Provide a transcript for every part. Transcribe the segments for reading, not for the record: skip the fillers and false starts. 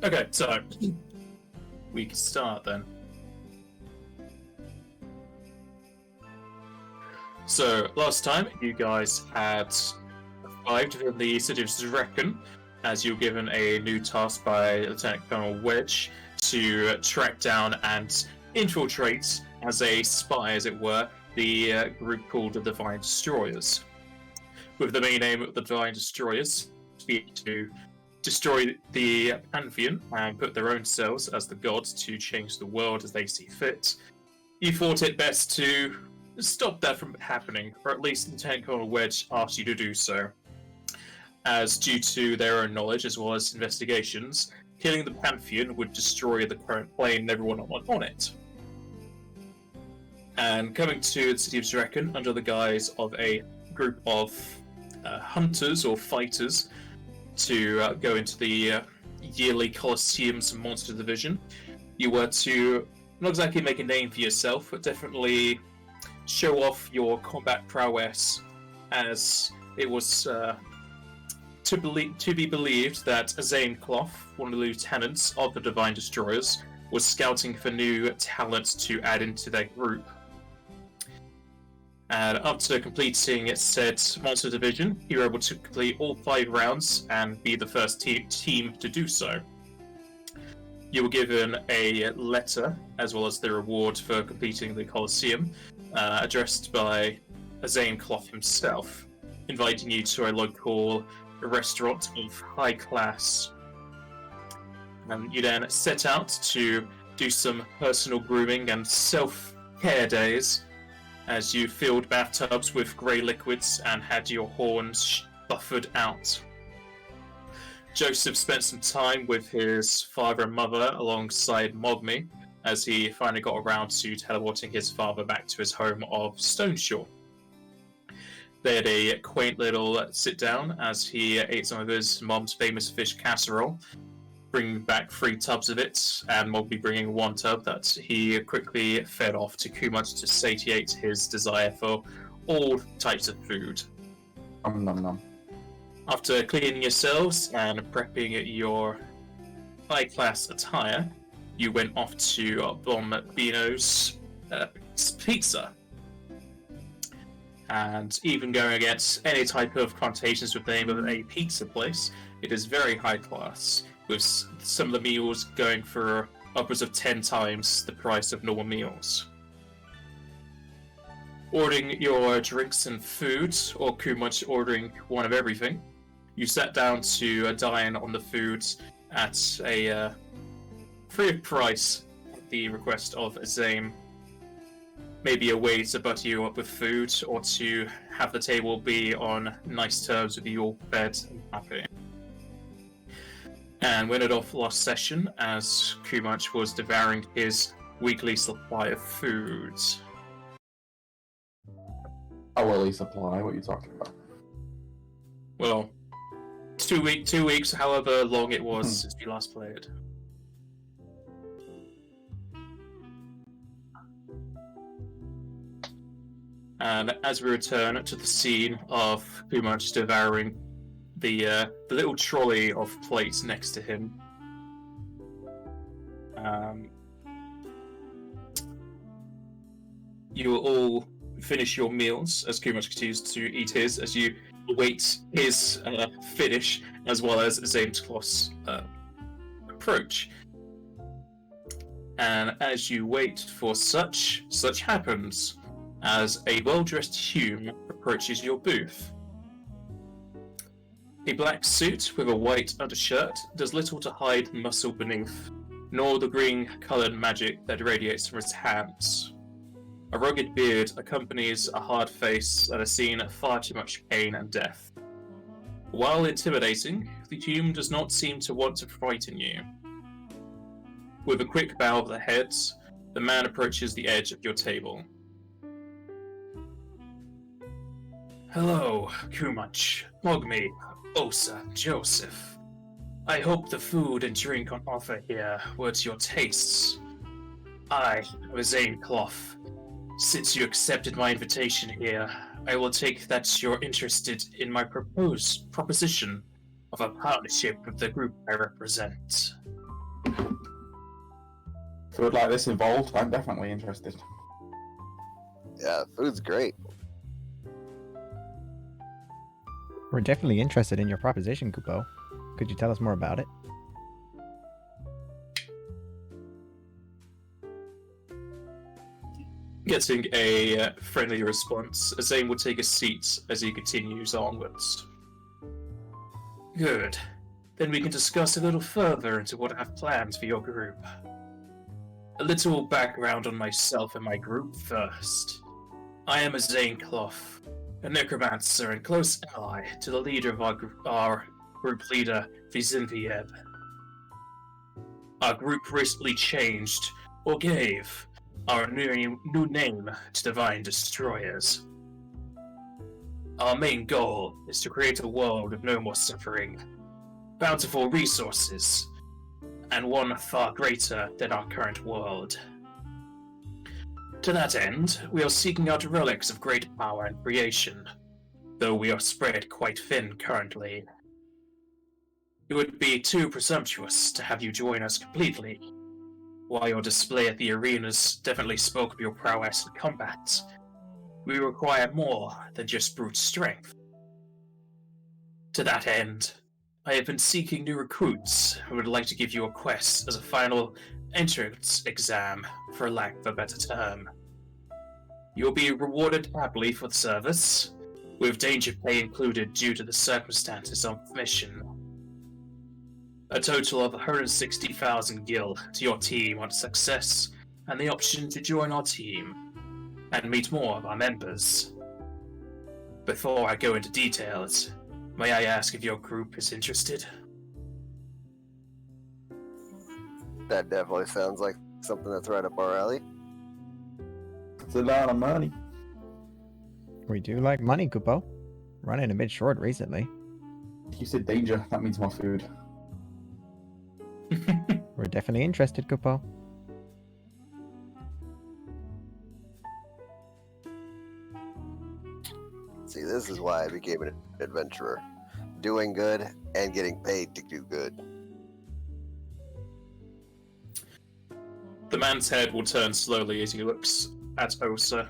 Okay, so we can start then. So last time you guys had arrived in the city of Zrekin, as you were given a new task by Lieutenant Colonel Wedge to track down and infiltrate, as a spy, as it were, the group called the Divine Destroyers. With the main aim of the Divine Destroyers being to destroy the pantheon and put their own selves as the gods to change the world as they see fit. You thought it best to stop that from happening, or at least Lieutenant Colonel Wedge asked you to do so, as due to their own knowledge as well as investigations, killing the pantheon would destroy the current plane and everyone on it. And coming to the city of Zrekin under the guise of a group of hunters or fighters to go into the yearly Colosseum's Monster Division, you were to not exactly make a name for yourself, but definitely show off your combat prowess, as it was to be believed that Zane Clough, one of the lieutenants of the Divine Destroyers, was scouting for new talents to add into their group. And after completing said Monster Division, you were able to complete all 5 rounds and be the first team to do so. You were given a letter, as well as the reward for completing the Colosseum, addressed by Zane Clough himself, inviting you to a local restaurant of high class. And you then set out to do some personal grooming and self-care days, as you filled bathtubs with grey liquids and had your horns buffered out. Joseph spent some time with his father and mother alongside Mogmi, as he finally got around to teleporting his father back to his home of Stoneshore. They had a quaint little sit-down as he ate some of his mom's famous fish casserole, bringing back 3 tubs of it, and Mogby bringing 1 tub that he quickly fed off to Kumach to satiate his desire for all types of food. Nom nom nom. After cleaning yourselves and prepping your high-class attire, you went off to Bombino's Pizza. And even going against any type of connotations with the name of a pizza place, it is very high class, with some of the meals going for upwards of 10 times the price of normal meals. Ordering your drinks and food, or Kumach ordering one of everything, you sat down to dine on the food at a free of price at the request of Zane. Maybe a way to butter you up with food, or to have the table be on nice terms with you all fed and happy. And we ended off last session as Kumach was devouring his weekly supply of food. Hourly supply? What are you talking about? Well, 2 weeks, however long it was since we last played. And as we return to the scene of Kumach devouring the little trolley of plates next to him, you will all finish your meals as Kumach continues to eat his, as you await his finish, as well as Zane Clough's approach. And as you wait for such happens, as a well-dressed Hume approaches your booth. A black suit with a white undershirt does little to hide muscle beneath, nor the green-coloured magic that radiates from his hands. A rugged beard accompanies a hard face that has seen far too much pain and death. While intimidating, the Hume does not seem to want to frighten you. With a quick bow of the head, the man approaches the edge of your table. Hello, Kumach, Mogmi, Osa, Joseph. I hope the food and drink on offer here were to your tastes. I am Zane Clough. Since you accepted my invitation here, I will take that you're interested in my proposition of a partnership with the group I represent. Food like this involved, I'm definitely interested. Yeah, food's great. We're definitely interested in your proposition, Kupo. Could you tell us more about it? Getting a friendly response, Zane will take a seat as he continues onwards. Good. Then we can discuss a little further into what I have planned for your group. A little background on myself and my group first. I am a Zane Clough, a necromancer and close ally to the leader of our group leader, Wyznwyb. Our group recently changed, or gave, our new name to Divine Destroyers. Our main goal is to create a world with no more suffering, bountiful resources, and one far greater than our current world. To that end, we are seeking out relics of great power and creation, though we are spread quite thin currently. It would be too presumptuous to have you join us completely. While your display at the arenas definitely spoke of your prowess in combat, we require more than just brute strength. To that end, I have been seeking new recruits who would like to give you a quest as a final entrance exam, for lack of a better term. You'll be rewarded happily for the service, with danger pay included due to the circumstances of the mission. A total of 160,000 gil to your team on success, and the option to join our team and meet more of our members. Before I go into details, may I ask if your group is interested? That definitely sounds like something that's right up our alley. It's a lot of money. We do like money, Kupo. Running a bit short recently. You said danger, that means more food. We're definitely interested, Kupo. See, this is why I became an adventurer. Doing good and getting paid to do good. The man's head will turn slowly as he looks at Osa.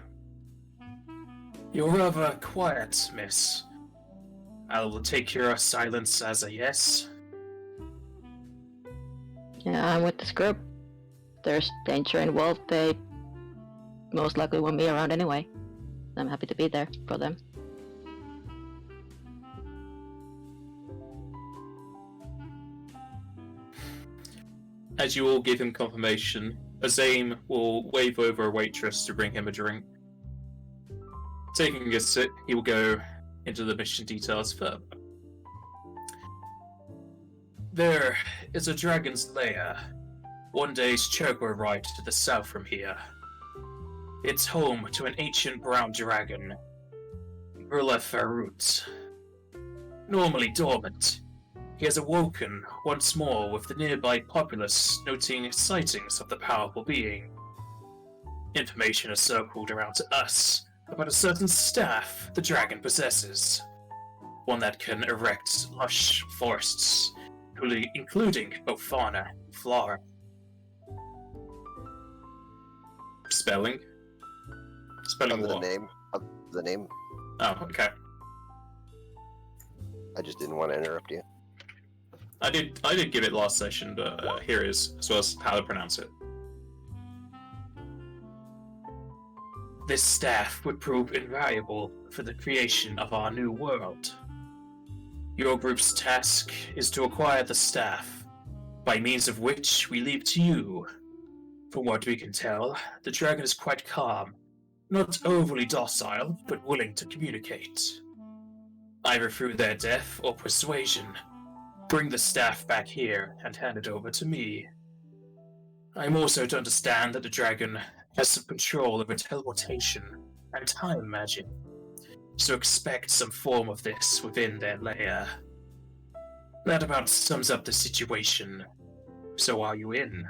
You're rather quiet, miss. I will take your silence as a yes. Yeah, I'm with this group. There's danger involved. They most likely won't be around anyway. I'm happy to be there for them. As you all give him confirmation, Azame will wave over a waitress to bring him a drink. Taking a sip, he will go into the mission details further. There is a dragon's lair, one day's choker ride to the south from here. It's home to an ancient brown dragon, Urla Farut. Normally dormant, he has awoken once more, with the nearby populace noting sightings of the powerful being. Information is circled around to us about a certain staff the dragon possesses, one that can erect lush forests, including both fauna and flora. Spelling Of what? the name. Oh, okay. I just didn't want to interrupt you. I did give it last session, but here it is, as well as how to pronounce it. This staff would prove invaluable for the creation of our new world. Your group's task is to acquire the staff, by means of which we leave to you. From what we can tell, the dragon is quite calm, not overly docile, but willing to communicate. Either through their death or persuasion, bring the staff back here and hand it over to me. I am also to understand that the dragon has some control over teleportation and time magic, so expect some form of this within their lair. That about sums up the situation. So are you in?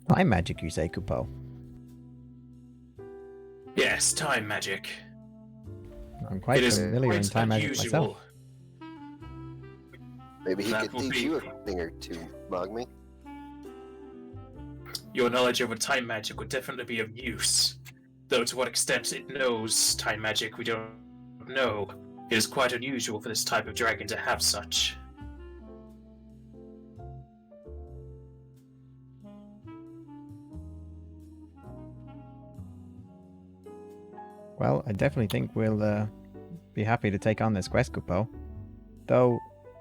Time magic, you say, Kupo? Yes, time magic. I'm quite It is familiar in quite time magic unusual. myself. Maybe he That could will teach be- you a thing or two, Mogme. Your knowledge over time magic would definitely be of use. Though to what extent it knows time magic, we don't know. It is quite unusual for this type of dragon to have such. Well, I definitely think we'll be happy to take on this quest, Kupo. Though,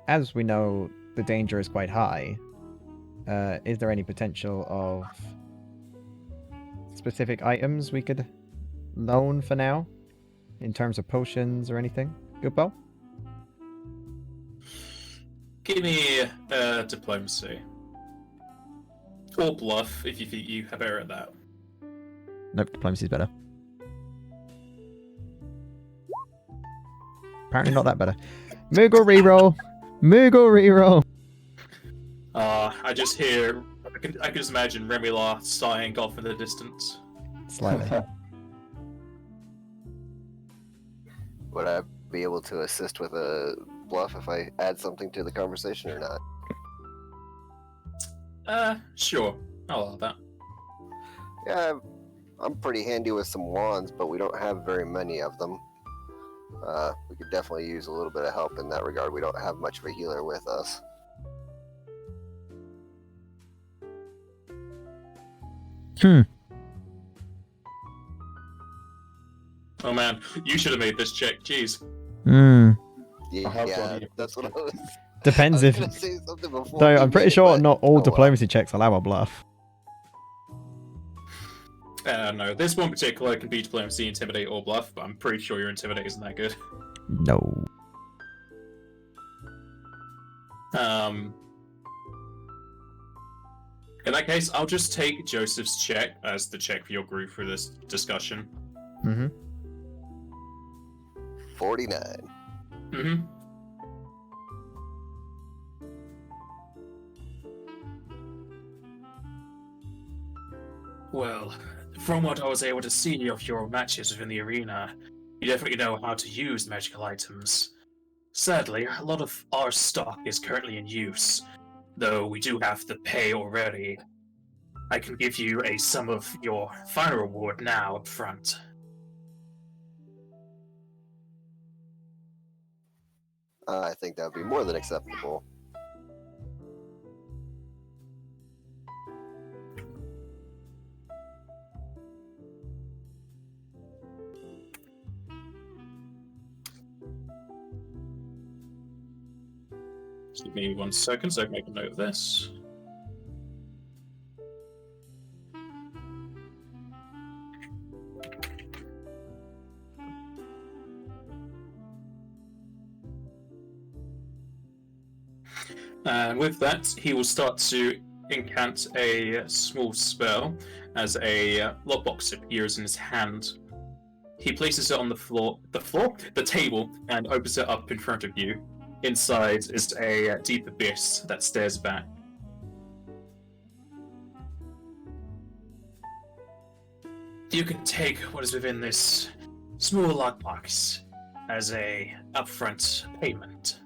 as we know, the danger is quite high. Is there any potential of specific items we could loan for now? In terms of potions or anything? Kupo? Give me diplomacy. Or bluff, if you think you are better at that. Nope, diplomacy's better. Apparently not that better. Moogle reroll! Moogle reroll! I just hear... I can just imagine Remila sighing off in the distance. Slightly. Would I be able to assist with a bluff if I add something to the conversation or not? Sure. I'll allow that. Yeah, I'm pretty handy with some wands, but we don't have very many of them. We could definitely use a little bit of help in that regard. We don't have much of a healer with us. Oh man, you should have made this check, jeez. Yeah, that's what I was... Depends I if... was gonna say something before Though we I'm pretty did, sure but- not all oh, well. diplomacy checks allow a bluff. No, this one particular can be diplomacy, intimidate, or bluff, but I'm pretty sure your intimidate isn't that good. No. In that case, I'll just take Joseph's check as the check for your group for this discussion. Mm-hmm. 49. Mm-hmm. Well, from what I was able to see of your matches within the arena, you definitely know how to use magical items. Sadly, a lot of our stock is currently in use, though we do have the pay already. I can give you a sum of your final reward now up front. I think that would be more than acceptable. Give me 1 second so I can make a note of this. And with that, he will start to incant a small spell as a lockbox appears in his hand. He places it on the table, and opens it up in front of you. Inside is a deep abyss that stares back. You can take what is within this small lockbox as a upfront payment.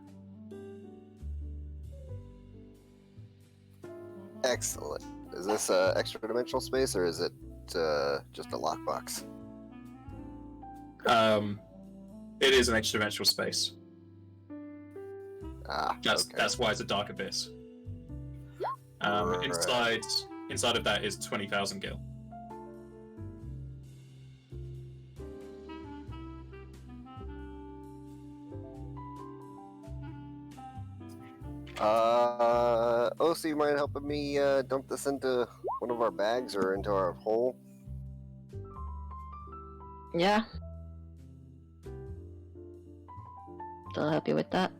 Excellent. Is this extra dimensional space or is it just a lockbox? It is an extra dimensional space. Okay. That's why it's a dark abyss. Right. Inside of that is 20,000 gil. So you mind helping me dump this into one of our bags or into our hole? Yeah. I'll help you with that.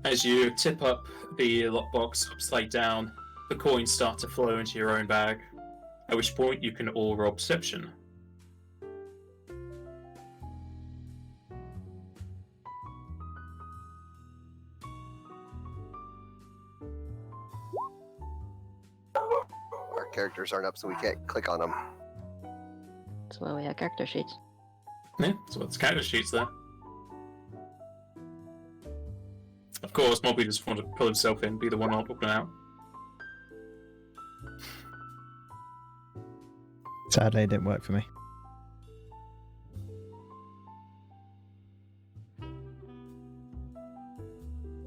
As you tip up the lockbox upside down, the coins start to flow into your own bag, at which point you can all roll perception. Our characters aren't up, so we can't click on them. That's why we have character sheets. Yeah, so it's character sheets there. Of course, Mobby just wanted to pull himself in, be the one not looking out. Sadly, it didn't work for me.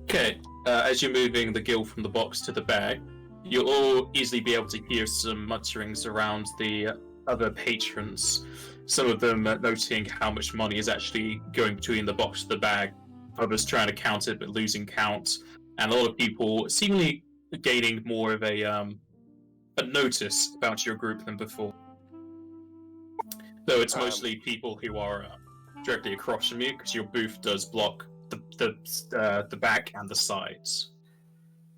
Okay, as you're moving the gill from the box to the bag, you'll all easily be able to hear some mutterings around the other patrons. Some of them noting how much money is actually going between the box to the bag, others trying to count it but losing count, and a lot of people seemingly gaining more of a notice about your group than before. Though it's mostly people who are directly across from you, because your booth does block the back and the sides.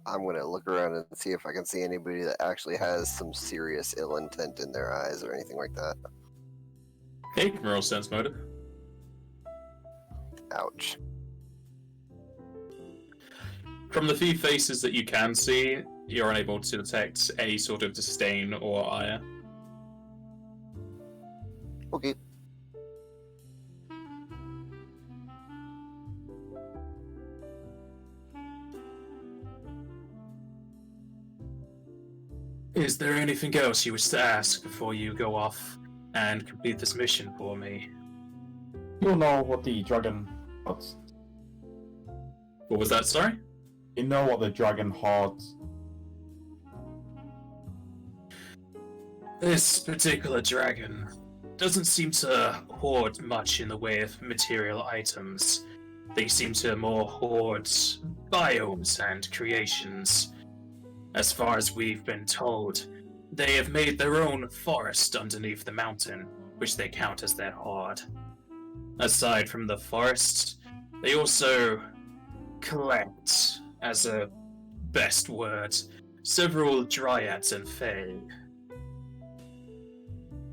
I'm gonna look around and see if I can see anybody that actually has some serious ill intent in their eyes or anything like that. Okay, you can roll sense motive. Ouch. From the few faces that you can see, you're unable to detect any sort of disdain or ire. Okay. Is there anything else you wish to ask before you go off and complete this mission for me? You'll know what the dragon hordes. What was that, sorry? You know what the dragon hordes. This particular dragon doesn't seem to hoard much in the way of material items. They seem to more hoard biomes and creations. As far as we've been told, they have made their own forest underneath the mountain, which they count as their hoard. Aside from the forest, they also collect, as a best word, several dryads and fae.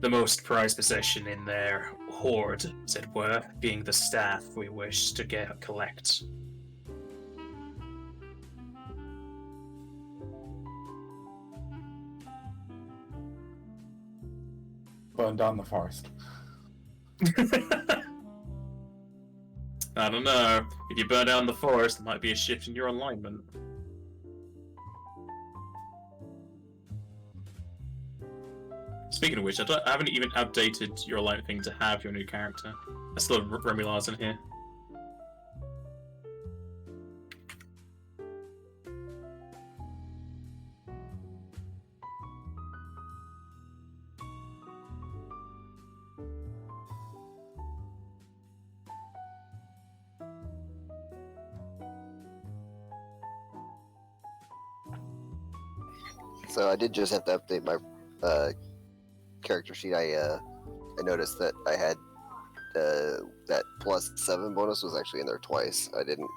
The most prized possession in their hoard, as it were, being the staff we wish to collect. Burn down the forest. I don't know. If you burn down the forest, there might be a shift in your alignment. Speaking of which, I haven't even updated your alignment thing to have your new character. I still have Remulars in here. So I did just have to update my character sheet. I noticed that I had that +7 bonus was actually in there twice. I didn't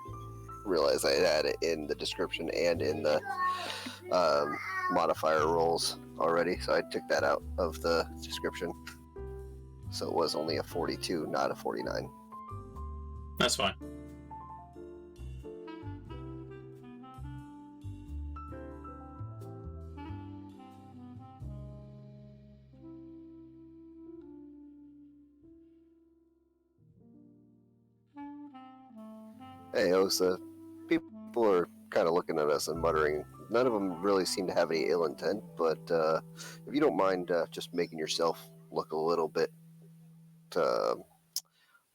realize I had it in the description and in the modifier rolls already, so I took that out of the description. So it was only a 42, not a 49. That's fine. Hey, Osa, people are kind of looking at us and muttering. None of them really seem to have any ill intent, but if you don't mind just making yourself look a little bit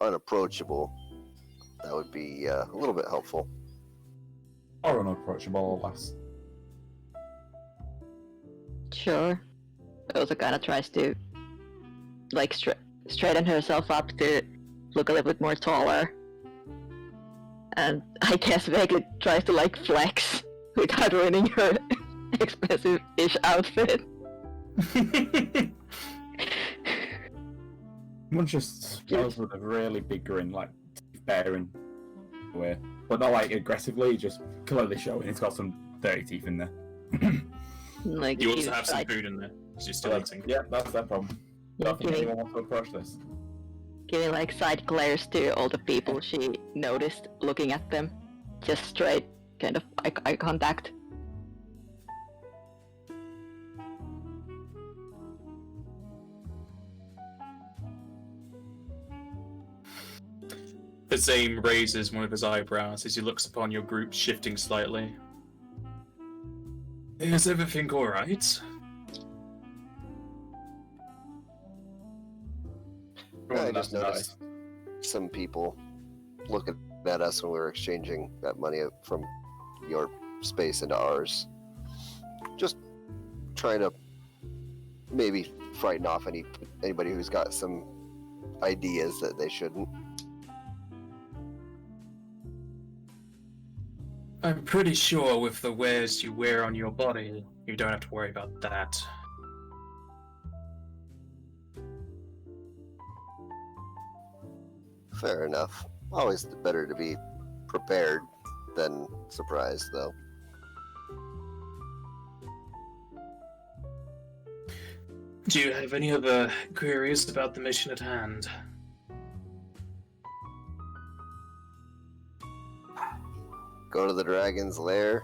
unapproachable, that would be a little bit helpful. Or unapproachable, or less. Sure. Osa kind of tries to, like, straighten herself up to look a little bit more taller. And I guess vaguely tries to, like, flex without ruining her expensive-ish outfit. One just smiles with a really big grin, like bearing away, but not like aggressively, just clearly showing it's got some dirty teeth in there. Like, You she's also have some like, food in there, because you're still eating. Yeah, that's their problem. Yeah, Don't think anyone wants to approach this. giving like side glares to all the people she noticed looking at them. Just straight kind of eye contact. The same raises one of his eyebrows as he looks upon your group, shifting slightly. Is everything alright? I just noticed some people looking at us when we were exchanging that money from your space into ours. Just trying to maybe frighten off anybody who's got some ideas that they shouldn't. I'm pretty sure with the wares you wear on your body, you don't have to worry about that. Fair enough. Always better to be prepared than surprised, though. Do you have any other queries about the mission at hand? Go to the dragon's lair,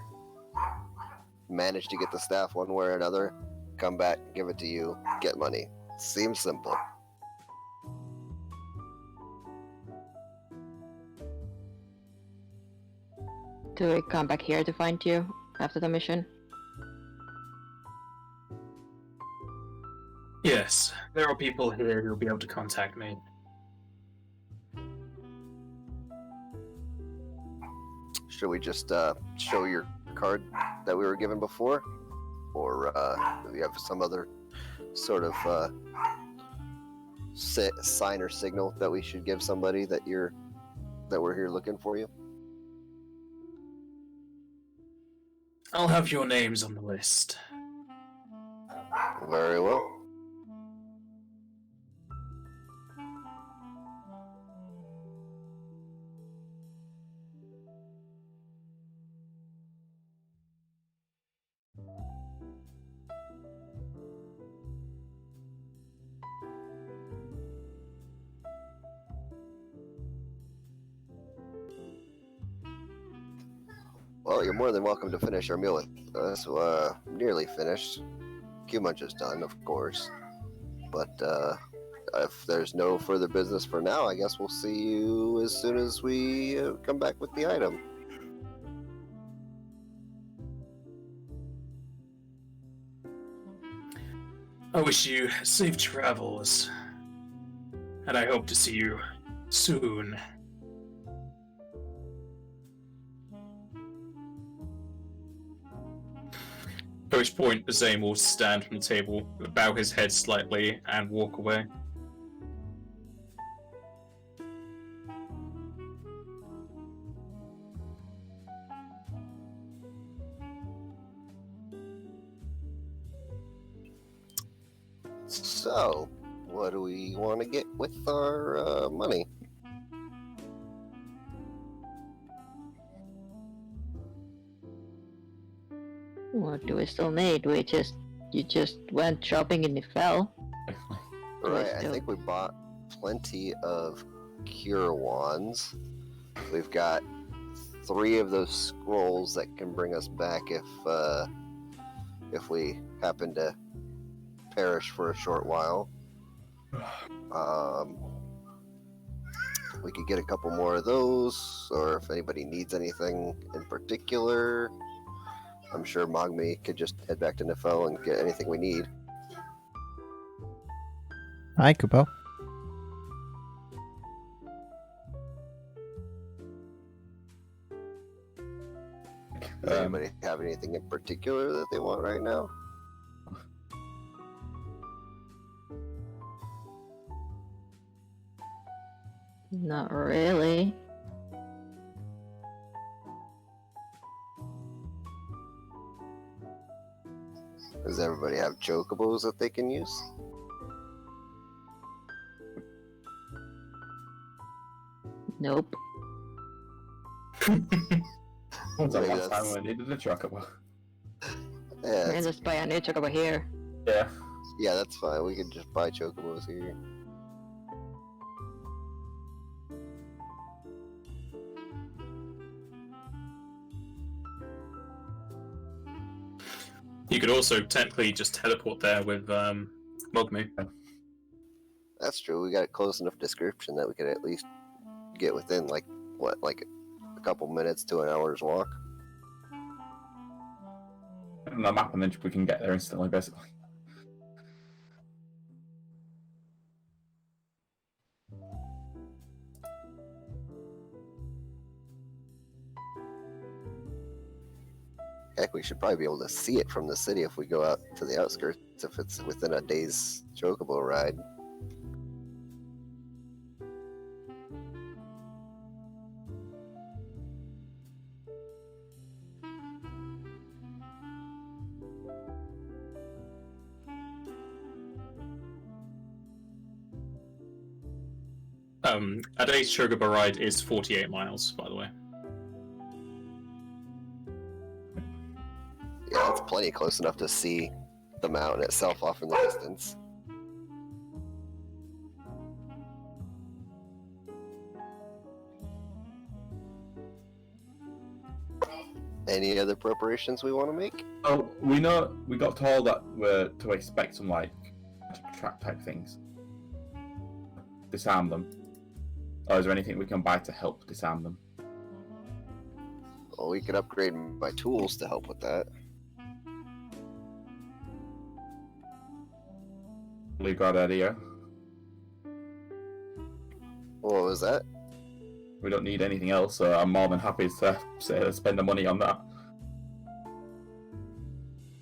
manage to get the staff one way or another, come back, give it to you, get money. Seems simple. Do we come back here to find you after the mission? Yes, there are people here who will be able to contact me. Should we just show your card that we were given before? Or do you have some other sort of sign or signal that we should give somebody that we're here looking for you? I'll have your names on the list. Very well. Well, you're more than welcome to finish our meal with us. Nearly finished. Q-Munch is done, of course. But if there's no further business for now, I guess we'll see you as soon as we come back with the item. I wish you safe travels, and I hope to see you soon. At which point, Bazane will stand from the table, bow his head slightly, and walk away. So, what do we want to get with our money? What do we still need? You just went shopping and you fell. Right, I think we bought plenty of cure wands. We've got 3 of those scrolls that can bring us back if we happen to perish for a short while. We could get a couple more of those, or if anybody needs anything in particular, I'm sure Mogmi could just head back to Nefel and get anything we need. Hi, Kupo. Does anybody have anything in particular that they want right now? Not really. Does everybody have chocobos that they can use? Nope. When's the Maybe last time that's- we needed a chocobo? We're Yeah, gonna just buy a new chocobo here. Yeah. yeah, that's fine. We can just buy chocobos here. You could also technically just teleport there with Mogmi. That's true. We got a close enough description that we could at least get within, like a couple minutes to an hour's walk. On the map, and then we can get there instantly, basically. Heck, we should probably be able to see it from the city if we go out to the outskirts, if it's within a day's chocobo ride. A day's chocobo ride is 48 miles, by the way. Yeah, it's plenty close enough to see the mountain itself off in the distance. Any other preparations we want to make? Oh, we got told that we're to expect some like trap type things. Disarm them. Or is there anything we can buy to help disarm them? Well, we could upgrade my tools to help with that. Really good idea. What was that? We don't need anything else, so I'm more than happy to spend the money on that.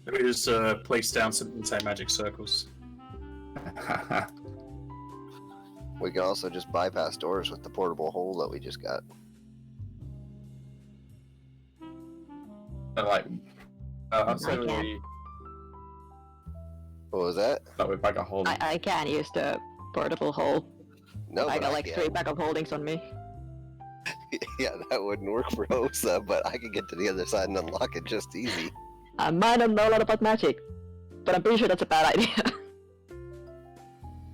Let me just place down some anti-magic circles. We can also just bypass doors with the portable hole that we just got. And like, I'd say I can't. What was that? we bag a hold. I can't use the portable hole. No, I but got like can. 3 pack of holdings on me. Yeah, that wouldn't work for Osa, but I could get to the other side and unlock it just easy. I might not know a lot about magic, but I'm pretty sure that's a bad idea.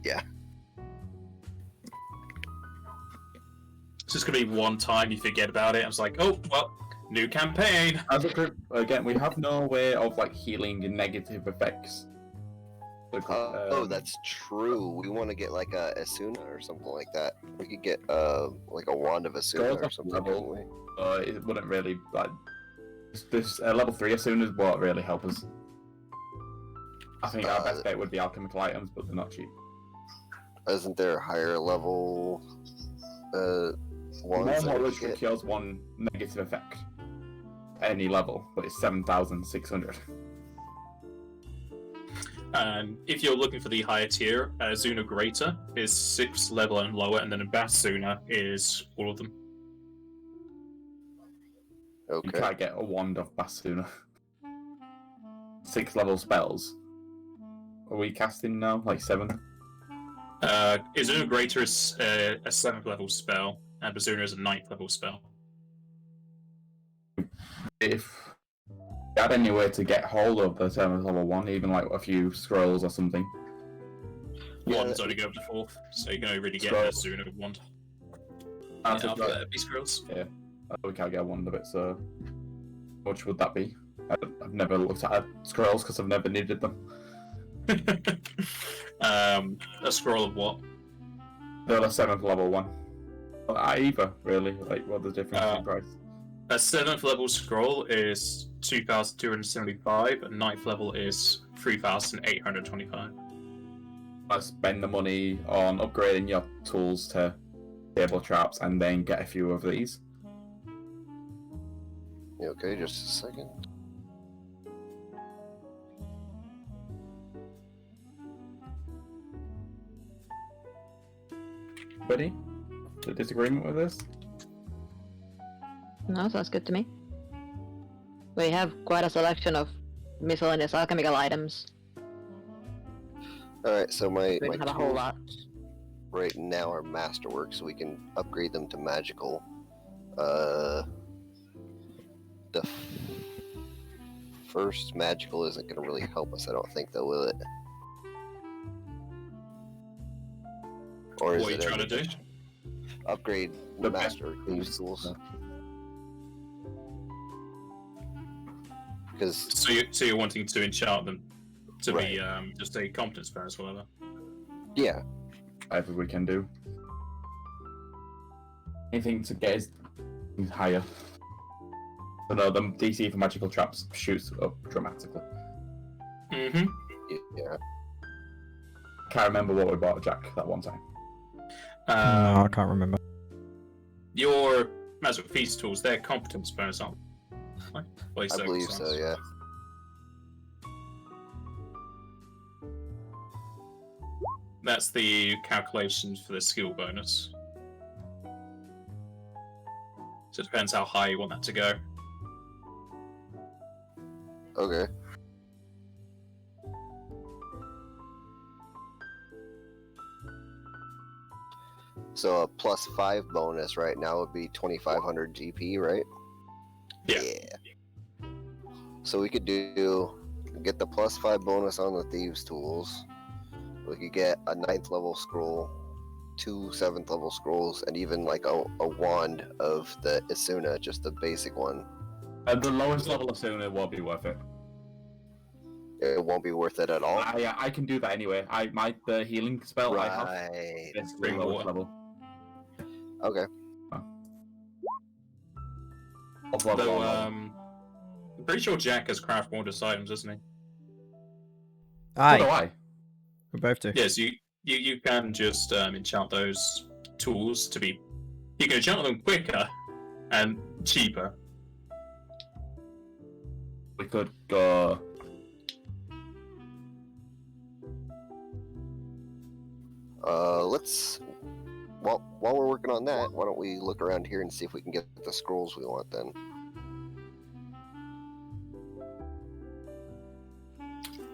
Yeah. It's just gonna be one time you forget about it. I was like, oh, well, new campaign. As a group, again, we have no way of like healing negative effects. Oh, that's true. We want to get like a Asuna or something like that. We could get like a wand of Asuna or something. level. Couldn't we? It wouldn't really like this level 3 as soon as what really help us. I think our best bet would be alchemical items, but they're not cheap. Isn't there a higher level ones that One we which could get? cures one negative effect. Any level, but it's 7,600. And if you're looking for the higher tier, Zuna Greater is 6th level and lower, and then Basuna is all of them. You Okay. can't get a wand of Basuna. 6th level spells. Are we casting now? Like 7? Zuna Greater is a 7th level spell, and Basuna is a 9th level spell. If you had any way to get hold of the 7th level one, even like a few scrolls or something. Yeah, One's only go up to 4th, so you can only really get Scroll. a Zuna wand. Out Yeah, of after that, that, be scrolls. we can't get a wand of it, so how much would that be? I've never looked at scrolls because I've never needed them. A scroll of what? They're the 7th level one. Either, really. Like, what the difference in price? A 7th level scroll is 2,275, and 9th level is 3,825. I spend the money on upgrading your tools to table traps and then get a few of these. You okay? Just a second. Ready? The disagreement with this? No, sounds good to me. We have quite a selection of miscellaneous alchemical items. Alright, so my We have a whole tools lot. right now are masterwork, so we can upgrade them to magical. The first magical isn't going to really help us, I don't think, though, will it? Or is What are you it trying to do? upgrade The master these tools? Because So you're wanting to enchant them to Right. be just a competence bonus, whatever. yeah, Whatever we can do. Anything to get us higher. So no, the DC for magical traps shoots up dramatically. Mm-hmm. yeah. Can't remember what we bought Jack that one time. No, I can't remember. Your magic feast tools, they're competence bonus, aren't I believe so, yeah. That's the calculation for the skill bonus. So it depends how high you want that to go. Okay. So a +5 bonus right now would be 2,500 GP, right? Yeah. So we could get the +5 bonus on the Thieves' Tools. We could get a 9th level scroll, 2 7th level scrolls, and even like a wand of the Isuna, just the basic one. The lowest level of Suna won't be worth it. It won't be worth it at all. I can do that anyway. The healing spell I have Right. is the Bring lowest water. level. Okay. Of level Though, on. I'm pretty sure Jack has craft wondrous items, doesn't he? So do Aye, I. we both do. Yes, you can just enchant those tools to be. You can enchant them quicker and cheaper. We could go. Let's. While we're working on that, why don't we look around here and see if we can get the scrolls we want then?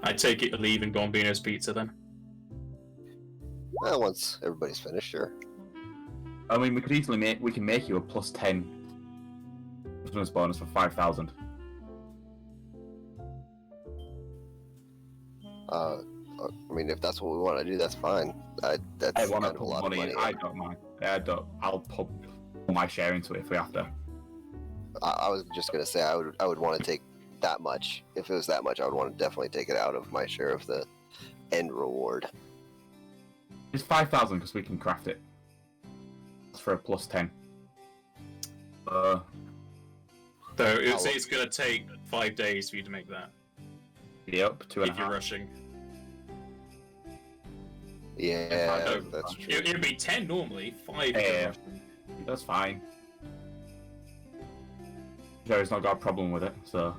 I take it to leave and Gombino's Pizza then. Well, once everybody's finished, sure. I mean, we could easily make you a +10 Christmas bonus for 5,000. I mean, if that's what we want to do, that's fine. That's I want to kind of a put lot money of in. money. I don't mind. I'll put my share into it if we have to. I was just gonna say I would want to take that much. If it was that much, I would want to definitely take it out of my share of the end reward. It's 5,000 because we can craft it. That's for a +10. Though it would say it's going to take 5 days for you to make that Yep, 2.5. if you're rushing. Yeah, know. that's true. It would be 10 normally, 5 if you're Yeah. rushing. That's fine. Jerry's not got a problem with it, so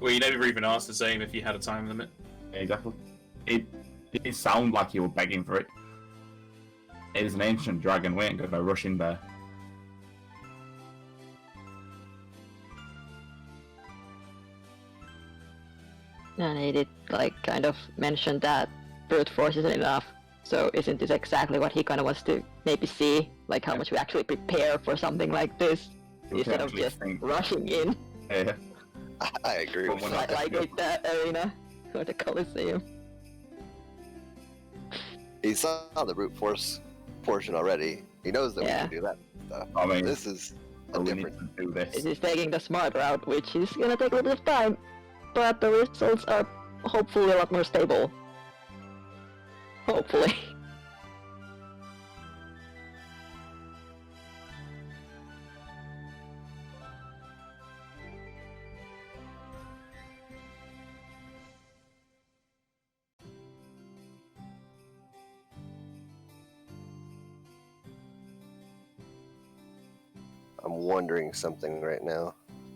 Well, you never even asked the same if you had a time limit. exactly. It didn't sound like you were begging for it. It is an ancient dragon. We ain't gonna rush in there. And he did kind of mention that brute force isn't enough. So isn't this exactly what he kind of wants to maybe see? Like how much we actually prepare for something like this You instead can of actually just think. rushing in, Yeah. I agree with Well, that. like with the arena or the Coliseum. He saw the brute force portion already. He knows that Yeah. we can do that stuff. I mean, This is a we need different. to do this. This is taking the smart route, which is gonna take a little bit of time, but the results are hopefully a lot more stable. Hopefully. I'm wondering something right now.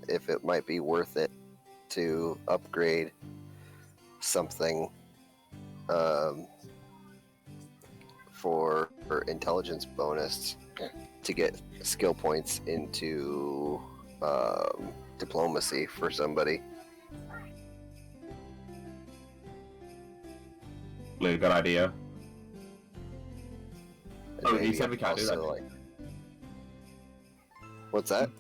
If it might be worth it to upgrade something for intelligence bonus to get skill points into diplomacy for somebody. Really good idea. And Oh, he maybe said we can't do that. also, what's that?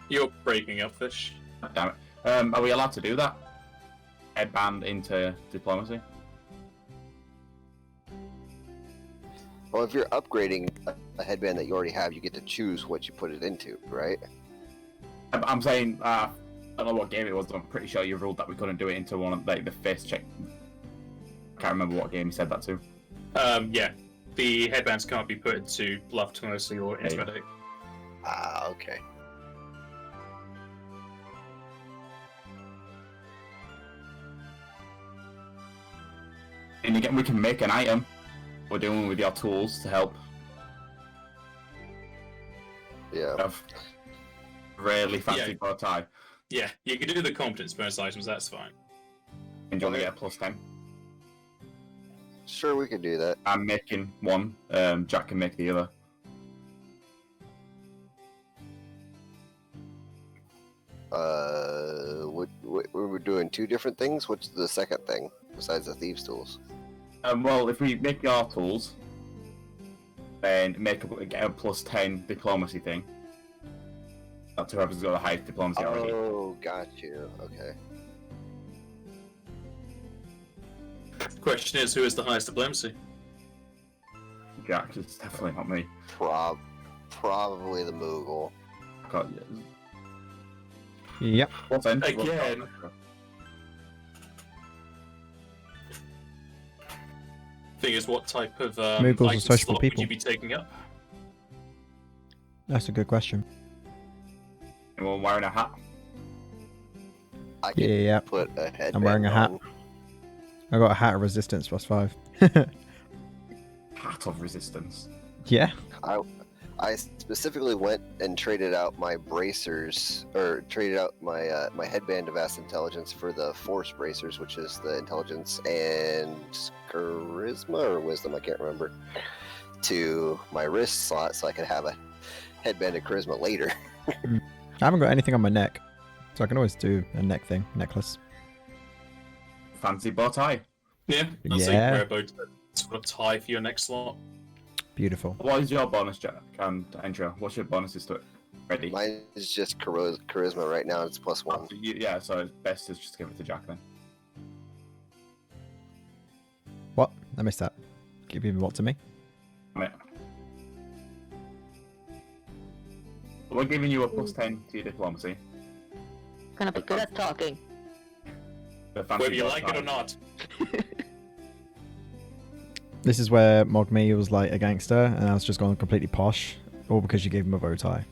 You're breaking up, Fish. Damn it. Are we allowed to do that? Headband into diplomacy? Well, if you're upgrading a headband that you already have, you get to choose what you put it into, right? I'm saying, I don't know what game it was, but I'm pretty sure you ruled that we couldn't do it into one of the face check. I can't remember what game you said that to. Yeah. The headbands can't be put into bluff, diplomacy, or intimidate. Ah, okay. And again, we can make an item. We're doing with your tools to help. Yeah. Have really fancy Yeah. bow tie. Yeah, you can do the competence bonus items, that's fine. And you only get a +10. Sure, we could do that. I'm making one. Jack can make the other. We're doing two different things. What's the second thing besides the thieves' tools? Well, if we make your tools, then get a +10 diplomacy thing. That's whoever's got the highest diplomacy already. Oh, got you. Okay. The question is, who is the highest diplomacy? Jack, it's definitely not me. Probably the Moogle. God, Yep. +10. Again. Thing is, what type of Moogles are item sociable slot people. would you be taking up? That's a good question. Anyone wearing a hat? I could Yeah. put a headband I'm wearing a hat. on. I got a hat of resistance +5. Hat of resistance. Yeah. I specifically went and traded out my bracers, or traded out my my headband of vast intelligence for the force bracers, which is the intelligence and charisma or wisdom, I can't remember, to my wrist slot, so I could have a headband of charisma later. I haven't got anything on my neck, so I can always do a necklace. Fancy bow tie. Yeah, I'll say Yeah. wear a bow sort of tie for your next slot. Beautiful. What is your bonus, Jack and Andrew? What's your bonuses to it? Ready? Mine is just charisma right now, and it's +1. Yeah, so it's best to just give it to Jack then. What? I missed that. Give you what to me? Right. We're giving you a +10 to your diplomacy. Gonna be good at talking. The fancy Whether you bow like tie. it or not. This is where Mogme was like a gangster, and I was just going completely posh, all because you gave him a bow tie.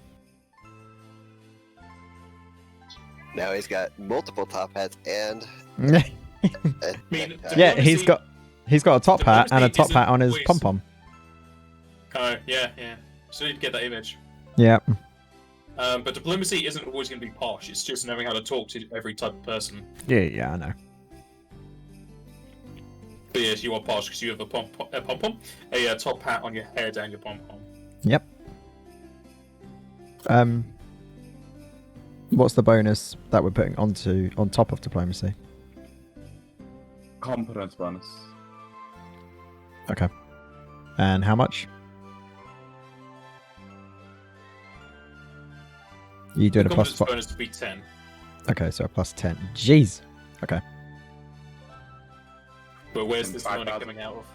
Now he's got multiple top hats and Yeah, a mean, necktie. he's got a top hat and a top hat on his Diplomacy pom pom. Oh, yeah. So you get that image. Yeah. But diplomacy isn't always going to be posh. It's just knowing how to talk to every type of person. Yeah, I know. But yes, you are posh because you have a pom-pom, a top hat on your head and your pom-pom. Yep. What's the bonus that we're putting on top of diplomacy? Competence bonus. Okay. And how much? You doing a Competence +5? bonus would be 10. Okay, so a +10. Jeez. Okay. But where's this money 5,000. coming out of?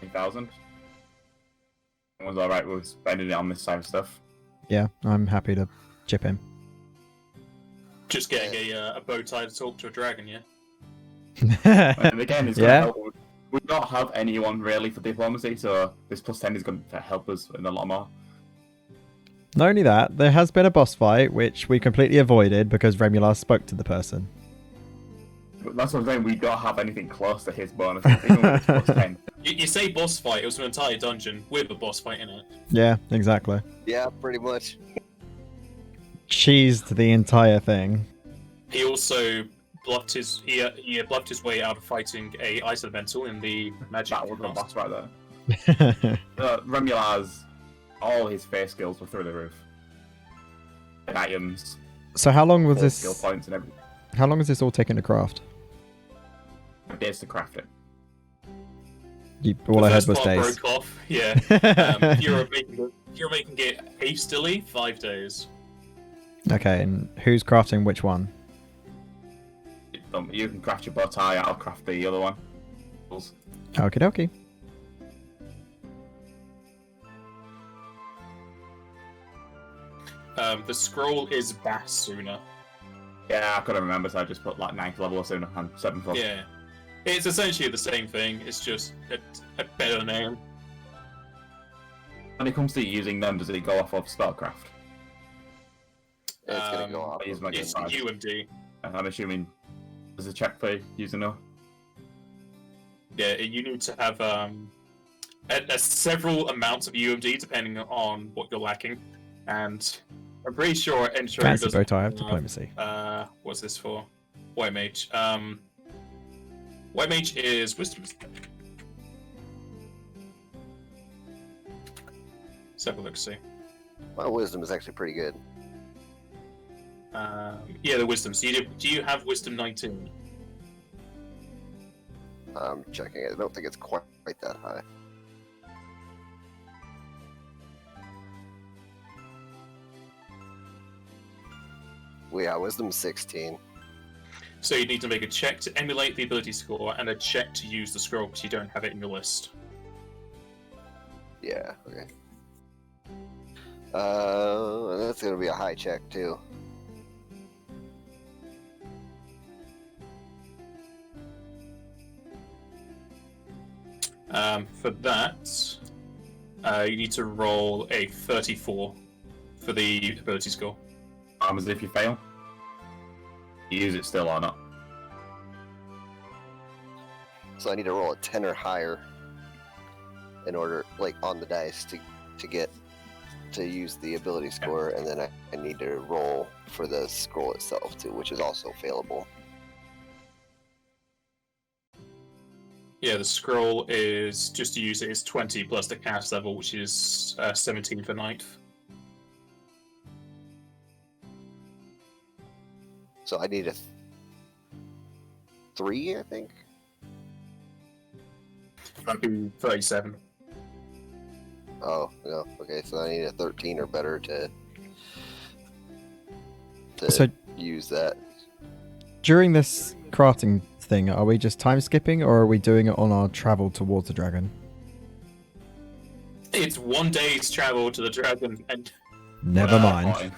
8,000. Everyone's alright with spending it on this side of stuff. Yeah, I'm happy to chip in. Just getting a bow tie to talk to a dragon, yeah? And again, it's going to Yeah. help. We don't have anyone really for diplomacy, so this +10 is going to help us in a lot more. Not only that, there has been a boss fight which we completely avoided because Remular spoke to the person. But that's what I'm saying, we don't have anything close to his bonus, even with his +10. You say boss fight, it was an entire dungeon with a boss fight in it. Yeah, exactly. Yeah, pretty much. Cheesed the entire thing. He also bluffed his bluffed his way out of fighting a ice elemental in the magic. That was the class. boss right there. Remular's, all his face skills were through the roof. And items, So how long was full this? skill points and everything. How long is this all taking to craft? Days to craft it. All The I heard first was part days. broke off. Yeah. You're making it hastily 5 days. Okay, and who's crafting which one? You can craft your bow tie, I'll craft the other one. Okie dokie. The scroll is bass sooner. Yeah, I couldn't remember, so I just put like 9th level or sooner and 7th level. Yeah. It's essentially the same thing. It's just a better name. When it comes to using them, does it go off of spellcraft? It's gonna go Um, off. I use my It's gun size. UMD. I'm assuming there's a check for using them. Yeah, you need to have several amounts of UMD depending on what you're lacking, and I'm pretty sure Entro Fancy doesn't bow tie of have, diplomacy. What's this for? White Mage. White Mage is Wisdom. Let's have a look, see. My wisdom is actually pretty good. Yeah, the Wisdom. So do you have Wisdom 19? I'm checking it. I don't think it's quite that high. Wisdom 16. So you need to make a check to emulate the ability score and a check to use the scroll because you don't have it in your list. Yeah, okay. That's gonna be a high check too. For that, you need to roll a 34 for the ability score. As if you fail. You use it still or not. So I need to roll a 10 or higher in order, like on the dice, to get to use the ability score, and then I need to roll for the scroll itself too, which is also failable. Yeah, the scroll is just to use it is 20 plus the cast level, which is 17 for ninth. So I need a 3, I think. That'd be 37. Oh no, okay. So I need a 13 or better to So- use that. During this crafting thing, are we just time skipping or are we doing it on our travel towards the dragon? It's 1 day's travel to the dragon, and Never mind. Fine.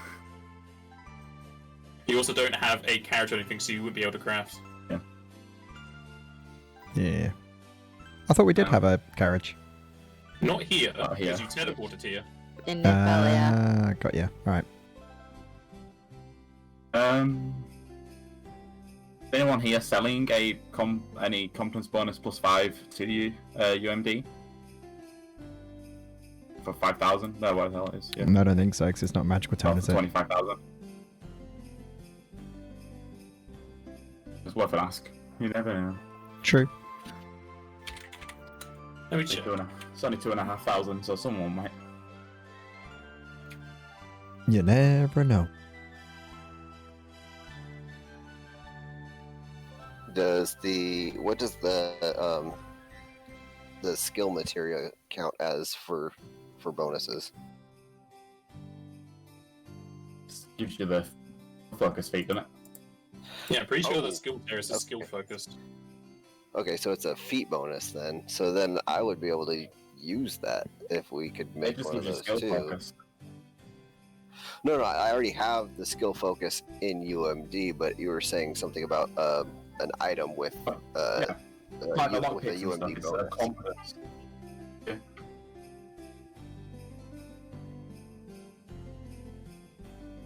you also don't have a carriage or anything, so you wouldn't be able to craft. Yeah. I thought we did have a carriage. Not here, Not here. because you teleported here. In Nepal, yeah. Got you. Right. Anyone here selling any competence bonus +5 to you UMD for 5,000? No, what the hell it is? Yeah, No, I don't think so, because it's not magical tone, is it? 25,000. It's worth an ask. You never know. True. Let me check. It's only 2,500, so someone might. You never know. What does the skill material count as for bonuses? Gives you the focus feat, doesn't it? Yeah, I'm pretty sure Oh, the skill there is a skill okay. focused. Okay, so it's a feat bonus then. So then I would be able to use that if we could It make just one of gives you those skill too. focus. No, I already have the skill focus in UMD, but you were saying something about an item with Yeah. Like the with a lockpicks and stuff, UMD it's bonus. competence. Yeah.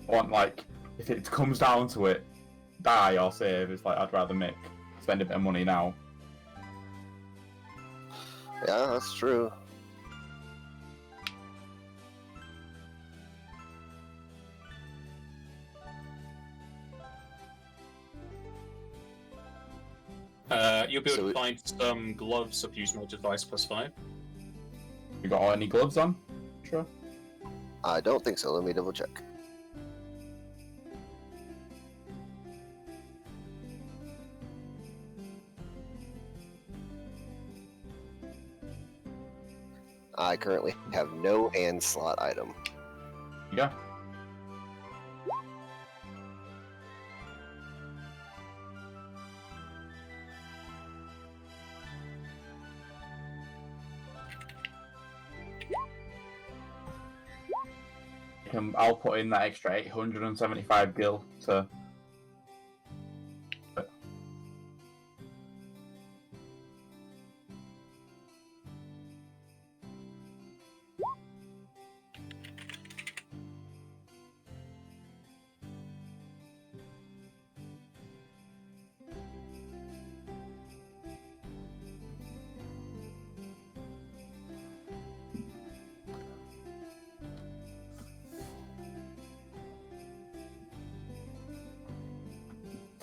Want like if it comes down to it, die or save. It's like I'd rather spend a bit of money now. Yeah, that's true. You'll be able So to find some gloves of use mode device +5. You got any gloves on? Sure. I don't think so. Let me double check. I currently have no hand slot item. Yeah. I'll put in that extra 875 gil to.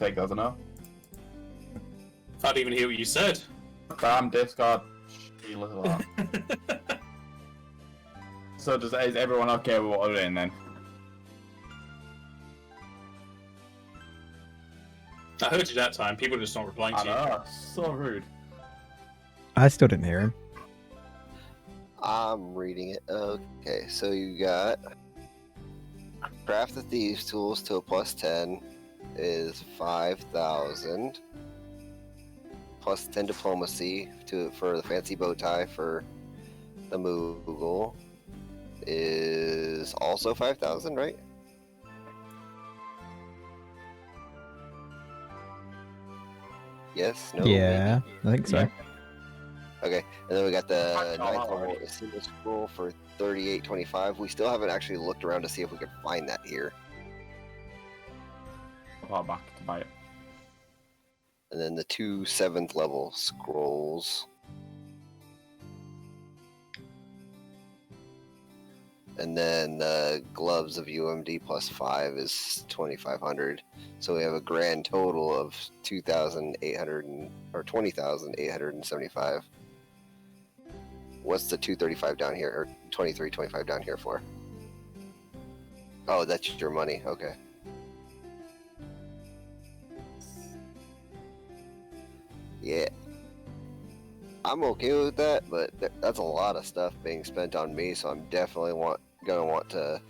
take those or no? I didn't even hear what you said. Bam, discard. Look at that. So is everyone okay with what we're doing then? I heard you that time. People are just not replying I to you. know, so rude. I still didn't hear him. I'm reading it. Okay, so you got craft the thieves tools to a +10 is 5,000. +10 diplomacy for the fancy bow tie for the Moogle is also 5,000, right? Yes? No? Yeah, Maybe? I think so. Yeah. Okay, and then we got the That's all 9th level already. single scroll for 3825. We still haven't actually looked around to see if we can find that here. I'll pop back to buy it. And then the 2 7th level scrolls. And then the gloves of UMD +5 is 2,500. So we have a grand total of 2,800 or 20,875. What's the 235 down here, or 2325 down here for? Oh, that's your money. Okay. Yeah. I'm okay with that, but that's a lot of stuff being spent on me, so I'm definitely gonna want to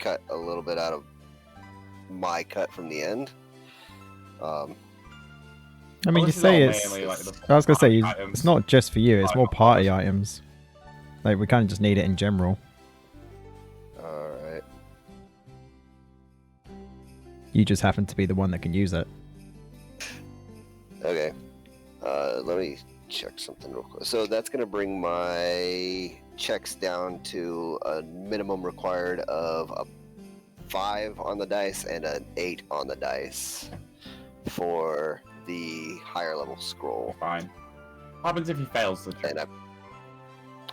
cut a little bit out of my cut from the end. I mean, Well, you this is say all it's. mainly, like, the I was gonna say party it's items. not just for you. It's Party more party items. items. Like we kind of just need it in general. Alright. You just happen to be the one that can use it. Okay. Let me check something real quick. So that's gonna bring my checks down to a minimum required of a 5 on the dice and an 8 on the dice for the higher level scroll. Fine. What happens if he fails the trick?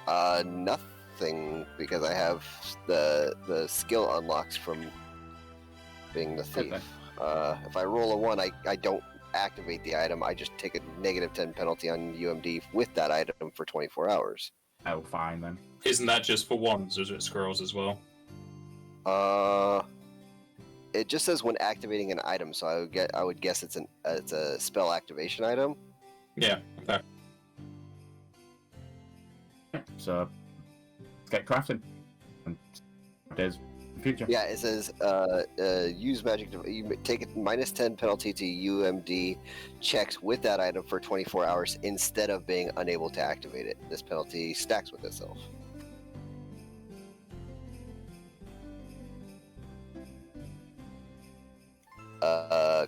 And nothing, because I have the skill unlocks from being the thief. Okay. If I roll a 1, I don't activate the item. I just take a -10 penalty on UMD with that item for 24 hours. Oh, fine then. Isn't that just for ones, or is it scrolls as well? It just says when activating an item, so I would guess it's a spell activation item. Yeah, okay. So, let's get crafting. And there's the future. Yeah, it says use magic. You take a -10 penalty to UMD checks with that item for 24 hours instead of being unable to activate it. This penalty stacks with itself.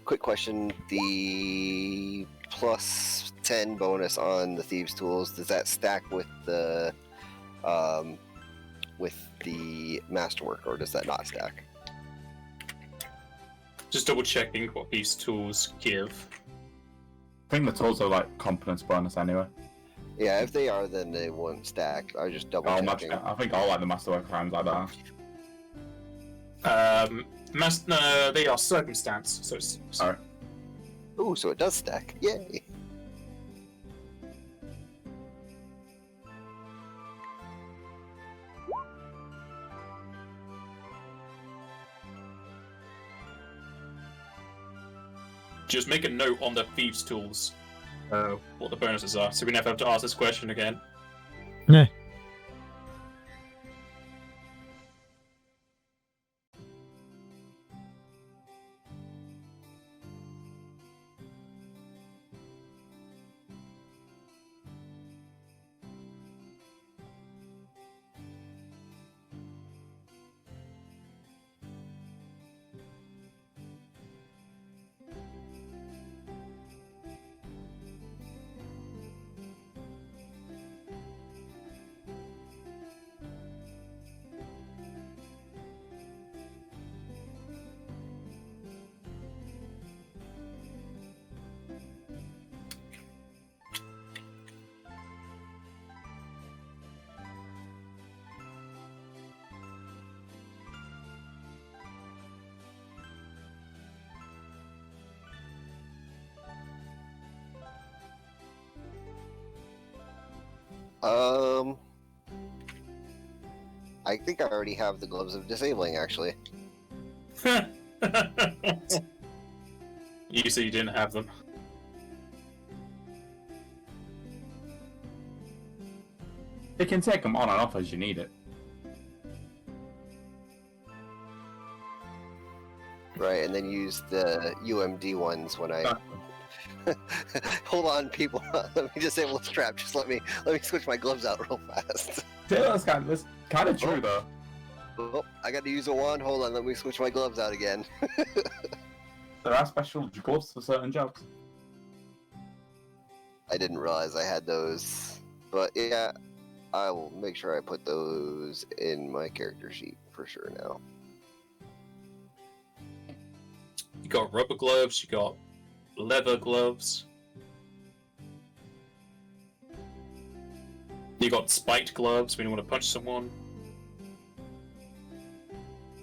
Quick question: the +10 bonus on the thieves' tools, does that stack with the masterwork, or does that not stack? Just double checking what these tools give. I think the tools are like competence bonus anyway. Yeah, if they are, then they won't stack. I was just double Oh, checking. I think all like the masterwork crimes like that. No, they are circumstance. So Alright. Ooh, so it does stack. Yay! just make a note on the thieves' tools. What the bonuses are, so we never have to ask this question again. Yeah. I think I already have the gloves of disabling, actually. You said you didn't have them. You can take them on and off as you need it. Right, and then use the UMD ones when I... Hold on, people. Let me disable the strap. Just let me switch my gloves out real fast. Yeah, that's kind of true, though. Oh, I got to use a wand. Hold on, let me switch my gloves out again. There are special gloves for certain jobs. I didn't realize I had those. But yeah, I will make sure I put those in my character sheet for sure now. You got rubber gloves, you got leather gloves. You got spiked gloves when you want to punch someone.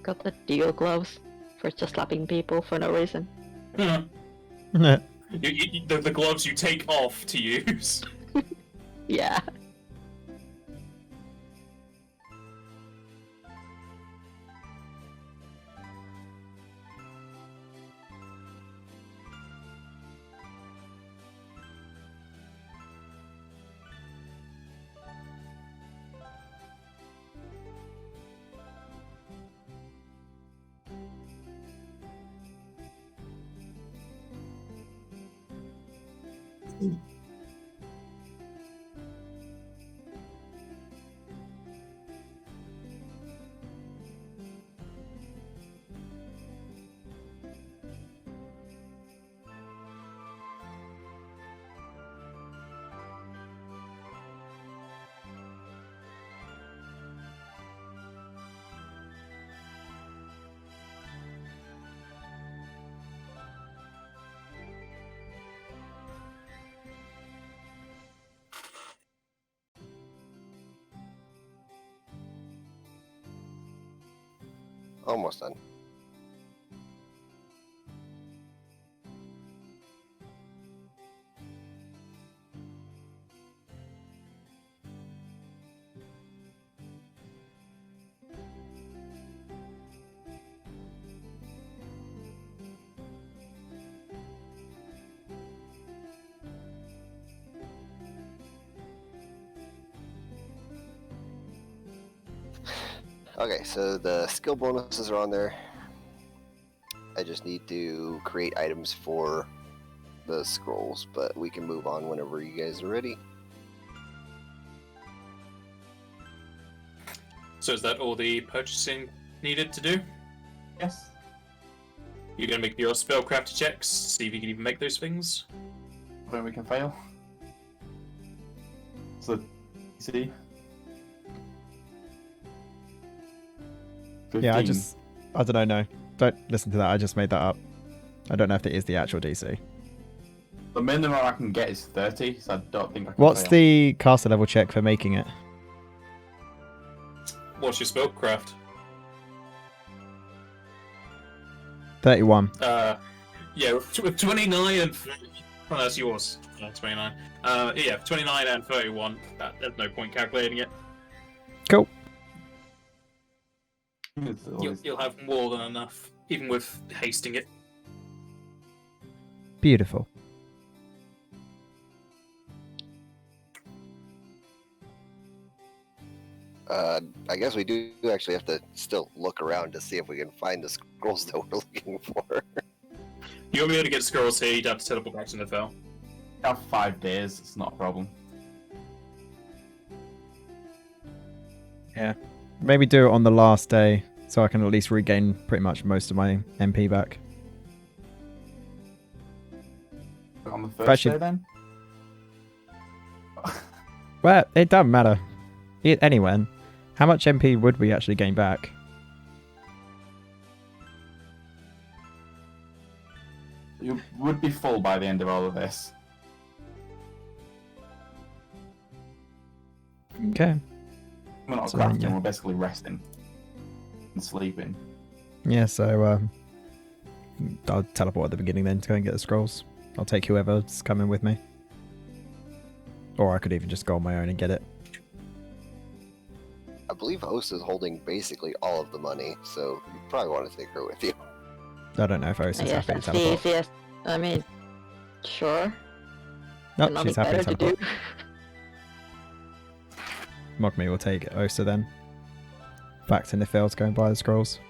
Got the deal gloves for just slapping people for no reason. The gloves you take off to use. Yeah. Almost done. Okay, so the skill bonuses are on there. I just need to create items for the scrolls, but we can move on whenever you guys are ready. So is that all the purchasing needed to do? Yes. You're gonna make your spellcraft checks, see if you can even make those things. I think we can fail. So, you see? 15. Yeah, I don't know, no. Don't listen to that, I just made that up. I don't know if it is the actual DC. The minimum I can get is 30, so I don't think I can What's fail. the caster level check for making it? What's your spellcraft? 31. Yeah, with 29 and... Well, that's yours. 29. Yeah, 29 and 31. There's no point calculating it. Cool. You'll have more than enough, even with hasting it. Beautiful. I guess we do actually have to still look around to see if we can find the scrolls that we're looking for. You'll be able to get scrolls here, you'd have to teleport back to Nefel. I have 5 days, it's not a problem. Yeah. Maybe do it on the last day, so I can at least regain pretty much most of my MP back. On the first Actually- day then? Well, it doesn't matter. Anyway, how much MP would we actually gain back? You would be full by the end of all of this. Okay. We're not So, crafting, yeah. we're basically resting and sleeping. Yeah, so I'll teleport at the beginning then to go and get the scrolls. I'll take whoever's coming with me. Or I could even just go on my own and get it. I believe Osa is holding basically all of the money, so you probably want to take her with you. I don't know if Osa's Yes, happy to that's the teleport. easiest. I mean, sure. Nope, Nothing she's happy to better teleport. do. Mogmi will take Osa then. Back to Nifel to go and buy the scrolls.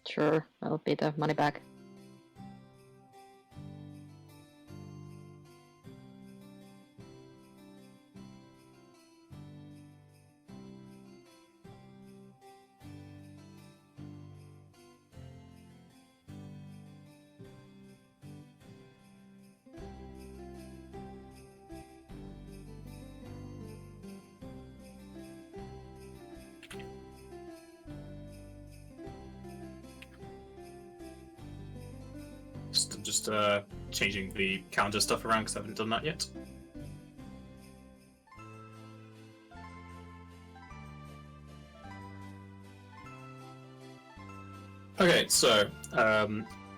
Sure, I'll pay the money back. Just changing the calendar stuff around because I haven't done that yet. Okay, so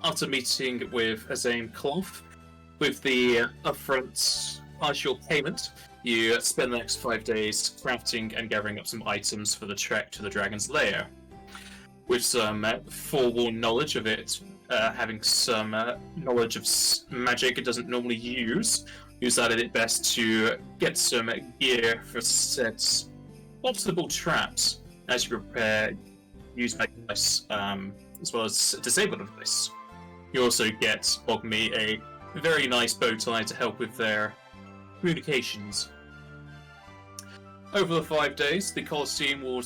after meeting with Azane Cloth, with the upfront partial payment, you spend the next 5 days crafting and gathering up some items for the trek to the Dragon's Lair. With some forewarned knowledge of it, having some knowledge of magic it doesn't normally use that at its best to get some gear for said possible traps as you prepare use magic device, as well as disable the device. You also get Bogme a very nice bow tie to help with their communications. Over the 5 days, the Colosseum will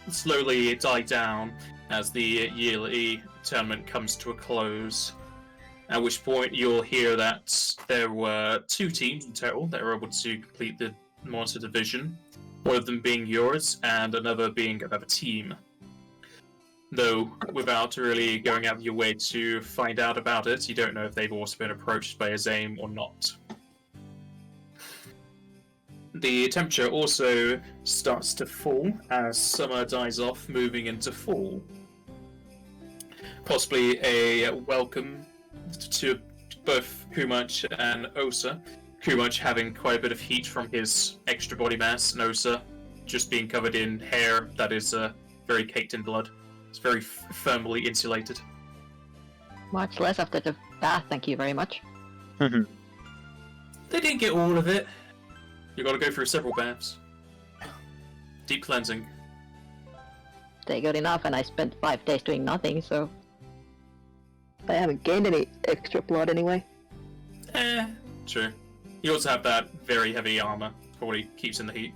slowly die down as the yearly tournament comes to a close. At which point you'll hear that there were 2 teams in total that were able to complete the Monster Division, one of them being yours and another being another team. Though, without really going out of your way to find out about it, you don't know if they've also been approached by Azame or not. The temperature also starts to fall as summer dies off, moving into fall. Possibly a welcome to both Kumach and Osa. Kumach having quite a bit of heat from his extra body mass, and Osa just being covered in hair that is very caked in blood. It's very firmly insulated. Much less after the bath, thank you very much. They didn't get all of it. You gotta go through several baths. Deep cleansing. They got enough, and I spent 5 days doing nothing, so I haven't gained any extra blood anyway. True. You also have that very heavy armor, probably keeps in the heat.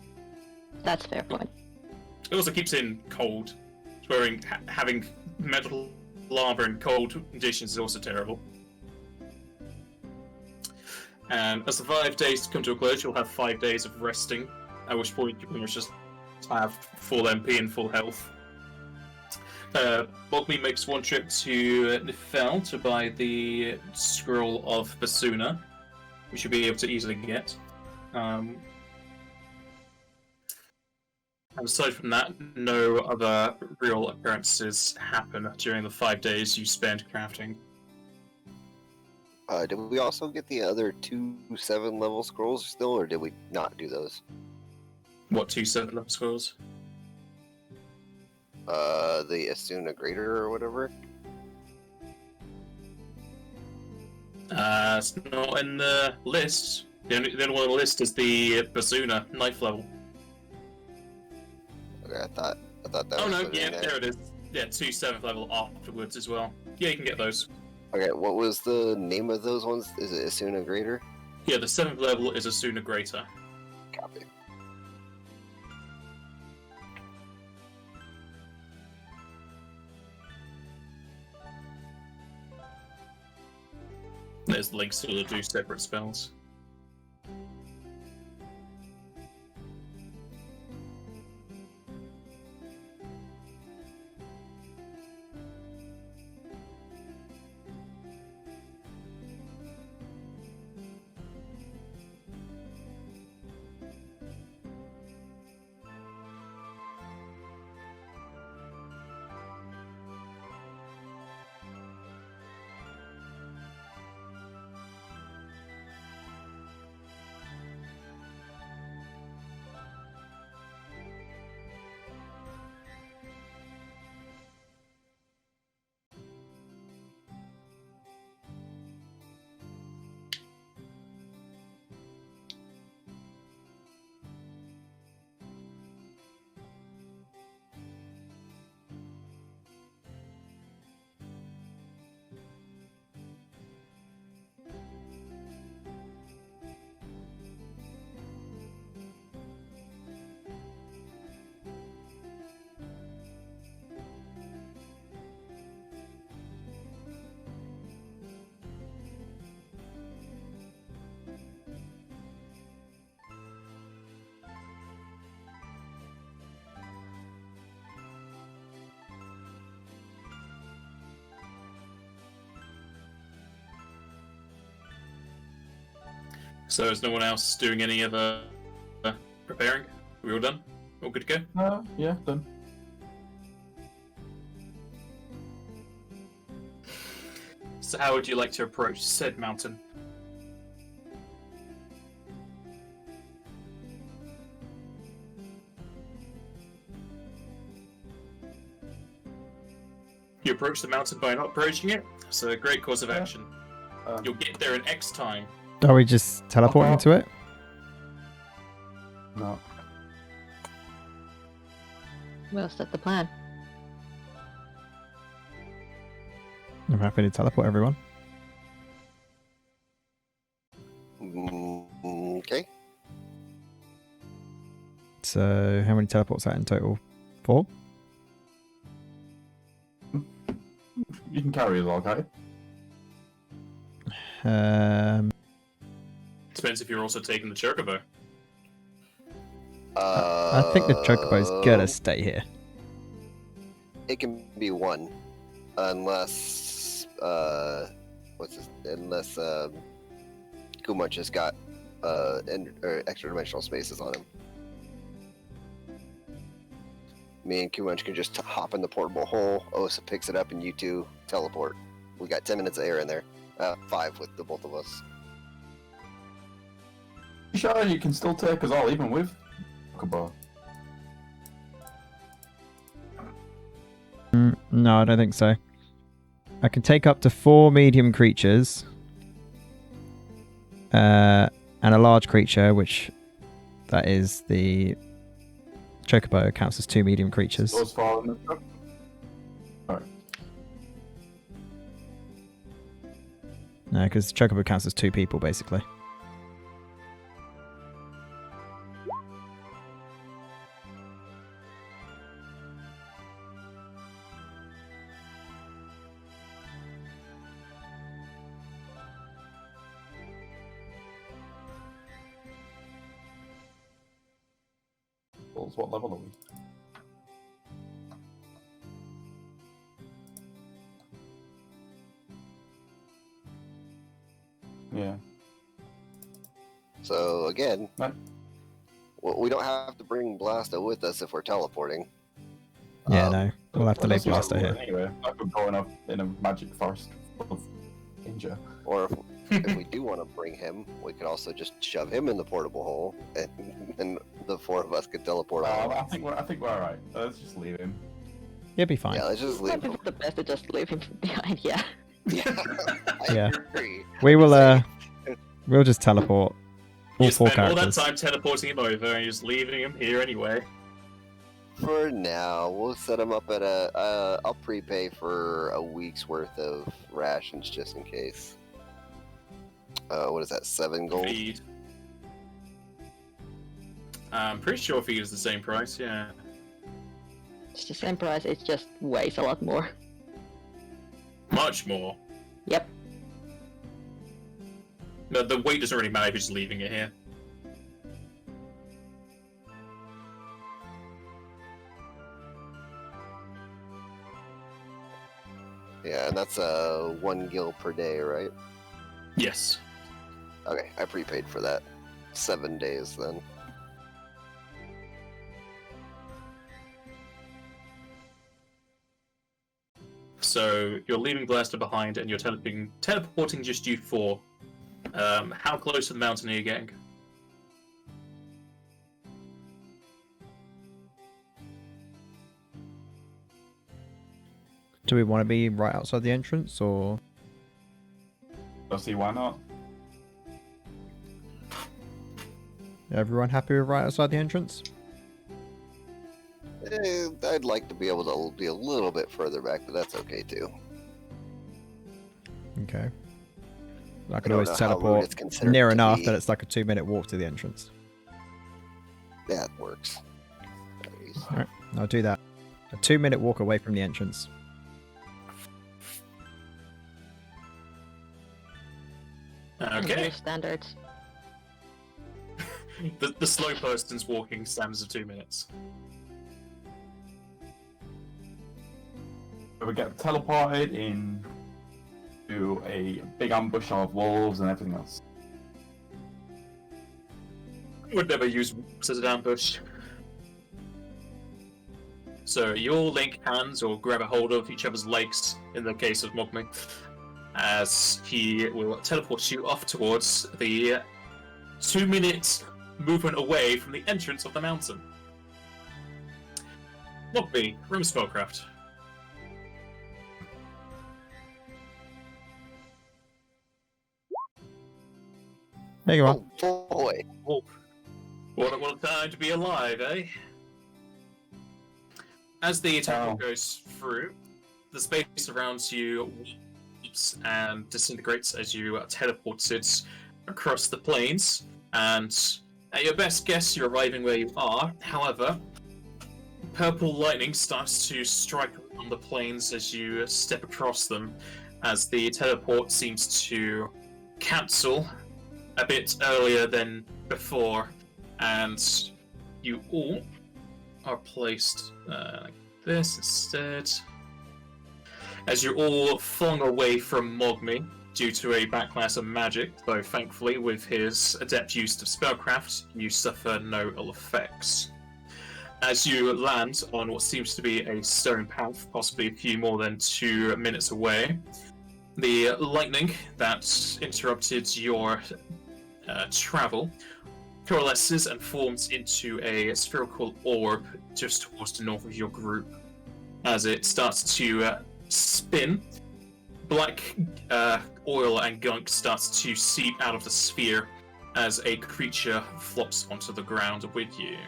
That's a fair point. It also keeps in cold. Having metal armor in cold conditions is also terrible. And as the 5 days come to a close, you'll have 5 days of resting, at which point you can just have full MP and full health. Bogme makes one trip to Nifel to buy the Scroll of Basuna, which you'll be able to easily get. And aside from that, no other real occurrences happen during the 5 days you spend crafting. Did we also get the other 2 7-level scrolls still, or did we not do those? What, 2 7-level scrolls? The Asuna Greater or whatever? It's not in the list. The only one on the list is the Basuna, 9th level. Okay, I thought that Oh was no, put yeah, in there. there it is. Yeah, 2 7th level afterwards as well. Yeah, you can get those. Okay, what was the name of those ones? Is it Asuna Greater? Yeah, the 7th level is Asuna Greater. Copy. There's links to the 2 separate spells. So is no one else doing any other preparing? We all done? All good to go? Yeah, done. So how would you like to approach said mountain? You approach the mountain by not approaching it. It's a great course of action. You'll get there in X time. Are we just teleporting to it? No. Well, is that the plan? I'm happy to teleport everyone. Okay. So, how many teleports are in total? 4? You can carry a log, can't you? Depends if you're also taking the chocobo. I think the chocobo's gonna stay here. It can be 1, unless unless Kumunch has got extra dimensional spaces on him. Me and Kumunch can just hop in the portable hole. Osa picks it up, and you two teleport. We got 10 minutes of air in there. 5 with the both of us. Sure, you can still take us all, even with Chocobo. No, I don't think so. I can take up to 4 medium creatures. And a large creature, which that is the chocobo, counts as 2 medium creatures. Those fall in the truck. Alright. No, because chocobo counts as 2 people, basically. What level are we? Yeah. So again, Right. we don't have to bring Blasto with us if we're teleporting. Yeah, no. We'll have to leave That's Blasto here. Anyway, I could go in a magic forest full of danger. Or if we do want to bring him, we could also just shove him in the portable hole, and the 4 of us could teleport on. I think we're alright. Let's just leave him. He'll be fine. Yeah, let's just leave Might be him. the best to just leave him behind, yeah. Yeah, I Yeah. agree. We will, we'll just teleport all You 4 spend all that characters. time teleporting him over and just leaving him here anyway. For now, we'll set him up at I'll prepay for a week's worth of rations just in case. What is that? 7 gold. Feed. I'm pretty sure feed is the same price, yeah. It's the same price, it just weighs a lot more. Much more. Yep. No, the weight doesn't really matter if you're just leaving it here. Yeah, and that's 1 gil per day, right? Yes. Okay, I prepaid for that. 7 days then. So you're leaving Blaster behind and you're teleporting just you 4. How close to the mountain are you getting? Do we want to be right outside the entrance, or...? Let's see, why not? Everyone happy with right outside the entrance? I'd like to be able to be a little bit further back, but that's okay too. Okay. I can don't always know how rude it's teleport considered near to enough be. that it's like a 2-minute walk to the entrance. That works. Alright, I'll do that. A 2-minute walk away from the entrance. Okay. Very standard. The slow person's walking standards of 2 minutes. We get teleported in to a big ambush of wolves and everything else. Would never use as an ambush. So you all link hands or grab a hold of each other's legs in the case of Mogmi, as he will teleport you off towards the 2-minute movement away from the entrance of the mountain. Mogmi, room spellcraft. There you are. Oh boy. Oh, what a time to be alive, eh? As the teleport goes through, the space around you warps and disintegrates as you are teleported across the plains. And at your best guess, you're arriving where you are. However, purple lightning starts to strike on the plains as you step across them, as the teleport seems to cancel a bit earlier than before, and you all are placed like this instead. As you're all flung away from Mogmi due to a backlash of magic, though thankfully with his adept use of spellcraft, you suffer no ill effects. As you land on what seems to be a stone path, possibly a few more than 2 minutes away, the lightning that interrupted your travel coalesces and forms into a spherical orb just towards the north of your group. As it starts to spin, black oil and gunk starts to seep out of the sphere as a creature flops onto the ground with you.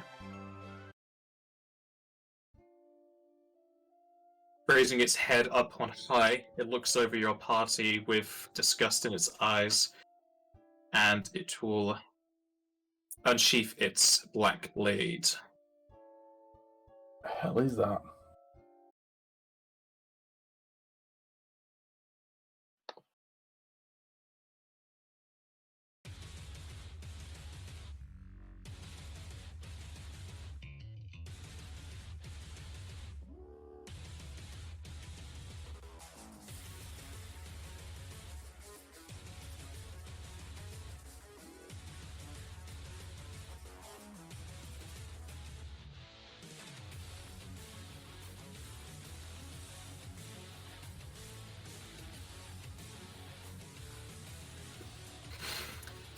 Raising its head up on high, it looks over your party with disgust in its eyes, and it will unsheath its black blade. The hell is that?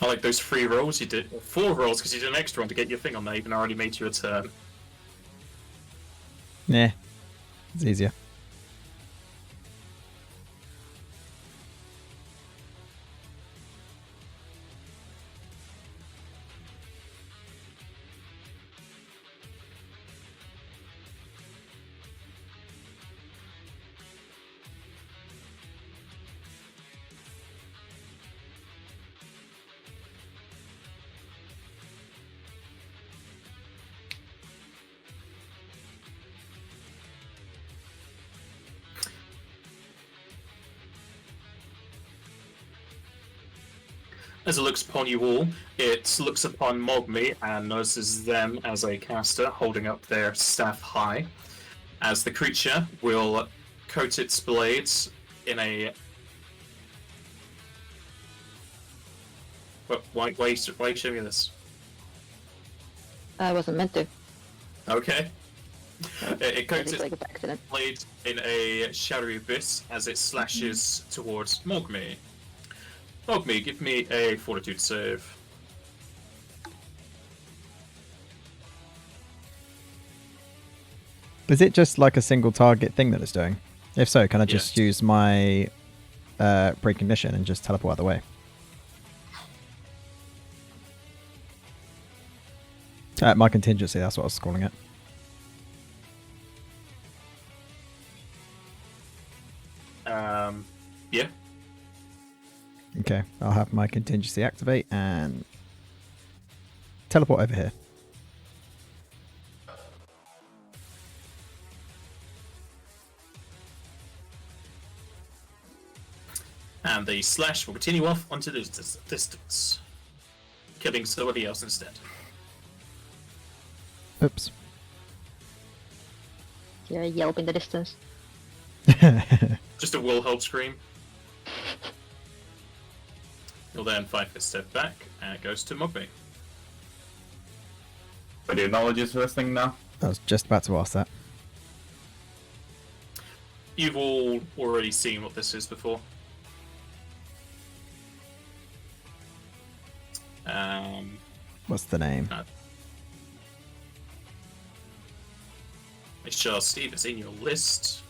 I like those 3 rolls you did, or 4 rolls because you did an extra one to get your thing on there, even already made you a turn. Nah, it's easier. As it looks upon you all, it looks upon Mogmi and notices them as a caster holding up their staff high, as the creature will coat its blades in a... Why are you showing me this? I wasn't meant to. Okay. It coats It's its like an accident. blade in a shadowy abyss as it slashes towards Mogmi. Mogmi, give me a fortitude save. Is it just like a single target thing that it's doing? If so, can I just Yes. use my precognition and just teleport out of the way? My contingency, that's what I was calling it. Yeah. Okay, I'll have my contingency activate and teleport over here. And the slash will continue off onto the distance, killing somebody else instead. Oops. Hear a yelp in the distance. Just a Wilhelm scream. You'll then 5 foot step back, and it goes to Mogmi. I do knowledges for this thing now. I was just about to ask that. You've all already seen what this is before. What's the name? It's just see if it's in your list.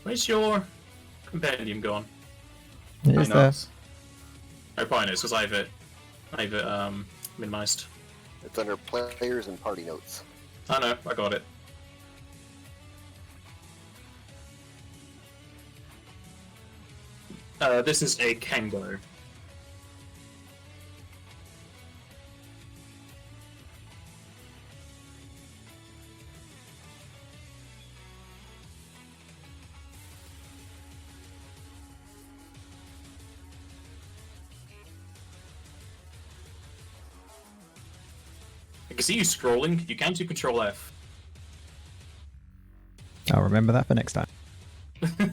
Where's your compendium gone? Is there? Oh, probably knows because I have it minimized. It's under players and party notes. I know, I got it. This is a Kengo. I can see you scrolling. You can do Control F. I'll remember that for next time.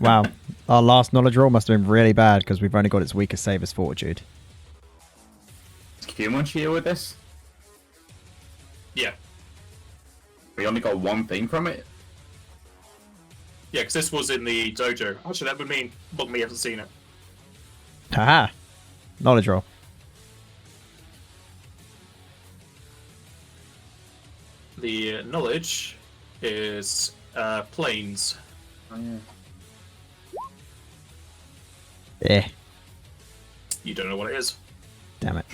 Wow, our last knowledge roll must have been really bad because we've only got its weakest save as Fortitude. Is Q1 here with this? Yeah. We only got one thing from it? Yeah, because this was in the dojo. Actually, that would mean Book Me hasn't seen it. Haha! Knowledge roll. The knowledge is planes. Oh, yeah. Eh, You don't know what it is. damn it.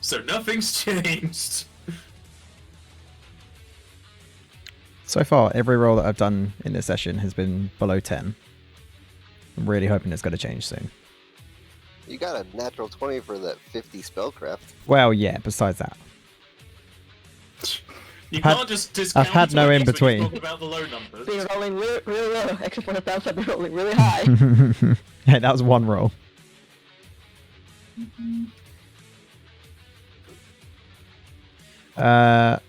So nothing's changed. So far, every roll that I've done in this session has been below 10. I'm really hoping it's going to change soon. You got a natural 20 for that 50 spellcraft. Well, yeah, besides that. You Had- can't just discount I've had no it in when you between. talk about the low numbers. Been rolling really, really low, except for the times I've been rolling really high. Hey, that was one roll. I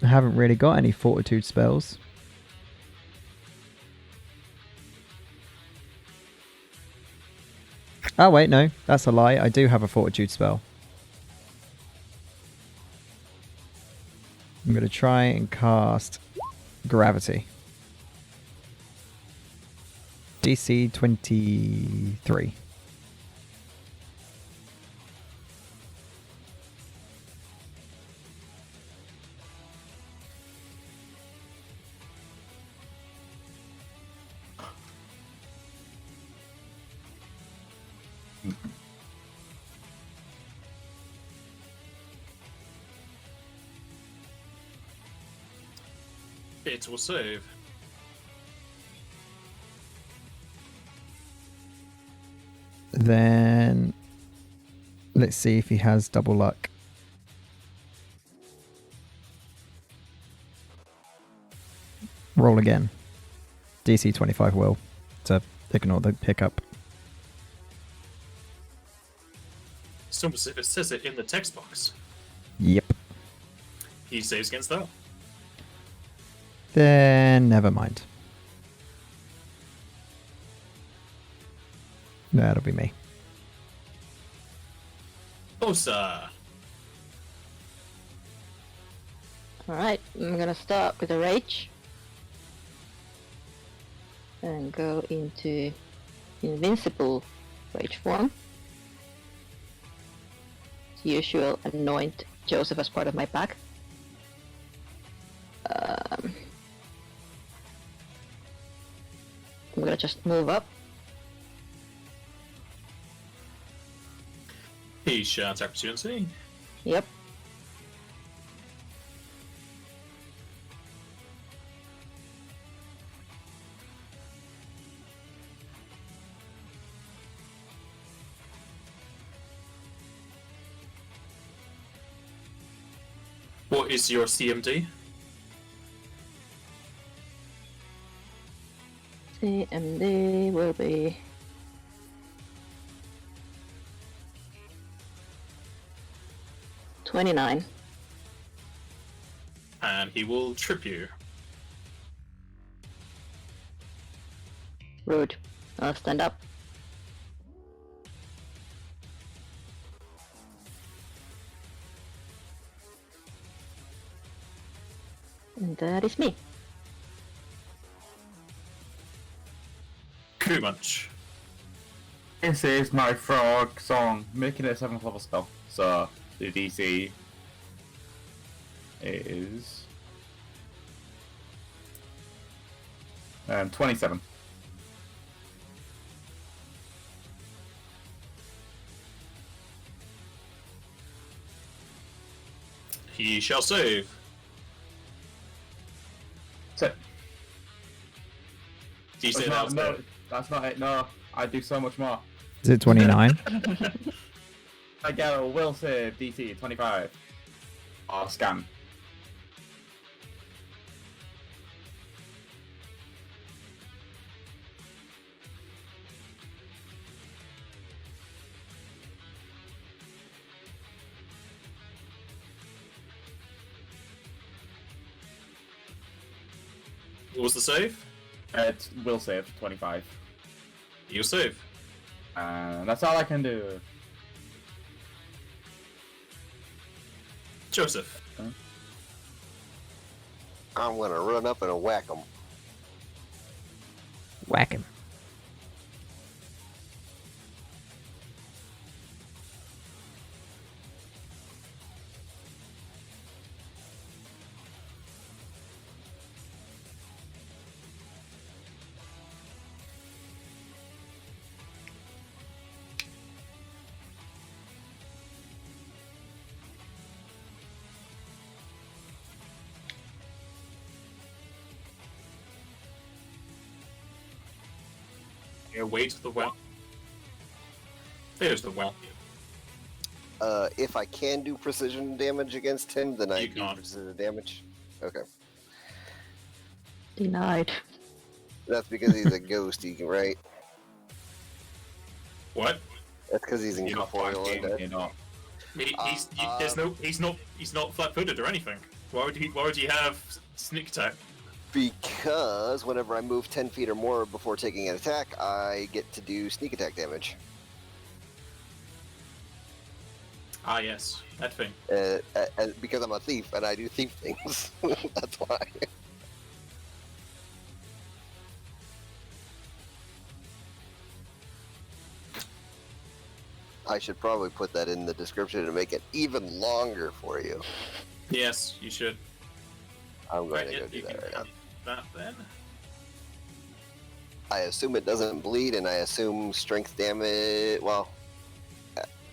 haven't really got any fortitude spells. Oh wait, no, that's a lie. I do have a fortitude spell. I'm going to try and cast Gravity. DC 23. It will save. Then let's see if he has double luck. Roll again. DC 25 will to ignore the pickup. It's almost as if it says it in the text box. Yep. He saves against that. Then never mind. That'll be me. Osa. Alright, I'm gonna start with a rage. And go into invincible rage form. As usual, anoint Joseph as part of my pack. I'm gonna just move up. He shouts opportunity. Yep. What is your CMD? CMD will be 29. And he will trip you. Rude. I'll stand up. And that is me. Kumunch. This is my frog song, making it a 7th level spell. So the DC is 27. He shall save. So, Do you say that's that? not, no, that's not it. No, I do so much more. Is it 29? I get a will save DC 25. Or scan. What was the save? It will save 25. You'll save. And that's all I can do. Joseph. I'm gonna run up and whack him. Whack him. Yeah, wait the well. There's the well. If I can do precision damage against him, then I You do can't. precision damage. Okay. Denied. That's because he's a ghost, he can, right? What? That's because he's You're not incorporeal. flanking, undead. you're not. He's not flat-footed or anything. Why would he have sneak attack? Because whenever I move 10 feet or more before taking an attack, I get to do sneak attack damage. Ah, yes, that thing. Because I'm a thief and I do thief things. That's why. I should probably put that in the description to make it even longer for you. Yes, you should. I'm going Right, to yeah, go do you that can right now. count that then. I assume it doesn't bleed, and I assume strength damage. Well,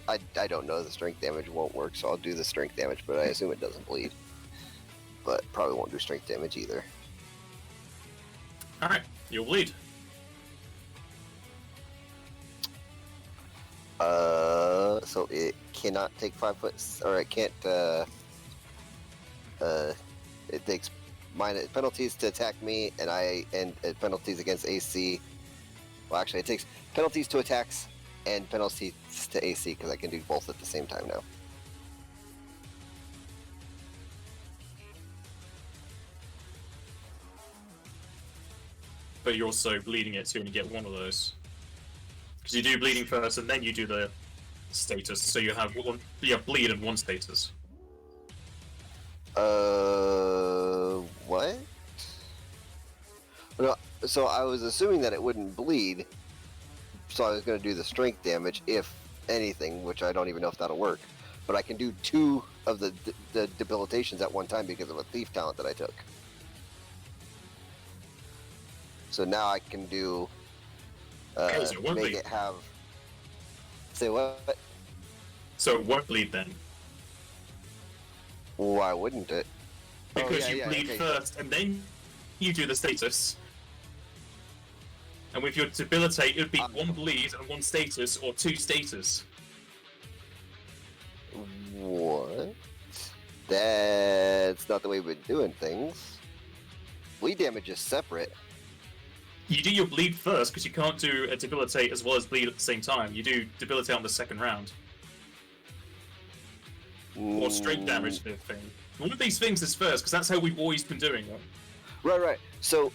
I don't know. The strength damage won't work, so I'll do the strength damage, but I assume it doesn't bleed. But probably won't do strength damage either. Alright, you'll bleed. So it cannot take 5 foot, or it can't. It takes minus penalties to attack me, and penalties against AC. Well, actually, it takes penalties to attacks and penalties to AC because I can do both at the same time now. But you're also bleeding it, so you only get one of those. Because you do bleeding first, and then you do the status, so you have bleed and one status. What? No, so I was assuming that it wouldn't bleed, so I was going to do the strength damage, if anything, which I don't even know if that'll work. But I can do 2 of the debilitations at one time because of a thief talent that I took. So now I can do, Okay, so it won't make bleed. it have, say what? So it won't bleed then. Why wouldn't it? Oh, Because yeah, you yeah, bleed okay, first, and then you do the status. And with your debilitate, it would be 1 bleed and 1 status, or 2 status. What? That's not the way we've been doing things. Bleed damage is separate. You do your bleed first, because you can't do a debilitate as well as bleed at the same time. You do debilitate on the second round. Or straight damage thing. One of these things is first, because that's how we've always been doing it. Right. So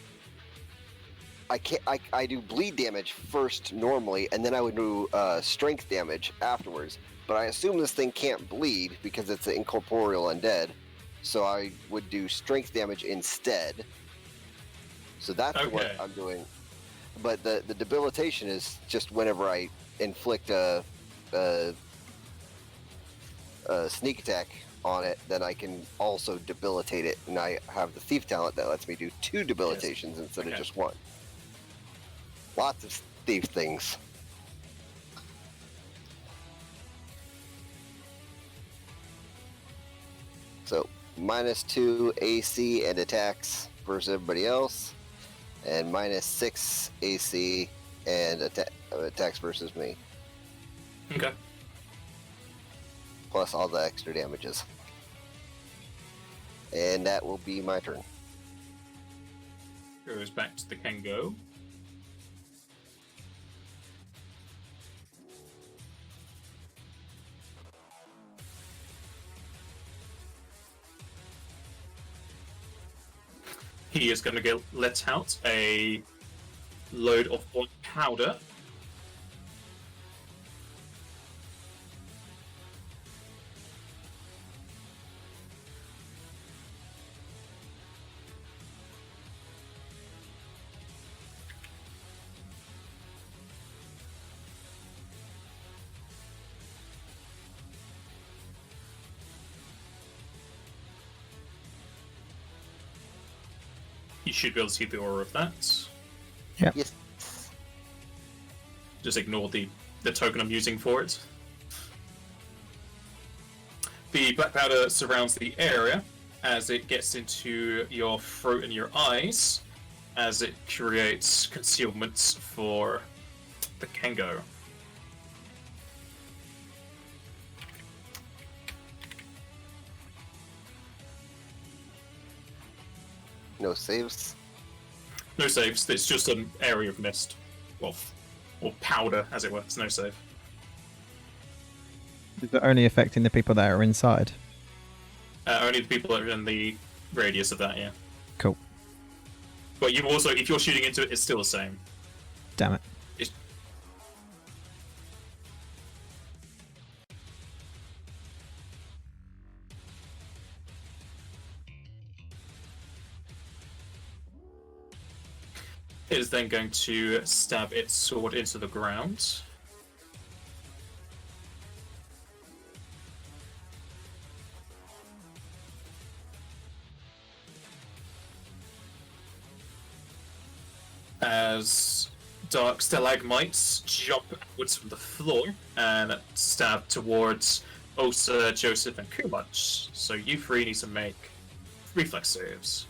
I do bleed damage first normally, and then I would do strength damage afterwards. But I assume this thing can't bleed because it's an incorporeal undead. so I would do strength damage instead. So that's what Okay. I'm doing. But the debilitation is just whenever I inflict a sneak attack on it, then I can also debilitate it, and I have the thief talent that lets me do 2 debilitations instead of Okay. just 1. Lots of thief things. So -2 AC and attacks versus everybody else, and -6 AC and attacks versus me, Okay. plus all the extra damages. And that will be my turn. Goes back to the Kengo. He is going to let out a load of black powder. You should be able to see the aura of that. Yes. Just ignore the token I'm using for it. The black powder surrounds the area as it gets into your throat and your eyes, as it creates concealments for the Kengo. No saves. No saves, it's just an area of mist. Well, or powder, as it were. It's no save. Is it only affecting the people that are inside? Only the people that are in the radius of that, yeah. Cool. But you also, if you're shooting into it, it's still the same. Damn it. It's... It is then going to stab its sword into the ground. As dark stalagmites jump outwards from the floor and stab towards Osa, Joseph, and Kumach. So you three need to make reflex saves.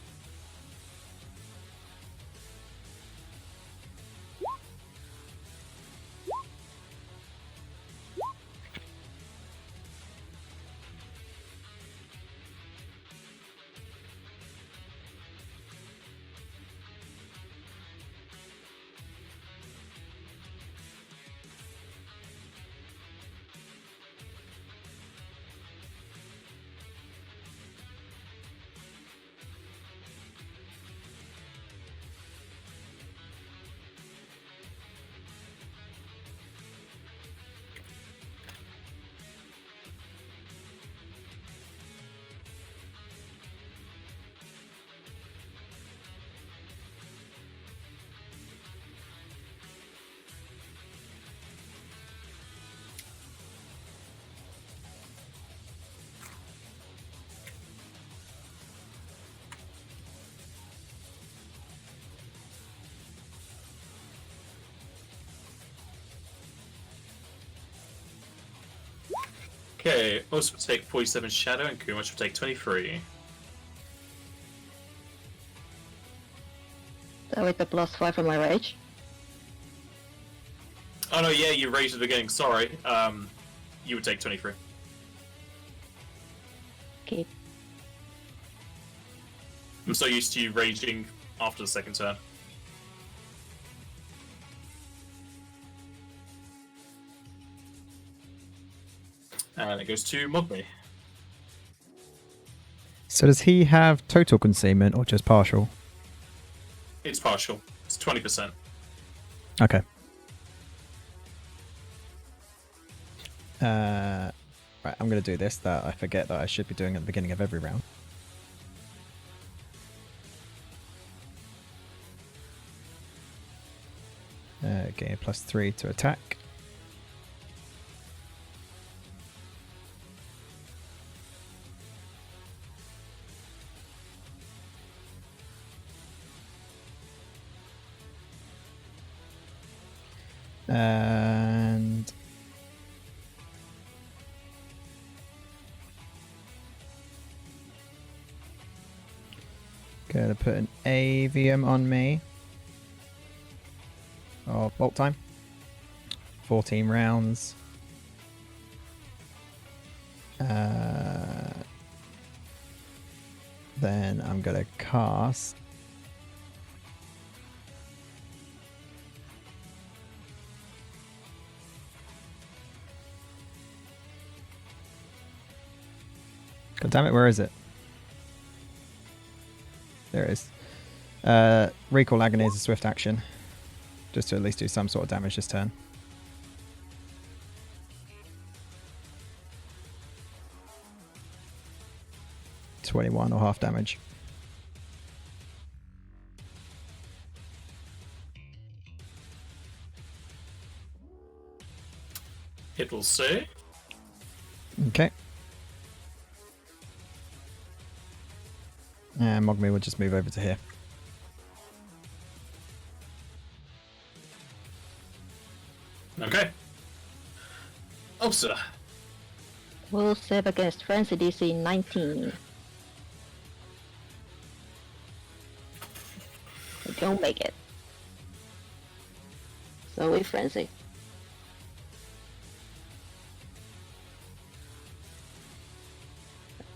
Okay, Osa will take 47 shadow and Kumach will take 23. So with the +5 from my rage. Oh no, yeah, you raged at the beginning, sorry. You would take 23. Keep. I'm so used to you raging after the second turn. And it goes to Mogby. So does he have total concealment or just partial? It's partial. It's 20%. Okay. Right, I'm going to do this that I forget that I should be doing at the beginning of every round. Okay, +3 to attack. And gonna put an avium on me. Oh, bolt time. 14 rounds. Then I'm gonna cast. God damn it, where is it? There it is. Recall Agony is a swift action. Just to at least do some sort of damage this turn. $21 or half damage. It will say. Okay. And Mogmi will just move over to here. Okay. Ulsa. Will save against Frenzy DC 19. I don't make it. So we Frenzy.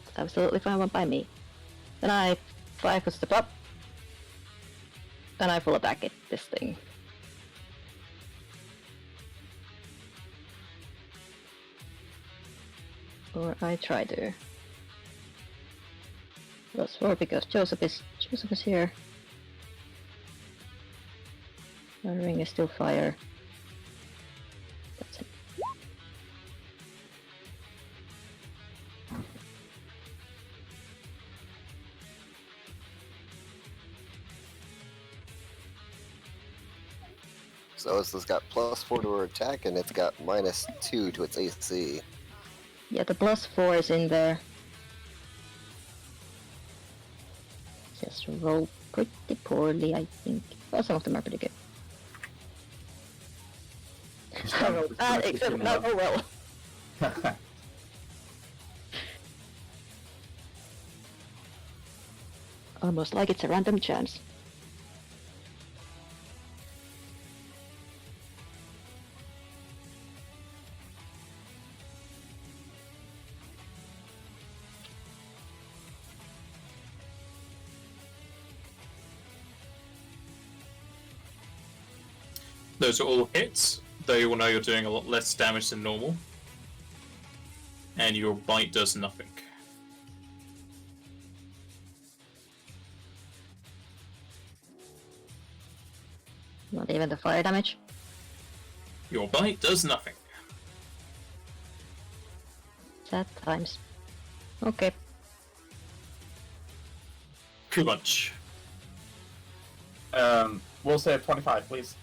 That's absolutely fine by me. Then I 5 step up. And I full attack at this thing. Or I try to. +4 because Joseph is here. My ring is still fire. That's it. So this has got +4 to her attack, and it's got -2 to its AC. Yeah, the +4 is in there. Just roll pretty poorly, I think. Well, some of them are pretty good. I rolled bad, except not oh well. Almost like it's a random chance. Those are all hits, though you will know you're doing a lot less damage than normal. And your bite does nothing. Not even the fire damage. Your bite does nothing. Sad times. Okay. Crunch. We'll say 25, please.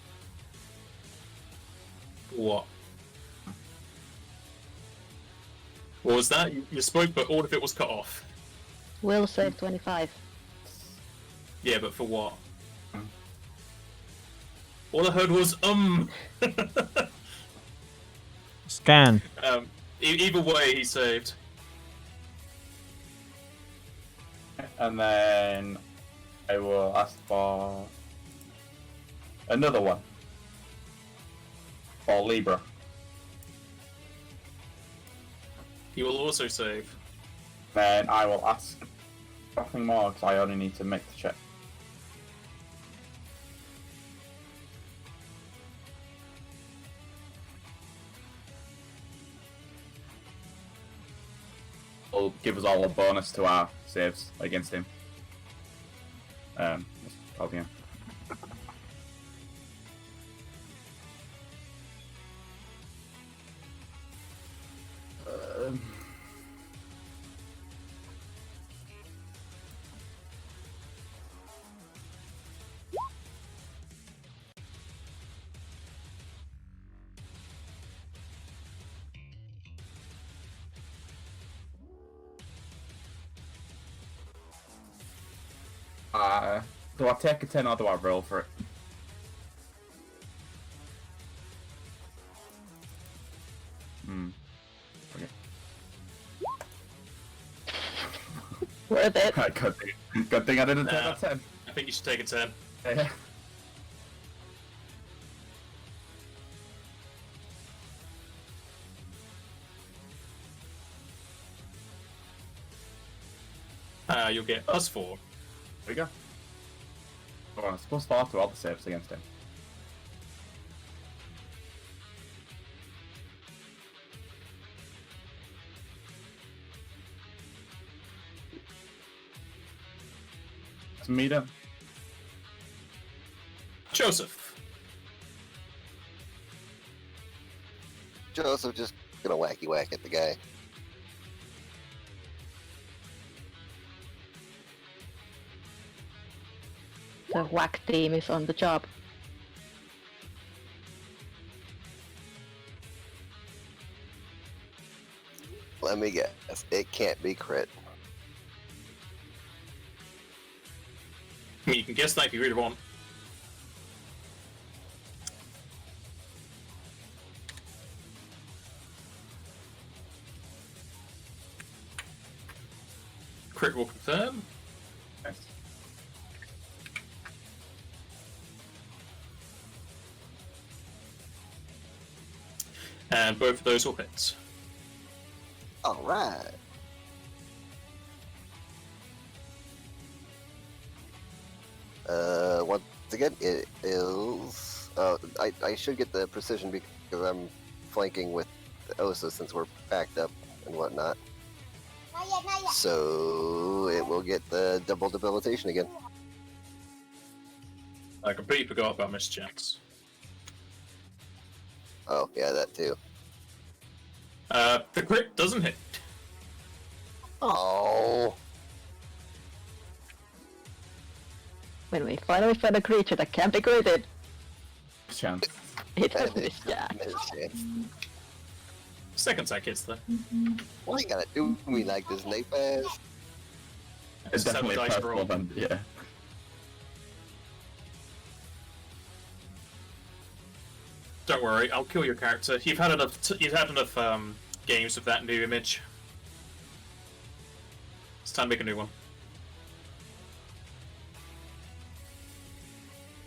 What? What was that? You spoke, but all of it was cut off. Will save 25. Yeah, but for what? All I heard was, Scan. Either way, he saved. And then I will ask for another one. For Libra. He will also save. Then I will ask nothing more because I only need to make the check. Will give us all a bonus to our saves against him. Probably. Do I take a 10 or do I roll for it? Okay. Worth it. Good thing I didn't take Nah. that 10. I think you should take a 10. Yeah. You'll get +4. There we go. Oh, I suppose 4 to all the saves against him. It's me then. Joseph. Joseph just gonna wacky whack at the guy. The whack team is on the job. Let me guess. It can't be crit. I mean, you can guess that if you really want. Crit will confirm. Nice. And both of those will hit. All right. Once again, it is. I should get the precision because I'm flanking with the Osa since we're backed up and whatnot. Not yet. So it will get the double debilitation again. I completely forgot about Miss Chance. Oh yeah, that too. The crit doesn't hit. Oh. When we finally find a creature that can be critted, Chance. it's a That is misjudge. mischance. Second attack hits though. Why you gotta do me like this, Napaz? It's Just have definitely the a dice personal roll. than, yeah. Don't worry, I'll kill your character. You've had enough. You've had enough games with that new image. It's time to make a new one.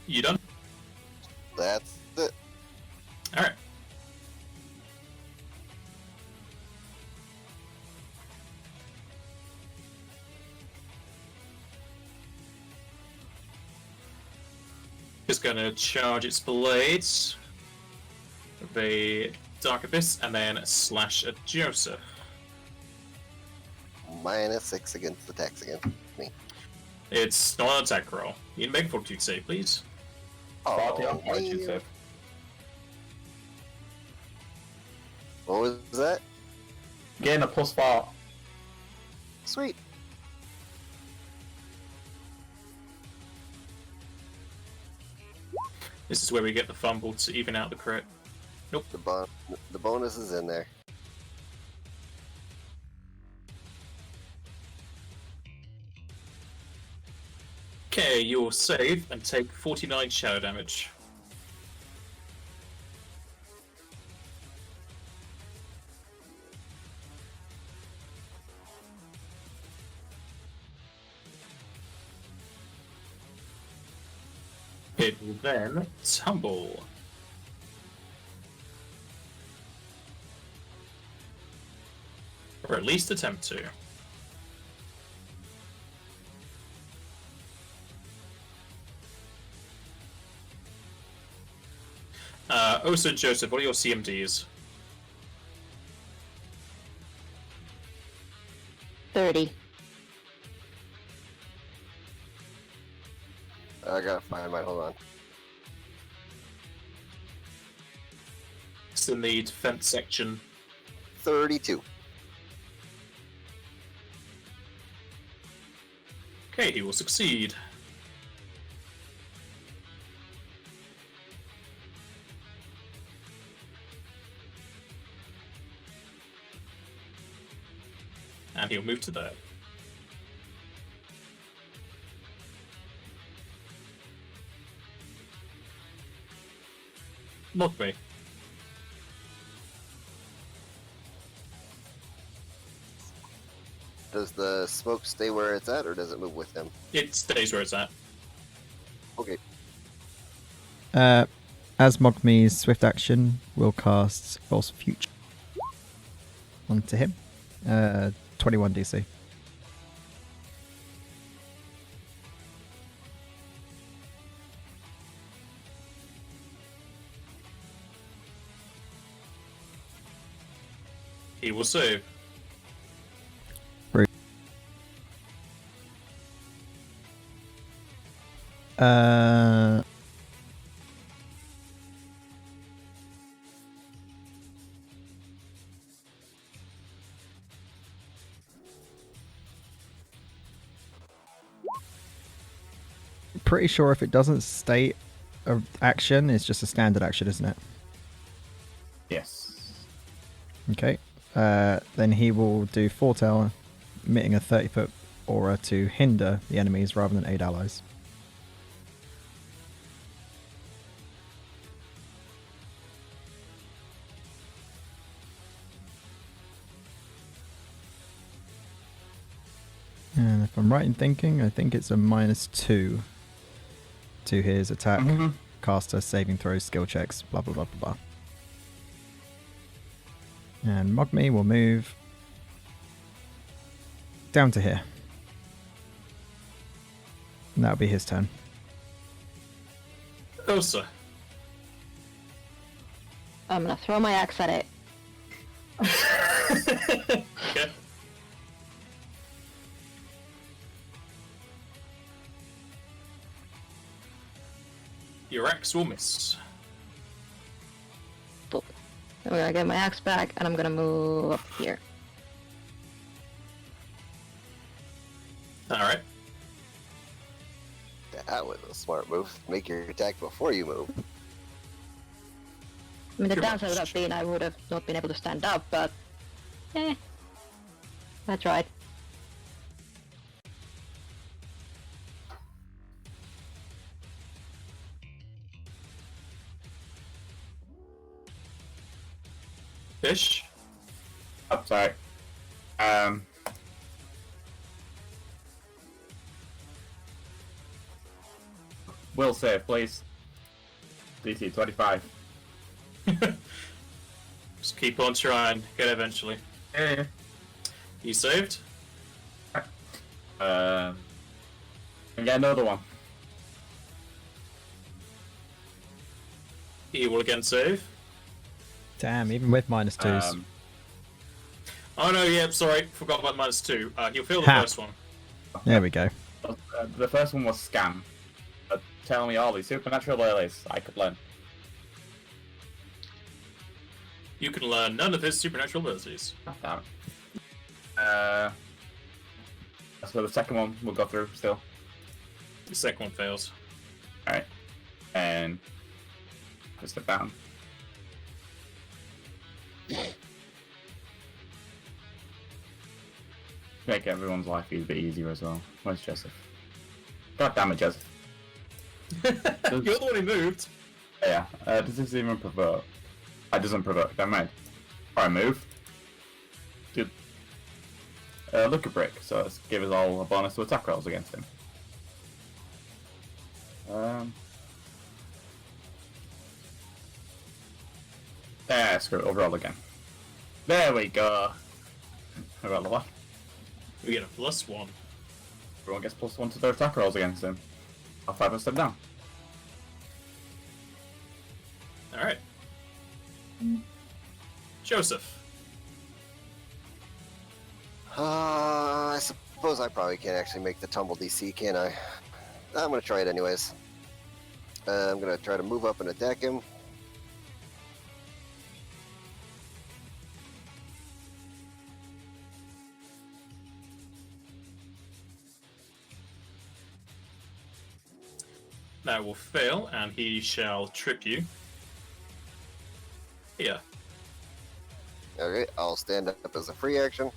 You done? That's it. All right. Just gonna charge its blades with a Dark Abyss and then slash at Joseph. -6 against attacks against me. It's not an attack roll. You can make a fortitude save, please. 40 on man. fortitude save. What was that? Gain a +4. Sweet. This is where we get the fumble to even out the crit. Nope. The bonus is in there. Okay, you'll save and take 49 shadow damage. It will then tumble. Or at least attempt to. Also, Joseph, what are your CMDs? 30. I gotta find mine. Hold on. It's in the defense section. 32. Okay, he will succeed. And he'll move to there. Not me. Does the smoke stay where it's at, or does it move with him? It stays where it's at. Okay. As Mogmi's swift action will cast False Future onto him. 21 DC. He will save. Uh, pretty sure if it doesn't state a action, it's just a standard action, isn't it? Yes. Okay. Then he will do Foretell, emitting a 30-foot aura to hinder the enemies rather than aid allies. And if I'm right in thinking, I think it's a -2 to his attack, caster, saving throws, skill checks, blah blah blah blah blah. And Mogmi will move down to here. And that'll be his turn. Elsa. I'm gonna throw my axe at it. Okay. Your axe will miss. I'm gonna get my axe back and I'm gonna move up here. Alright. That was a smart move. Make your attack before you move. I mean, the You're downside would right. have been I would have not been able to stand up, but I tried. Fish. Oh, sorry. Will save, please. DC 25. Just keep on trying. Get it eventually. Yeah. You saved? And get another one. He will again save. Damn, even with -2s. Oh no, yeah, sorry. Forgot about -2. He'll fail the Ha. first one. There we go. The first one was scam. Tell me all these supernatural lilies I could learn. You can learn none of his supernatural abilities. Damn it. So the second one will go through still. The second one fails. Alright. And just step down. Make everyone's life a bit easier as well. Where's Joseph? God damn it, Joseph. You're the one who moved. Yeah, does this even provoke? It doesn't provoke, never mind. Alright, move. Good. Look at Brick, so let's give us all a bonus to attack rolls against him. Screw it, overall again. There we go. I rolled a 1. We get a +1. Everyone gets +1 to their attack rolls against him. I'll 5 and step down. Alright. Joseph. I suppose I probably can't actually make the tumble DC, can I? I'm gonna try it anyways. I'm gonna try to move up and attack him. That will fail, and he shall trip you. Here. Okay, I'll stand up as a free action.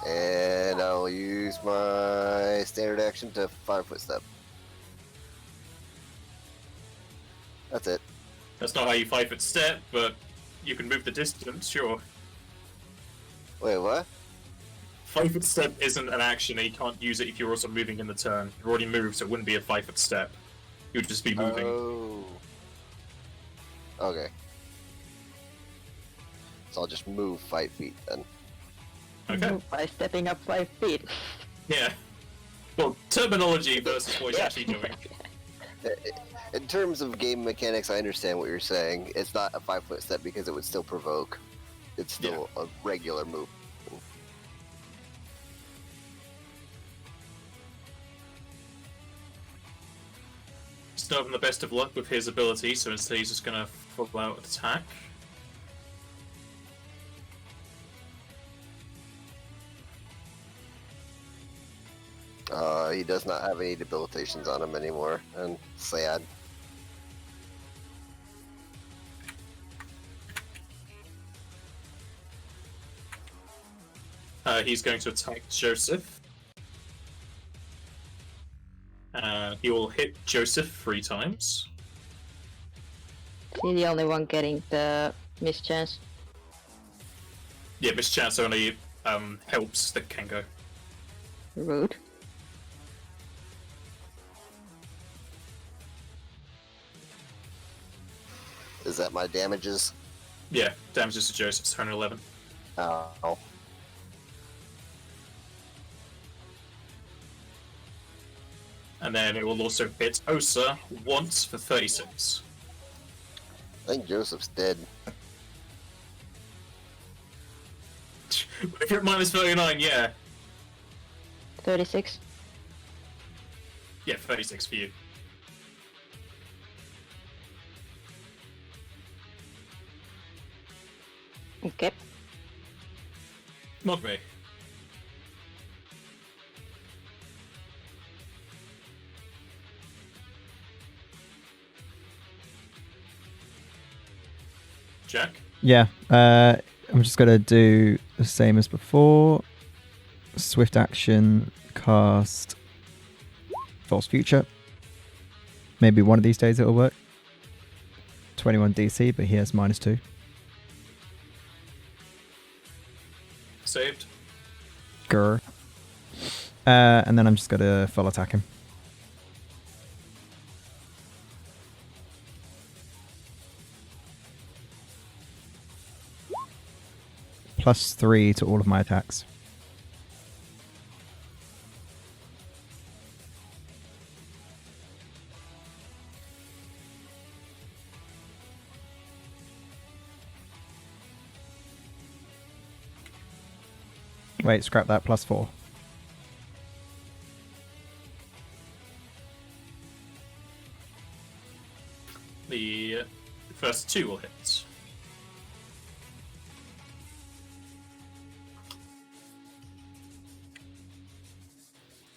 And I'll use my standard action to 5-foot step. That's it. That's not how you 5-foot step, but you can move the distance, sure. Wait, what? 5-foot step isn't an action, and you can't use it if you're also moving in the turn. You've already moved, so it wouldn't be a 5-foot step. You would just be moving. Oh. Okay. So I'll just move 5 feet then. Okay. By stepping up 5 feet. Yeah. Well, terminology versus what he's actually doing. In terms of game mechanics, I understand what you're saying. It's not a 5-foot step because it would still provoke. It's still a regular move. Still having the best of luck with his ability, so instead he's just gonna full out attack. He does not have any debilitations on him anymore, and sad. He's going to attack Joseph. He will hit Joseph 3 times. Is he the only one getting the mischance? Yeah, mischance only helps the Kengo. Rude. Is that my damages? Yeah, damages to Joseph's 111. Oh. And then it will also hit Osa once for 36. I think Joseph's dead. If you're at minus 39, yeah. 36. Yeah, 36 for you. Okay. Not me. Jack? Yeah, I'm just gonna do the same as before. Swift action, cast False Future. Maybe one of these days it'll work. 21 DC, but he has -2. Saved. Grr. And then I'm just gonna full attack him. +3 to all of my attacks. Wait, scrap that, +4. The first 2 will hit.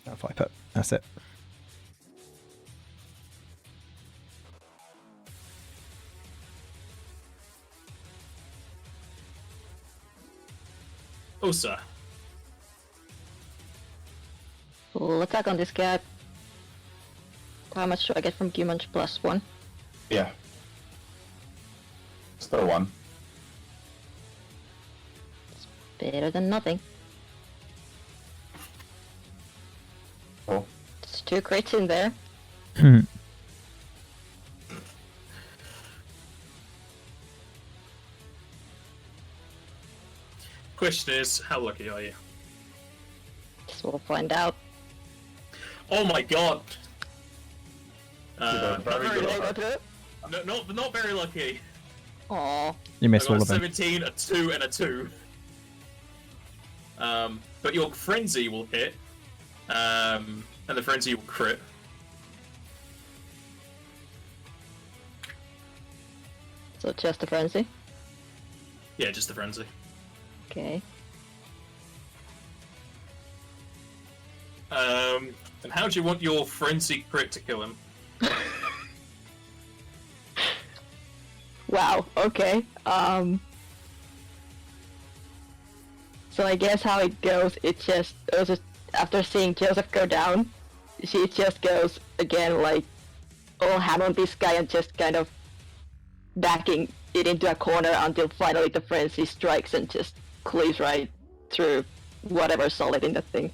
Oh, 5 put. That's it. Osa. We'll attack on this guy. How much do I get from Gumunch? +1. Yeah. Still 1. Better than nothing. Oh. It's 2 crits in there. Question is, how lucky are you? Guess we'll find out. Oh my god! You're very good at that. Not very lucky. Aww. You I missed got all a of them. 17, a 2, and a 2. But your frenzy will hit, and the frenzy will crit. So just a frenzy. Yeah, just the frenzy. Okay. And how do you want your frenzy crit to kill him? Wow, okay. So I guess how it goes, it's just after seeing Joseph go down, she just goes again like all ham on this guy and just kind of backing it into a corner until finally the frenzy strikes and just cleaves right through whatever's solid in that thing.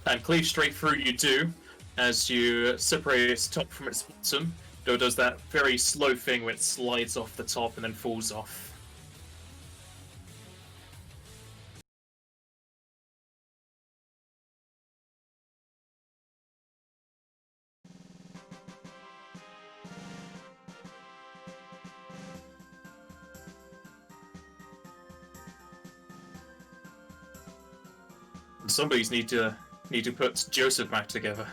And cleave straight through you do, as you separate its top from its bottom. It does that very slow thing where it slides off the top and then falls off. Somebody's need to put Joseph back together.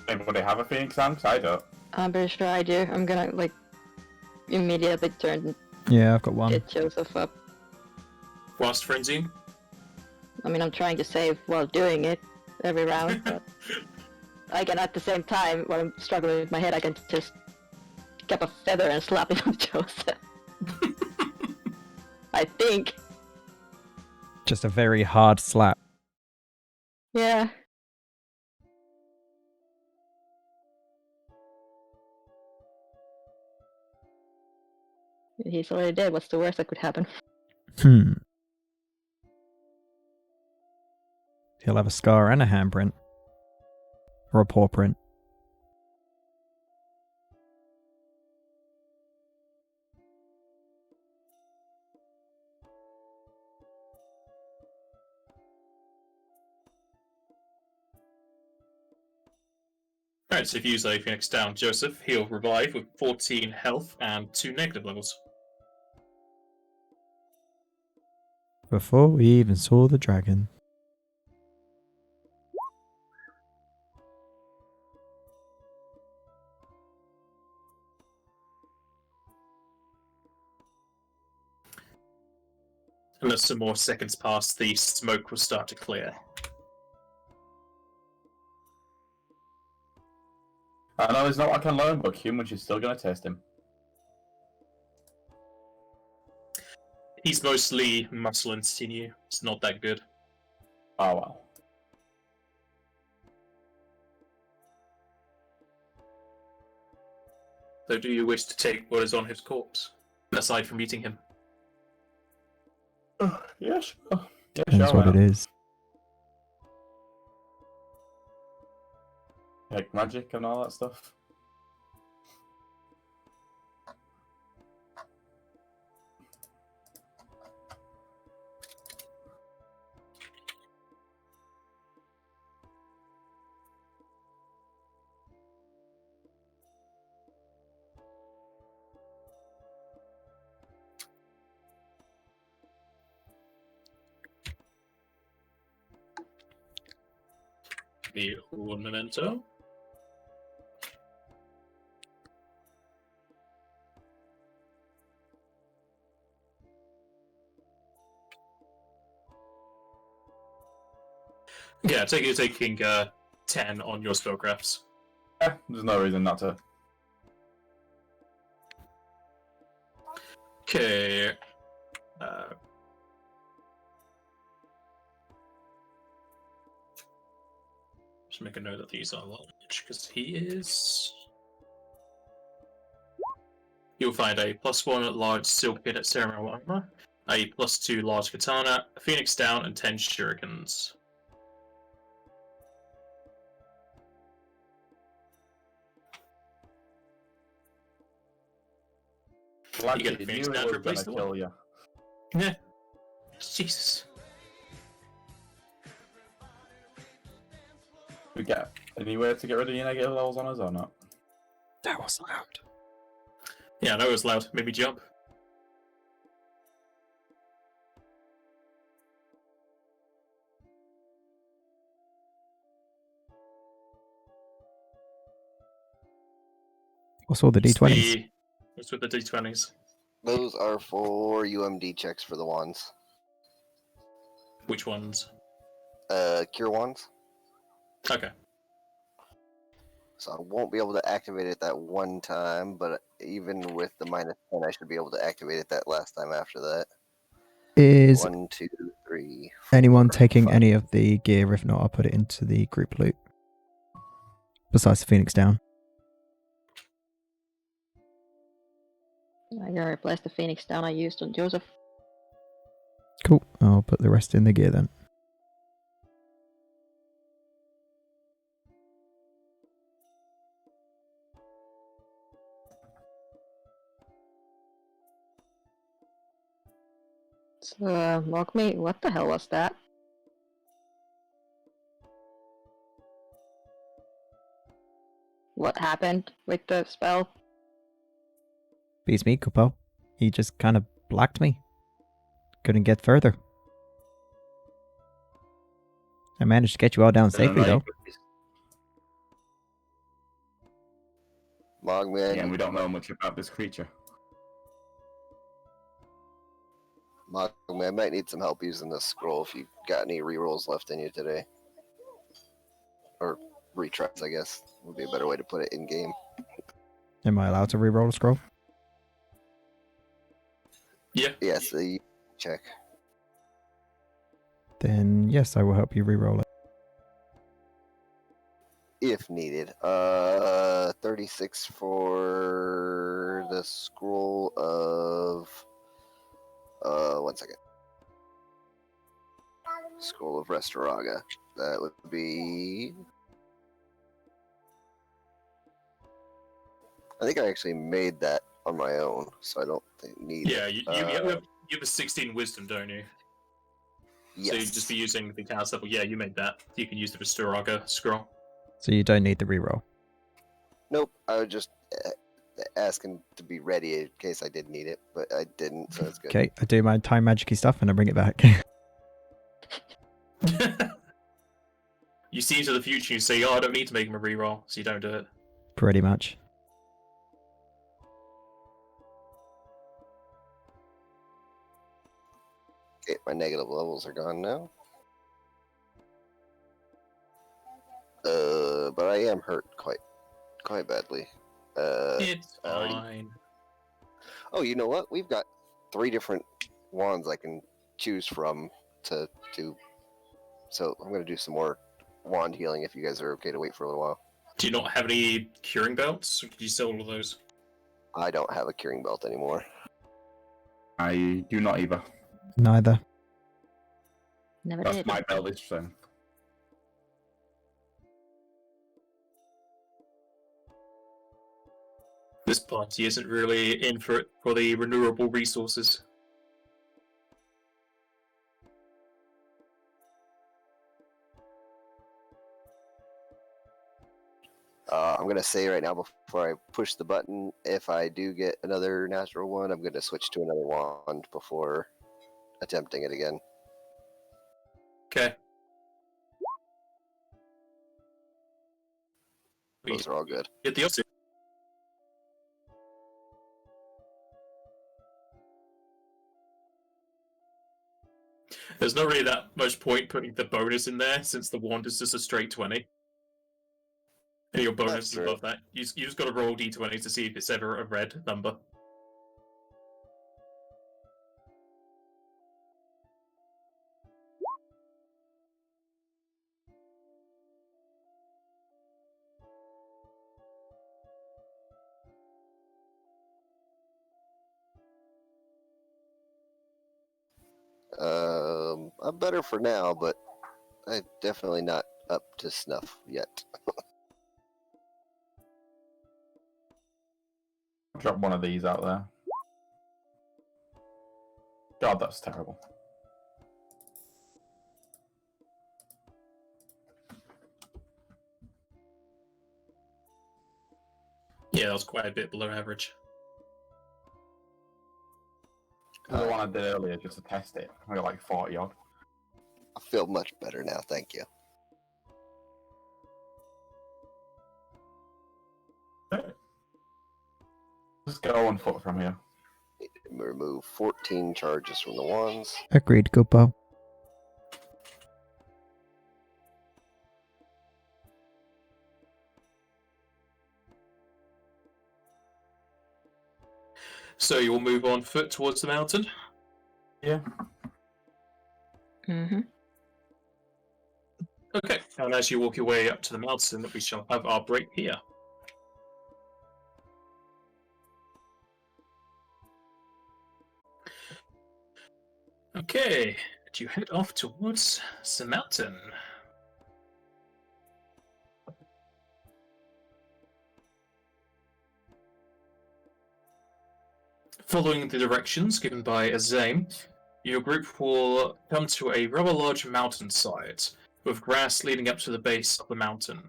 Anybody have a Phoenix Hand? 'Cause I don't. I'm pretty sure I do. I'm gonna like immediately turn and Yeah, I've got one. get Joseph up. Whilst frenzying. I mean, I'm trying to save while doing it every round, but I can at the same time, when I'm struggling with my head, I can just pick up a feather and slap it on Joseph. I think. Just a very hard slap. Yeah. He's already dead. What's the worst that could happen? He'll have a scar and a handprint. Or a paw print. Alright, so if you use a Phoenix down Joseph, he'll revive with 14 health and 2 negative levels. Before we even saw the dragon. Unless some more seconds pass, the smoke will start to clear. I know there's not what I can learn, but humans is still going to test him. He's mostly muscle and sinew. It's not that good. Oh well. So do you wish to take what is on his corpse? Aside from eating him. Yeah, sure. Yeah, That's sure. what it is. Like magic and all that stuff. The one memento. Yeah, you're taking 10 on your spellcrafts. Yeah, there's no reason not to. Okay. Just make a note that these are large, because he is. You'll find a +1 large silk pin at ceremonial armor, a +2 large katana, a phoenix down, and 10 shurikens. Like You get a you Phoenix knew down it to was gonna replace the kill one. you. Yeah. Jesus. We get anywhere to get rid of your negative levels on us or not? That was loud. Yeah, I know it was loud. Made me jump. What's all the D20s? What's with the D20s? Those are for UMD checks for the wands. Which ones? Cure wands. Okay. So I won't be able to activate it that one time, but even with the -10, I should be able to activate it that last time after that. Is 1, 2, 3. anyone 4, taking 5. any of the gear? If not, I'll put it into the group loot. Besides the Phoenix down. I gotta replace the Phoenix down I used on Joseph. Cool. I'll put the rest in the gear then. So, mock me, what the hell was that? What happened with the spell? Beats me, Kupo. He just kind of blacked me. Couldn't get further. I managed to get you all down safely, though. Mogman, Yeah, and we don't know much about this creature. Mogman, I might need some help using this scroll if you got any rerolls left in you today. Or retries, I guess, would be a better way to put it in game. Am I allowed to reroll a scroll? Yeah. Yes, the check. Then yes, I will help you reroll it. If needed. 36 for the scroll of 1 second. Scroll of Restoraga. That would be. I think I actually made that on my own, so I don't need Yeah, it. you have a 16 wisdom, don't you? Yes. So you'd just be using the cast level. Yeah, you made that. You can use the Restoraga scroll. So you don't need the reroll. Nope, I was just asking to be ready in case I did need it, but I didn't, so that's good. Okay, I do my time magic-y stuff and I bring it back. You see into the future, you say, "Oh, I don't need to make him a reroll," so you don't do it. Pretty much. Okay, my negative levels are gone now. But I am hurt quite badly. It's already- fine. Oh, you know what? We've got 3 different wands I can choose from to do. So I'm gonna do some more wand healing if you guys are okay to wait for a little while. Do you not have any curing belts? Or could you sell all of those? I don't have a curing belt anymore. I do not either. Neither. Never That's did. my belt is strength. This party isn't really in for it for the renewable resources. I'm gonna say right now before I push the button, if I do get another natural one, I'm gonna switch to another wand before attempting it again. Okay. Those are all good. Get the opposite. There's not really that much point putting the bonus in there since the wand is just a straight 20. And your bonus That's is true. above that. You just got to roll d20 to see if it's ever a red number. I'm better for now, but I'm definitely not up to snuff yet. Drop one of these out there. God, that's terrible. Yeah, that was quite a bit below average. The one I did earlier just to test it. I got like 40 odd. I feel much better now, thank you. Just go on foot from here. Need to remove 14 charges from the wands. Agreed, Kupo. So you will move on foot towards the mountain. Yeah. Mm-hmm. Okay, and as you walk your way up to the mountain, we shall have our break here. Okay, and you head off towards the mountain. Following the directions given by Azame, your group will come to a rather large mountainside, with grass leading up to the base of the mountain.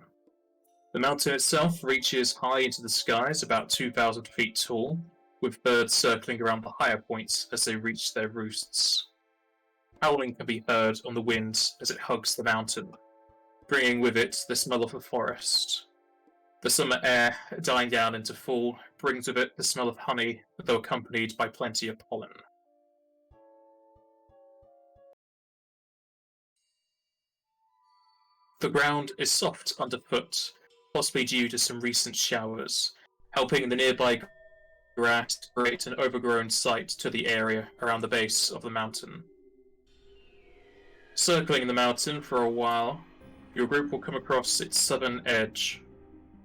The mountain itself reaches high into the skies, about 2,000 feet tall, with birds circling around the higher points as they reach their roosts. Howling can be heard on the wind as it hugs the mountain, bringing with it the smell of the forest. The summer air, dying down into fall, brings with it the smell of honey, though accompanied by plenty of pollen. The ground is soft underfoot, possibly due to some recent showers, helping the nearby grass to create an overgrown site to the area around the base of the mountain. Circling the mountain for a while, your group will come across its southern edge,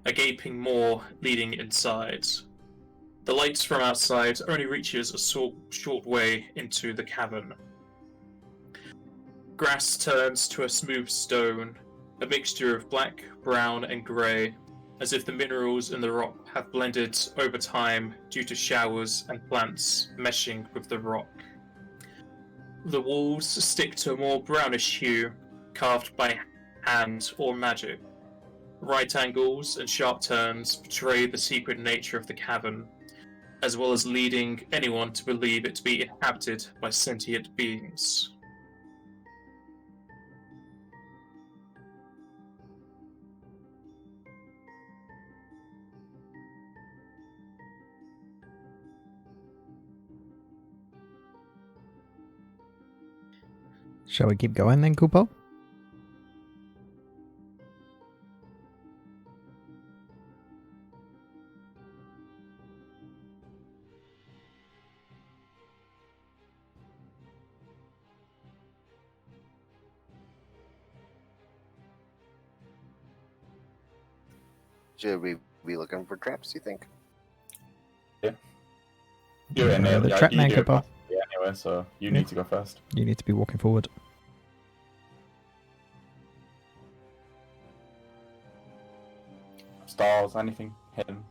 a gaping maw leading inside. The light from outside only reaches a short way into the cavern. Grass turns to a smooth stone, a mixture of black, brown, and grey, as if the minerals in the rock have blended over time due to showers and plants meshing with the rock. The walls stick to a more brownish hue, carved by hand or magic. Right angles and sharp turns betray the secret nature of the cavern, as well as leading anyone to believe it to be inhabited by sentient beings. Shall we keep going then, Kupo? Should we be looking for traps, you think? You're in there. The Yeah, trap you man, do it Kupo. first. Yeah, anyway, so you Yeah. need to go first. You need to be walking forward. Stars, anything hidden?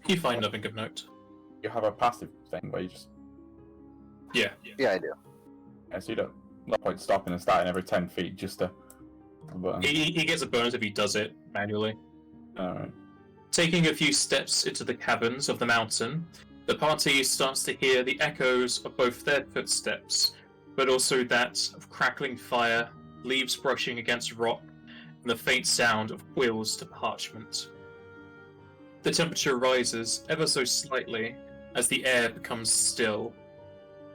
You find nothing of note. You have a passive thing where you just... Yeah. Yeah, I do. Yeah, so you don't... No point stopping and starting every 10 feet just to... He gets a bonus if he does it manually. Alright. Taking a few steps into the caverns of the mountain, the party starts to hear the echoes of both their footsteps, but also that of crackling fire, leaves brushing against rock, and the faint sound of quills to parchment. The temperature rises ever so slightly as the air becomes still.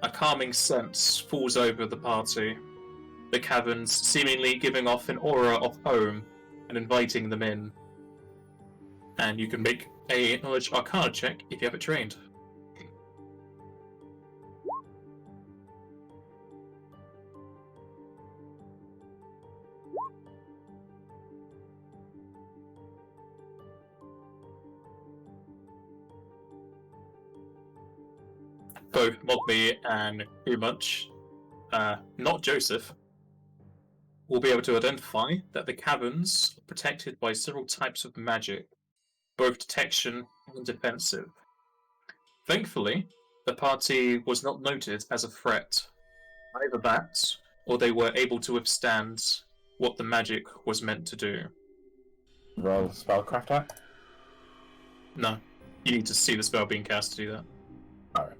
A calming sense falls over the party, the caverns seemingly giving off an aura of home and inviting them in. And you can make a knowledge arcana check if you have it trained. Both Mogby and Umunch, not Joseph, will be able to identify that the caverns are protected by several types of magic, both detection and defensive. Thankfully, the party was not noted as a threat. Either that, or they were able to withstand what the magic was meant to do. Roll spellcraft act. No, you need to see the spell being cast to do that. Alright.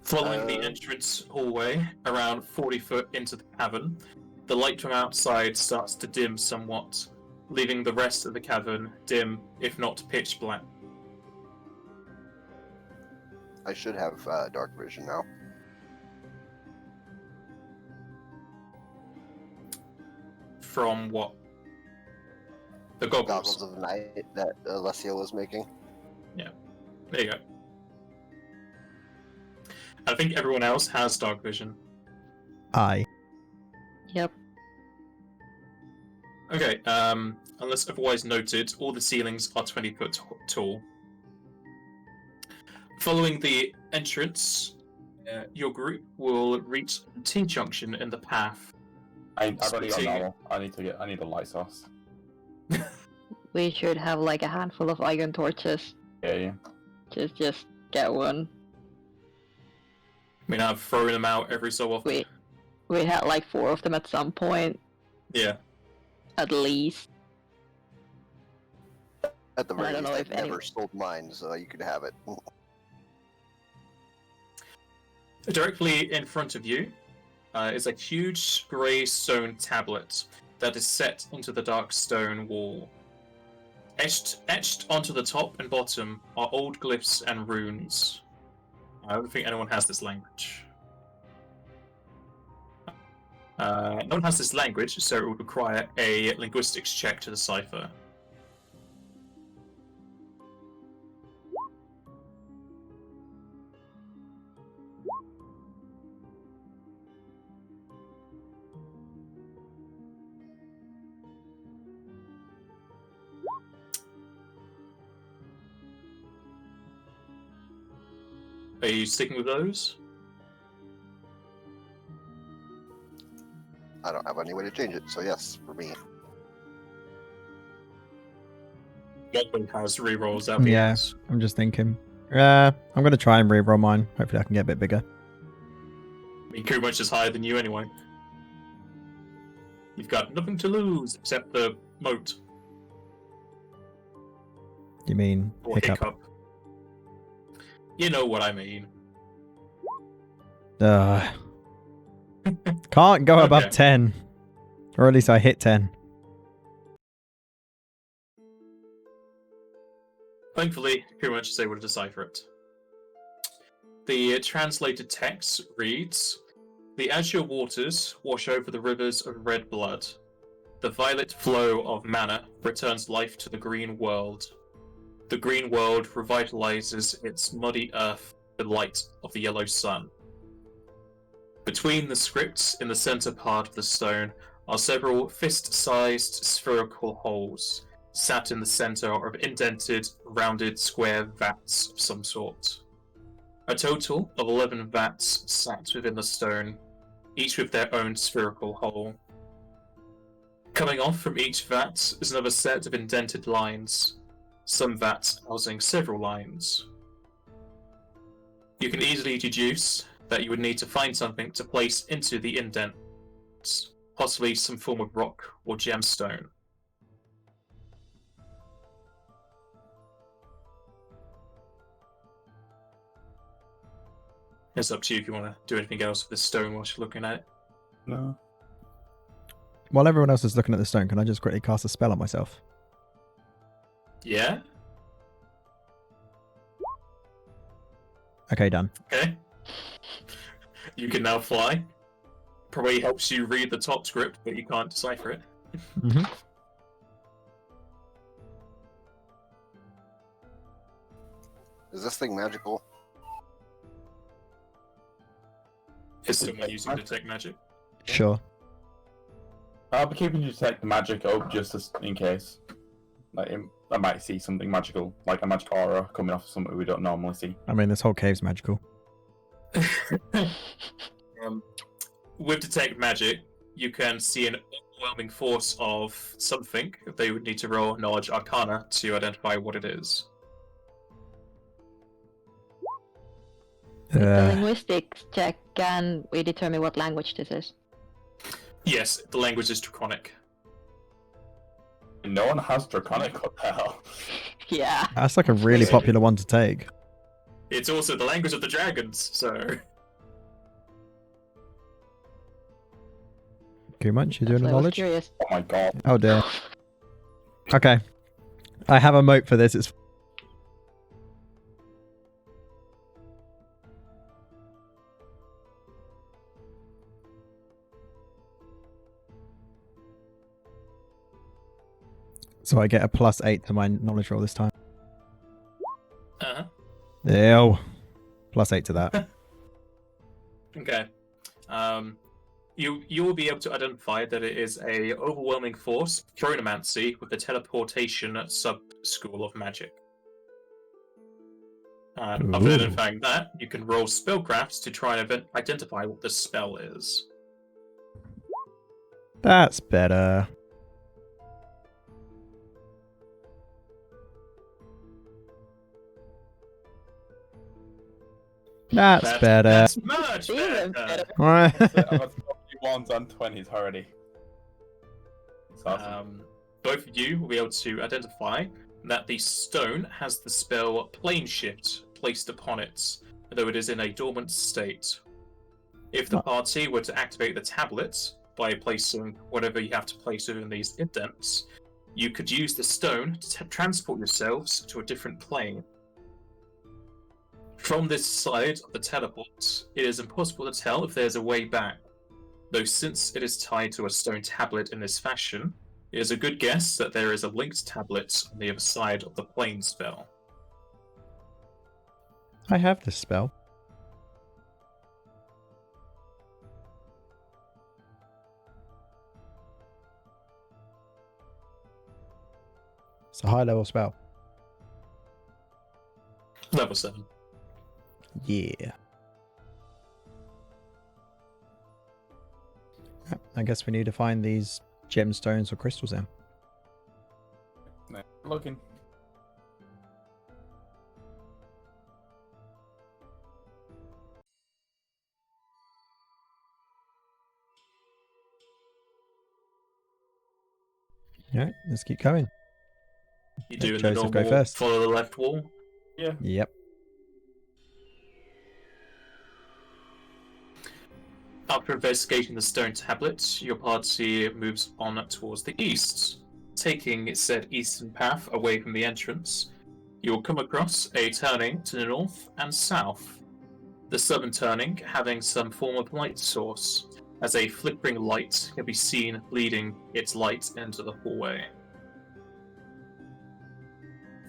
Following the entrance hallway, around 40 foot into the cavern, the light from outside starts to dim somewhat, leaving the rest of the cavern dim, if not pitch black. I should have dark vision now. From what? The goggles. Goggles of night that Alessio was making. There you go. I think everyone else has dark vision. Aye. Yep. Okay, unless otherwise noted, all the ceilings are 20 foot tall. Following the entrance, your group will reach a T-junction in the path. I've already got Splitting- normal. I need a light source. We should have like a handful of iron torches. Yeah. Just get one. I mean, I've thrown them out every so often. We had like 4 of them at some point, Yeah. at least. At the I very don't least, know I've if never anyone- sold mine, so you could have it. Directly in front of you is a huge grey stone tablet that is set into the dark stone wall. Etched onto the top and bottom are old glyphs and runes. I don't think anyone has this language. No one has this language, so it would require a linguistics check to decipher. Are you sticking with those? I don't have any way to change it, so yes, for me. Goblin has rerolls out the Yeah, ends. I'm just thinking. I'm gonna try and reroll mine. Hopefully I can get a bit bigger. I mean, Kumach is higher than you anyway. You've got nothing to lose except the moat You mean or hiccup? hiccup. You know what I mean. Can't go above Okay. 10. Or at least I hit 10. Thankfully, Kumach is able to decipher it. The translated text reads, "The azure waters wash over the rivers of red blood. The violet flow of mana returns life to the green world. The green world revitalizes its muddy earth with the light of the yellow sun." Between the scripts in the center part of the stone are several fist-sized spherical holes, sat in the center of indented, rounded square vats of some sort. A total of 11 vats sat within the stone, each with their own spherical hole. Coming off from each vat is another set of indented lines, some vats housing several lines. You can easily deduce that you would need to find something to place into the indents, possibly some form of rock or gemstone. It's up to you if you want to do anything else with this stone whilst you're looking at it. No. While everyone else is looking at the stone, can I just quickly cast a spell on myself? Yeah? Okay, done. Okay. You can now fly. Probably helps you read the top script, but you can't decipher it. Mm-hmm. Is this thing magical? Is someone using detect magic? Sure. I'll be keeping you detect the magic up in case. Like, I might see something magical, like a magic aura coming off of something we don't normally see. I mean, this whole cave's magical. With detect magic, you can see an overwhelming force of something. They would need to roll knowledge arcana to identify what it is. With the linguistics check, can we determine what language this is? Yes, the language is Draconic. No one has Draconic, what the hell? Yeah. That's like a really popular one to take. It's also the language of the dragons, so... Too much? You doing a That's why I was knowledge? curious. Oh my god. Oh dear. Okay. I have a moat for this. It's So I get a +8 to my knowledge roll this time. Uh-huh. Ew. +8 to that. Okay. You will be able to identify that it is a overwhelming force, chronomancy, with a teleportation sub-school of magic. After Ooh. identifying that, you can roll spellcrafts to try and identify what the spell is. That's better. That's better. That's much Even better. better. I'm at 21s and 20s already. It's awesome. Both of you will be able to identify that the stone has the spell Plane Shift placed upon it, though it is in a dormant state. If the party were to activate the tablet by placing whatever you have to place within these indents, you could use the stone to transport yourselves to a different plane. From this side of the teleport, it is impossible to tell if there's a way back, though since it is tied to a stone tablet in this fashion, it is a good guess that there is a linked tablet on the other side of the plane spell. I have this spell. It's a high level spell. Level 7. Yeah. I guess we need to find these gemstones or crystals then. No, looking. Alright, let's keep going. You do in the Joseph, go normal first. follow the left wall. Yeah. Yep. After investigating the stone tablet, your party moves on towards the east. Taking said eastern path away from the entrance, you will come across a turning to the north and south. The southern turning having some form of light source, as a flickering light can be seen leading its light into the hallway.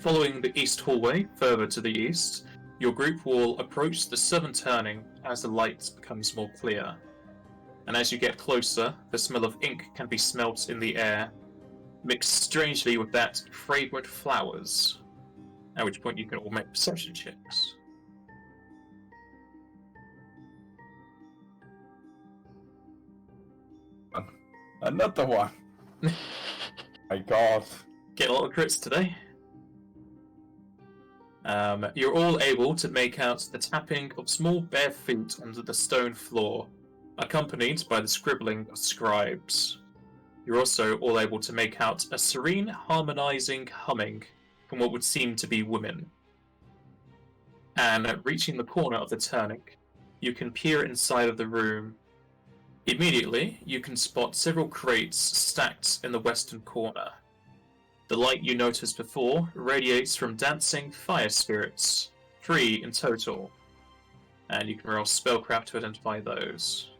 Following the east hallway further to the east, your group will approach the southern turning as the light becomes more clear. And as you get closer, the smell of ink can be smelt in the air, mixed strangely with that fragrant flowers. At which point you can all make perception checks. Another one. My God. Get a lot of crits today. You're all able to make out the tapping of small bare feet onto the stone floor, accompanied by the scribbling of scribes. You're also all able to make out a serene, harmonizing humming from what would seem to be women. And reaching the corner of the turning, you can peer inside of the room. Immediately, you can spot several crates stacked in the western corner. The light you noticed before radiates from dancing fire spirits, 3 in total. And you can roll spellcraft to identify those.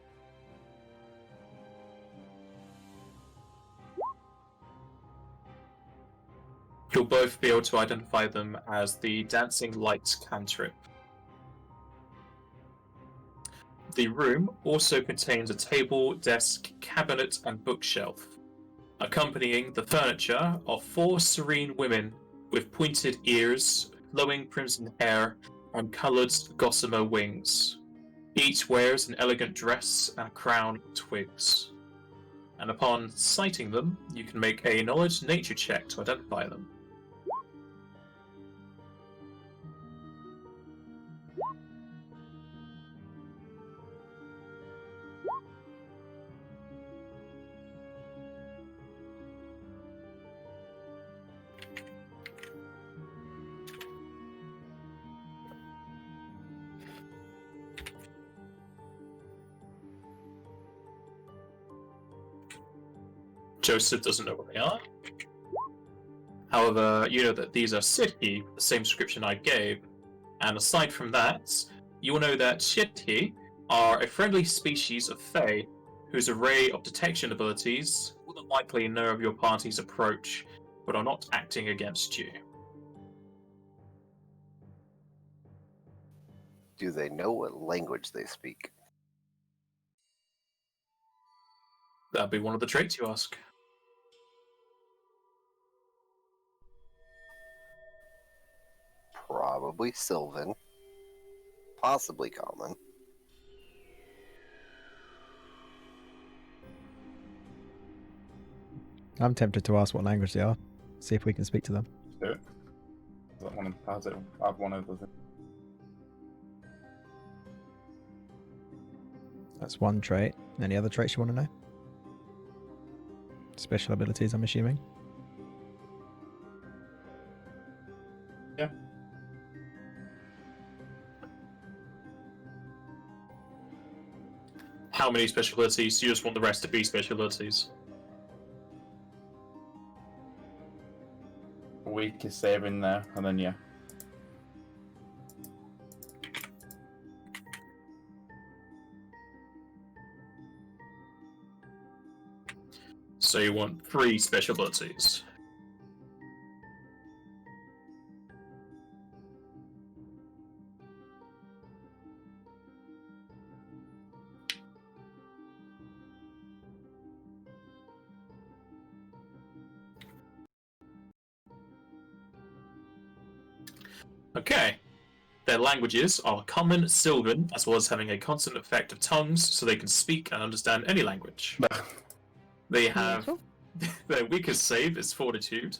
You'll both be able to identify them as the Dancing Light cantrip. The room also contains a table, desk, cabinet, and bookshelf. Accompanying the furniture are 4 serene women with pointed ears, flowing crimson hair, and coloured gossamer wings. Each wears an elegant dress and a crown of twigs. And upon sighting them, you can make a knowledge nature check to identify them. Joseph doesn't know what they are. However, you know that these are Sidhi, the same description I gave. And aside from that, you will know that Sidhi are a friendly species of Fae, whose array of detection abilities will likely know of your party's approach, but are not acting against you. Do they know what language they speak? That'd be one of the traits you ask. Probably Sylvan. Possibly Common. I'm tempted to ask what language they are. See if we can speak to them. Do it. I've one of those. That's one trait. Any other traits you want to know? Special abilities, I'm assuming. Yeah. How many special abilities? Do you just want the rest to be special abilities? Weak is saving there, and then yeah. So you want 3 special abilities. Okay. Their languages are Common, Sylvan, as well as having a constant effect of tongues, so they can speak and understand any language. They have their weakest save is Fortitude.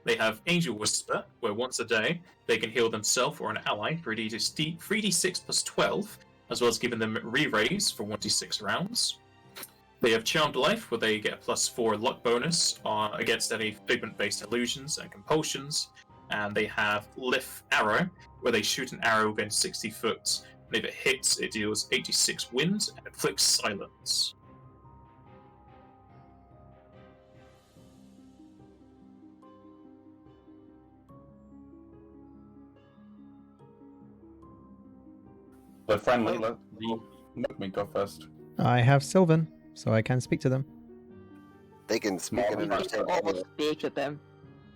They have Angel Whisper, where once a day they can heal themselves or an ally 3d6 plus 12, as well as giving them re-raise for 1d6 rounds. They have Charmed Life, where they get a +4 luck bonus against any figment-based illusions and compulsions. And they have Lift Arrow, where they shoot an arrow within 60 foot, and if it hits, it deals 86 wind and inflicts silence. They're friendly. Let me go first. I have Sylvan, so I can speak to them. They can speak and Small. understand. Almost speak with them.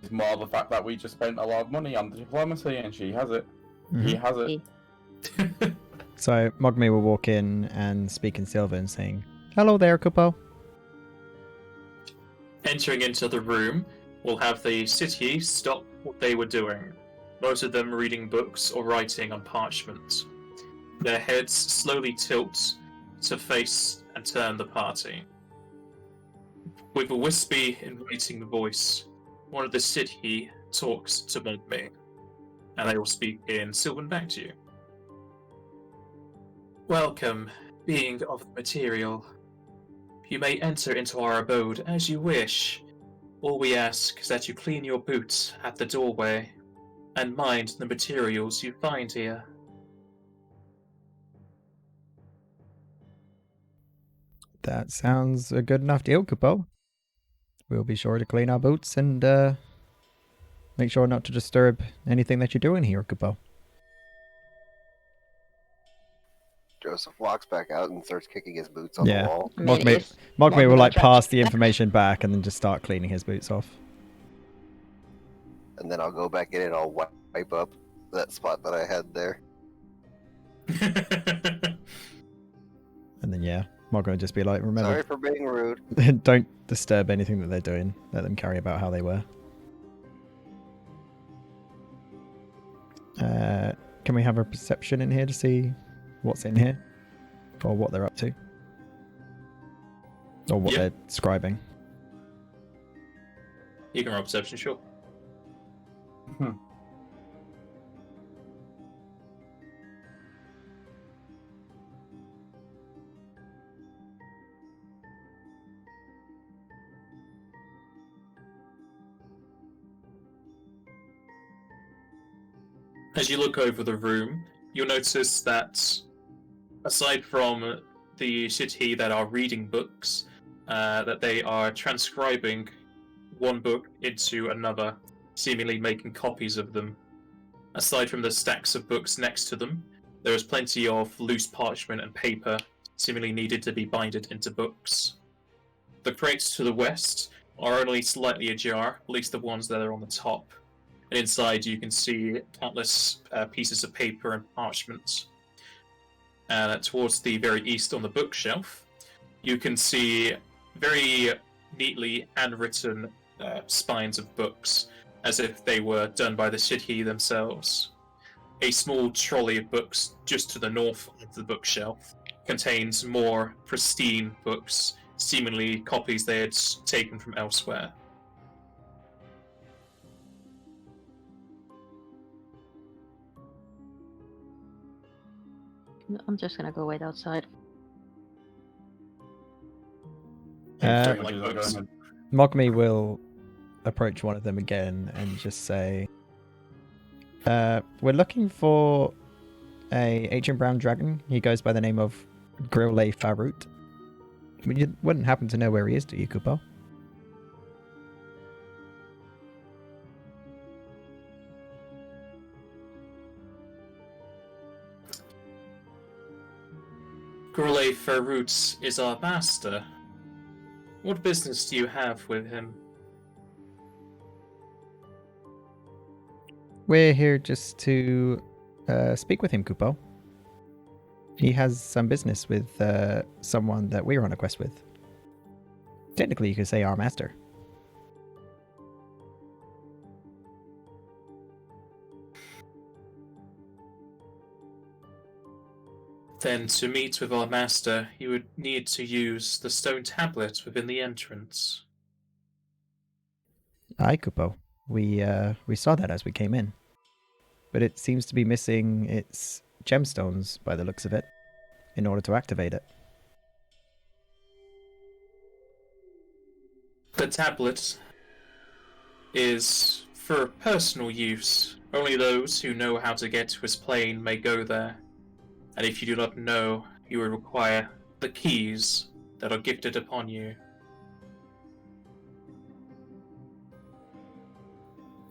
It's more the fact that we just spent a lot of money on diplomacy, and she has it. He has it. So Mogmi will walk in and speak in Sylvan, saying, "Hello there, Kupo." Entering into the room, we'll have the city stop what they were doing, most of them reading books or writing on parchment. Their heads slowly tilt to face and turn the party. With a wispy, inviting voice, one of the city talks to Mogmi, and they will speak in Sylvan back to you. Welcome, being of the material. You may enter into our abode as you wish. All we ask is that you clean your boots at the doorway, and mind the materials you find here. That sounds a good enough deal, Kupo. We'll be sure to clean our boots and make sure not to disturb anything that you're doing here, Kupo. Joseph walks back out and starts kicking his boots on the wall. Mogmi will pass the information back and then just start cleaning his boots off. And then I'll go back in and I'll wipe up that spot that I had there. And then Mogmi will just be like, remember, Sorry for being rude. don't disturb anything that they're doing. Let them carry about how they were. Can we have a perception in here to see what's in here? Or what they're up to? Or what they're scribing? You can roll perception, sure. As you look over the room, you'll notice that aside from the city that are reading books, that they are transcribing one book into another, seemingly making copies of them. Aside from the stacks of books next to them, there is plenty of loose parchment and paper, seemingly needed to be binded into books. The crates to the west are only slightly ajar, at least the ones that are on the top. And inside you can see countless pieces of paper and parchment. Towards the very east on the bookshelf, you can see very neatly handwritten spines of books, as if they were done by the city themselves. A small trolley of books just to the north of the bookshelf contains more pristine books, seemingly copies they had taken from elsewhere. I'm just gonna go wait outside. Pretty like much books. is going Mogmi will approach one of them again and just say, we're looking for a ancient brown dragon. He goes by the name of Lair Farut. You wouldn't happen to know where he is, do you, Kupo? Lair Farut is our master. What business do you have with him? We're here just to speak with him, Kupo. He has some business with someone that we're on a quest with. Technically, you could say our master. Then, to meet with our master, you would need to use the stone tablet within the entrance. Aye, Kupo. We saw that as we came in. But it seems to be missing its gemstones, by the looks of it, in order to activate it. The tablet is for personal use. Only those who know how to get to his plane may go there. And if you do not know, you will require the keys that are gifted upon you.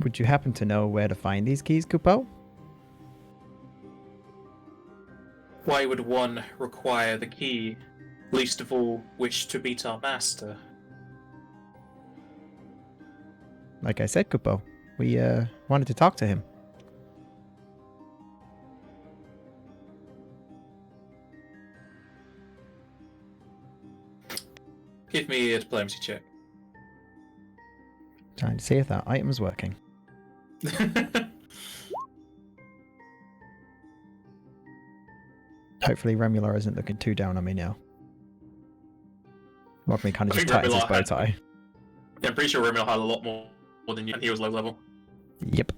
Would you happen to know where to find these keys, Kupo? Why would one require the key, least of all wish to meet our master? Like I said, Kupo, we wanted to talk to him. Give me a diplomacy check. Trying to see if that item's working. Hopefully Remular isn't looking too down on me now. Mogmi kind I of just think tightens his Remular bow had- tie. Yeah, I'm pretty sure Rimmel had a lot more than you, and he was low level. Yep.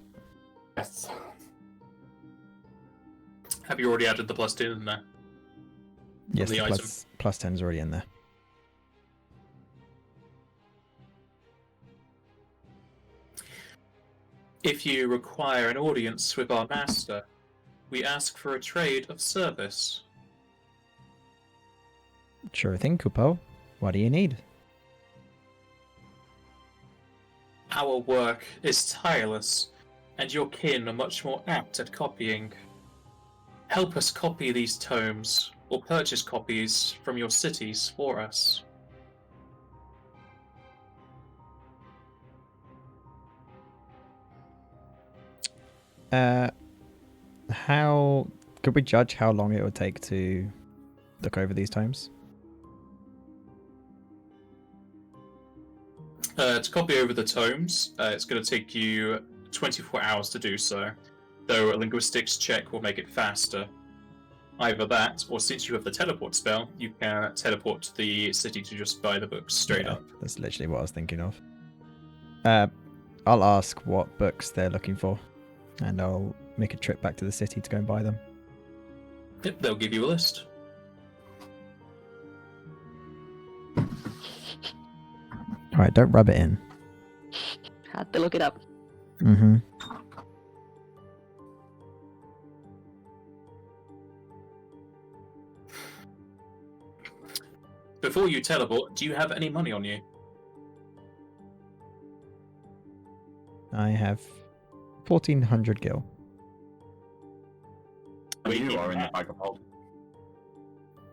Yes. Have you already added the +2 in there? Yes, the the item. plus 10's already in there. If you require an audience with our master, we ask for a trade of service. Sure thing, Kupo. What do you need? Our work is tireless, and your kin are much more apt at copying. Help us copy these tomes, or purchase copies from your cities for us. How could we judge how long it would take to look over these tomes? To copy over the tomes, it's going to take you 24 hours to do so, though a linguistics check will make it faster. Either that, or since you have the teleport spell, you can teleport to the city to just buy the books straight Yeah, up. That's literally what I was thinking of. I'll ask what books they're looking for, and I'll make a trip back to the city to go and buy them. Yep, they'll give you a list. Alright, don't rub it in. Had to look it up. Mm-hmm. Before you teleport, do you have any money on you? I have 1,400 gil. You are in the bag of holding.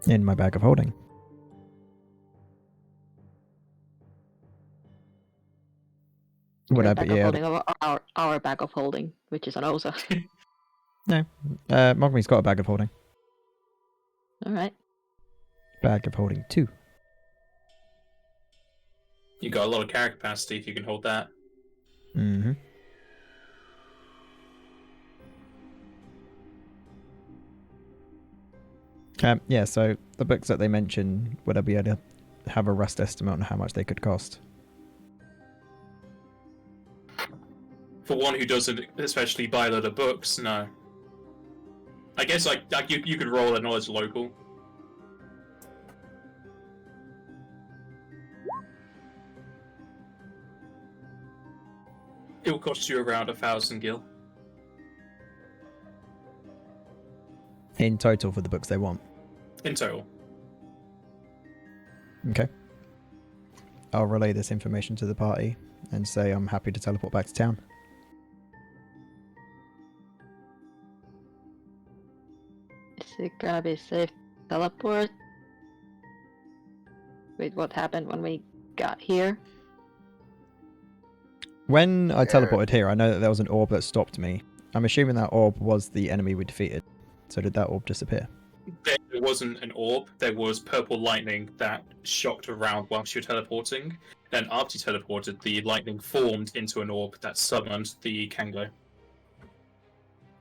In my bag of holding. Would Your I bag be of able holding or our bag of holding, which is an Osa. No. Mogmi's got a bag of holding. Alright. Bag of holding 2. You got a lot of character capacity if you can hold that. Mm-hmm. Yeah, so the books that they mention, would I be able to have a rough estimate on how much they could cost? For one who doesn't especially buy a lot of books, no. I guess like you could roll a knowledge local. It will cost you around 1,000 gil. In total for the books they want. In total. Okay. I'll relay this information to the party and say I'm happy to teleport back to town. Is it gonna be safe to teleport? With what happened when we got here? When I Yeah. teleported here, I know that there was an orb that stopped me. I'm assuming that orb was the enemy we defeated. So did that orb disappear? There wasn't an orb, there was purple lightning that shocked around whilst you were teleporting. Then after you teleported, the lightning formed into an orb that summoned the Kango.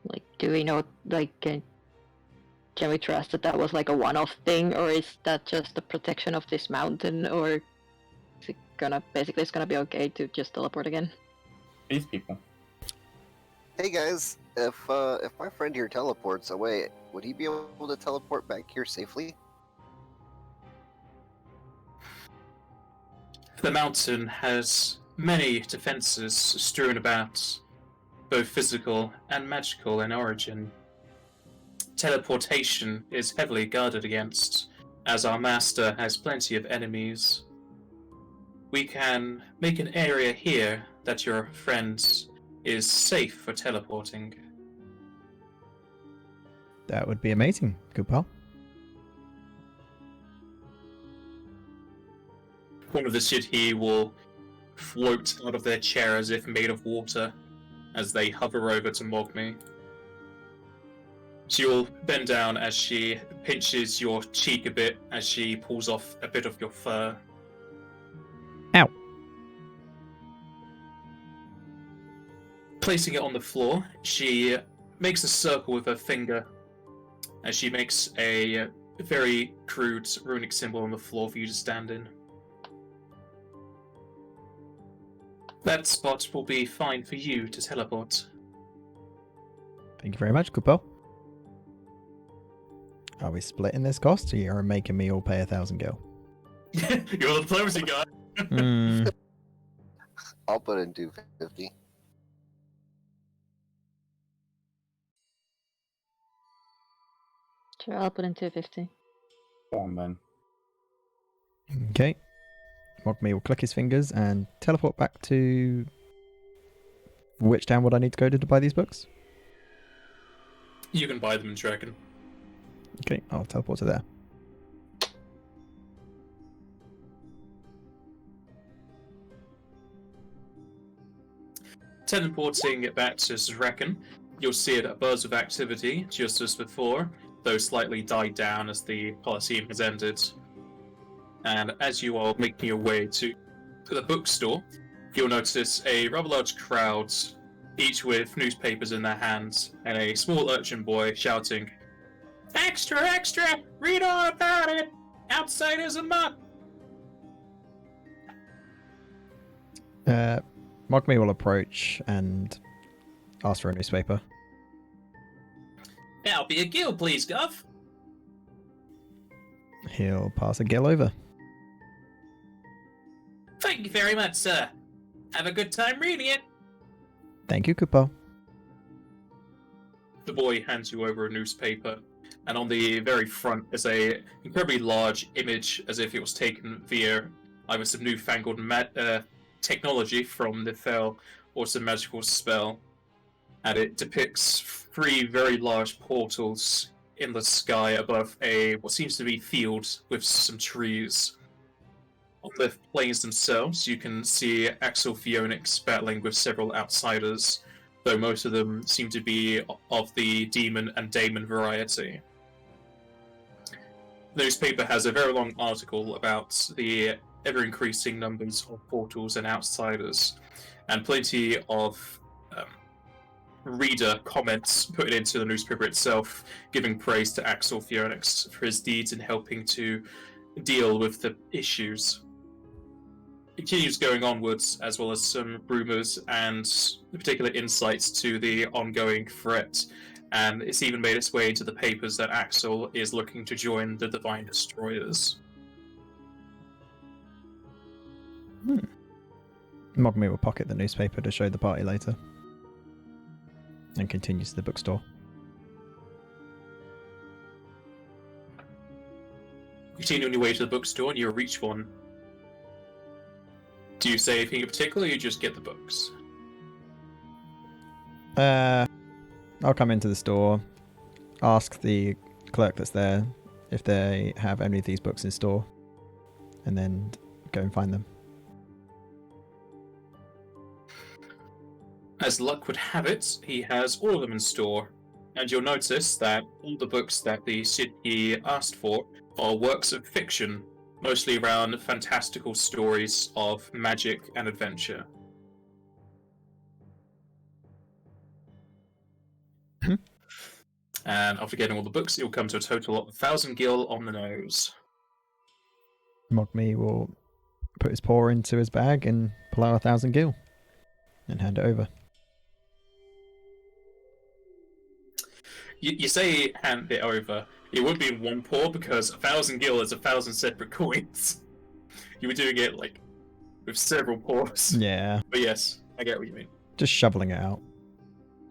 Like, do we know, like, can we trust that that was like a one-off thing, or is that just the protection of this mountain, or is it gonna, basically it's gonna be okay to just teleport again? These people. Hey guys, if my friend here teleports away, would he be able to teleport back here safely? The mountain has many defenses strewn about, both physical and magical in origin. Teleportation is heavily guarded against, as our master has plenty of enemies. We can make an area here that your friend is safe for teleporting. That would be amazing, good pal. One of the Sidhi will float out of their chair as if made of water as they hover over to Mogmi. She will bend down as she pinches your cheek a bit as she pulls off a bit of your fur. Ow. Placing it on the floor, she makes a circle with her finger as she makes a very crude runic symbol on the floor for you to stand in. That spot will be fine for you to teleport. Thank you very much, good pal. Are we splitting this cost, or you're making me all pay 1,000 gil? You're the diplomacy guy. Hmm. I'll put in 250. Sure, I'll put in 250. Go on then. Okay. Mogmi will click his fingers and teleport back to... Which town would I need to go to buy these books? You can buy them in Dragon. Okay, I'll teleport to there. Teleporting back to Zrekin, you'll see a buzz of activity just as before, though slightly died down as the Colosseum has ended. And as you are making your way to the bookstore, you'll notice a rather large crowd, each with newspapers in their hands, and a small urchin boy shouting, "Extra, extra! Read all about it! Outsiders amok!" Mogmi will approach and ask for a newspaper. That'll be a gil, please, Gov. He'll pass a gil over. Thank you very much, sir. Have a good time reading it. Thank you, Kupo. The boy hands you over a newspaper, and on the very front is a incredibly large image, as if it was taken via either some newfangled technology from the Fel or some magical spell. And it depicts 3 very large portals in the sky above what seems to be field with some trees. On the planes themselves, you can see Axel Phoenix battling with several outsiders, though most of them seem to be of the demon and daemon variety. The newspaper has a very long article about the ever-increasing numbers of portals and outsiders, and plenty of reader comments put into the newspaper itself, giving praise to Axel Phoenix for his deeds in helping to deal with the issues. It continues going onwards, as well as some rumours and particular insights to the ongoing threat, and it's even made its way into the papers that Axel is looking to join the Divine Destroyers. Mogmi will pocket the newspaper to show the party later. And continues to the bookstore. Continue on your way to the bookstore and you'll reach one. Do you say anything in particular or you just get the books? I'll come into the store, ask the clerk that's there if they have any of these books in store, and then go and find them. As luck would have it, he has all of them in store, and you'll notice that all the books that the city asked for are works of fiction, mostly around fantastical stories of magic and adventure. And after getting all the books, you'll come to a total of 1,000 gil on the nose. Mogmi will put his paw into his bag and pull out 1,000 gil and hand it over. You say hand it over. It would be in one paw because 1,000 gil is 1,000 separate coins. You were doing it like with several paws. Yeah. But yes, I get what you mean. Just shoveling it out.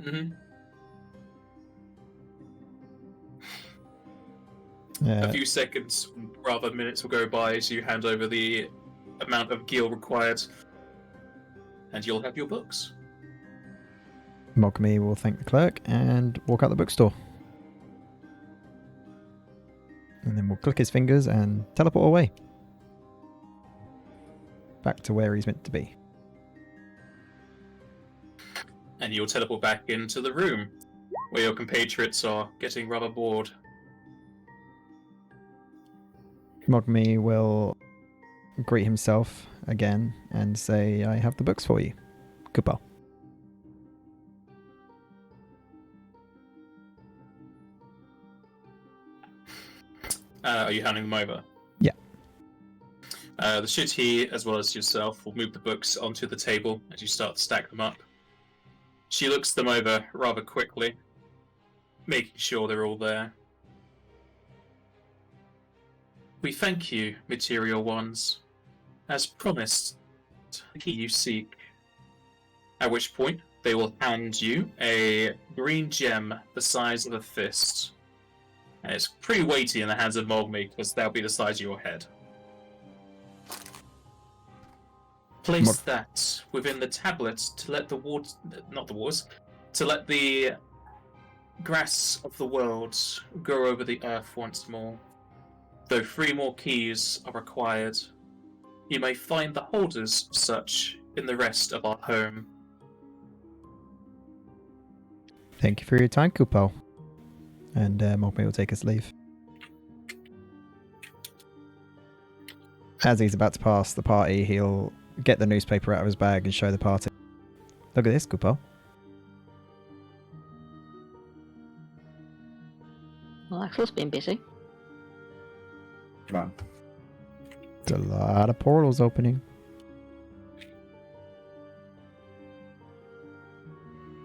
Mm-hmm. Yeah. A few seconds, rather minutes, will go by as you hand over the amount of gil required, and you'll have your books. Mogmi will thank the clerk and walk out the bookstore. And then we'll click his fingers and teleport away. Back to where he's meant to be. And you'll teleport back into the room, where your compatriots are getting rather bored. Mogmi will greet himself again and say, I have the books for you. Goodbye. Are you handing them over? Yeah. The Shitty, as well as yourself, will move the books onto the table as you start to stack them up. She looks them over rather quickly, making sure they're all there. We thank you, Material Ones. As promised, the key you seek. At which point, they will hand you a green gem the size of a fist. And it's pretty weighty in the hands of Mogmi, because that'll be the size of your head. Place that within the tablet to let the to let the grass of the world grow over the earth once more. Though 3 more keys are required, you may find the holders of such in the rest of our home. Thank you for your time, Kupo. And Mogmi will take his leave. As he's about to pass the party, he'll get the newspaper out of his bag and show the party. Look at this, Kupo. Well, Axel's been busy. Come on. There's a lot of portals opening.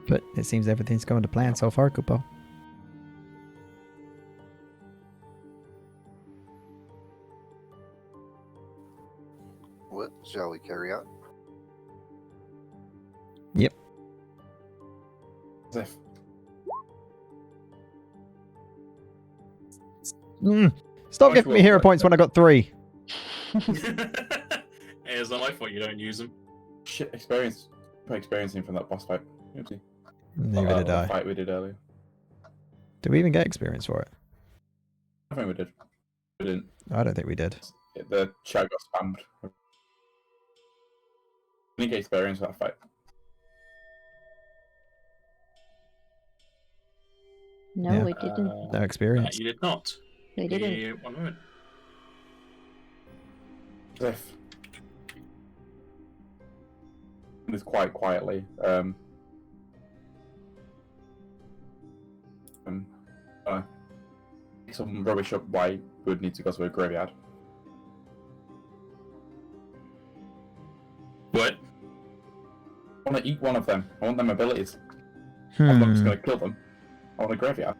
But it seems everything's going to plan so far, Kupo. What shall we carry on? Yep. Stop giving me hero points when I got 3. It's not my fault you don't use them. Shit, experiencing from that boss fight. Oopsie. Neither did I. Fight we did earlier. Did we even get experience for it? I think we did. We didn't. I don't think we did. The chat got spammed didn't get experience for that fight. No, Yeah. we didn't. No experience. You did not. We didn't. One moment. If this quite quietly. Some rubbish up why would need to go to a graveyard. What? I want to eat one of them. I want them abilities. I'm not just Hmm. going to kill them. I want a graveyard.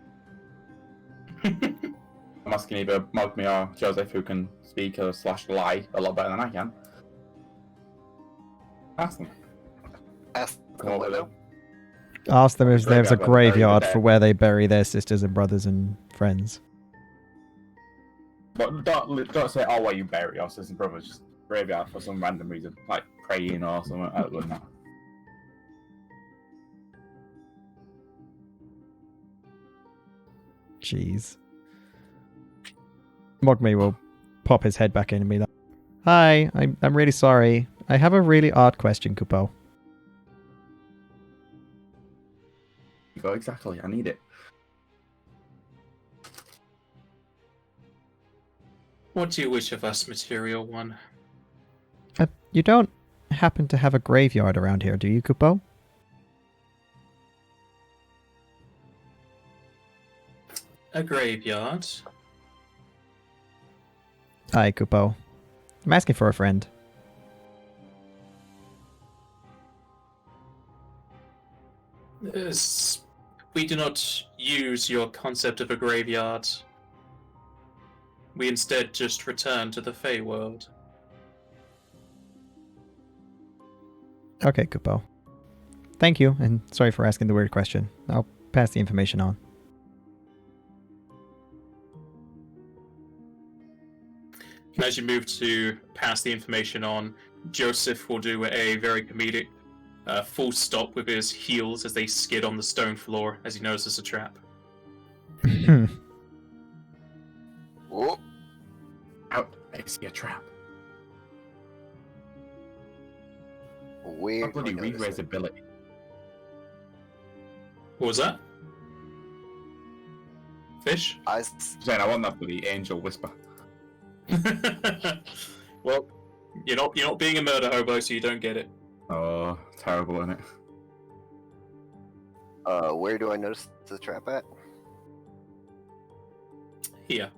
I'm asking either Mogmi or Joseph, who can speak or / lie a lot better than I can. Ask them. Ask Come over there. Ask them if there's a Graveyard where they bury the graveyard dead. for where they bury their sisters and brothers and friends. But don't say, oh, where you bury your sisters and brothers. Just graveyard for some random reason, like praying or something other than that. Jeez. Mogmi will pop his head back in and be like, "Hi, I'm really sorry. I have a really odd question, Kupo. You go, exactly, I need it. What do you wish of us, Material One? You don't happen to have a graveyard around here, do you, Kupo?" A graveyard? Hi, Kupo. I'm asking for a friend. We do not use your concept of a graveyard. We instead just return to the Feywild. Okay, Kupo. Thank you, and sorry for asking the weird question. I'll pass the information on. And as you move to pass the information on, Joseph will do a very comedic full stop with his heels as they skid on the stone floor as he notices a trap. Oh, Out, I see a trap. where What bloody do I notice re-raise it? ability. What was that? Fish? Saying I want that bloody angel whisper. Well, you're not being a murder hobo, so you don't get it. Oh, terrible, isn't it? Where do I notice the trap at? Here.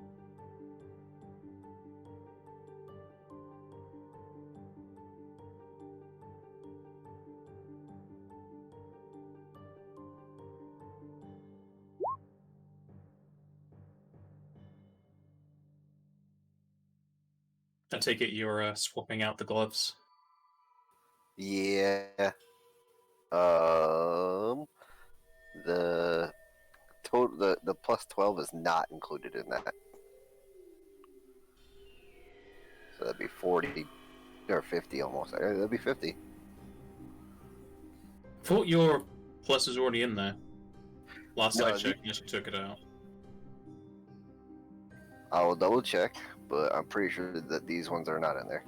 I take it you're swapping out the gloves. Yeah. The total the plus 12 is not included in that. So that'd be 40 or 50 almost. That'd be 50. Thought your plus was already in there. Last No, I checked, you actually took it out. I will double check, but I'm pretty sure that these ones are not in there.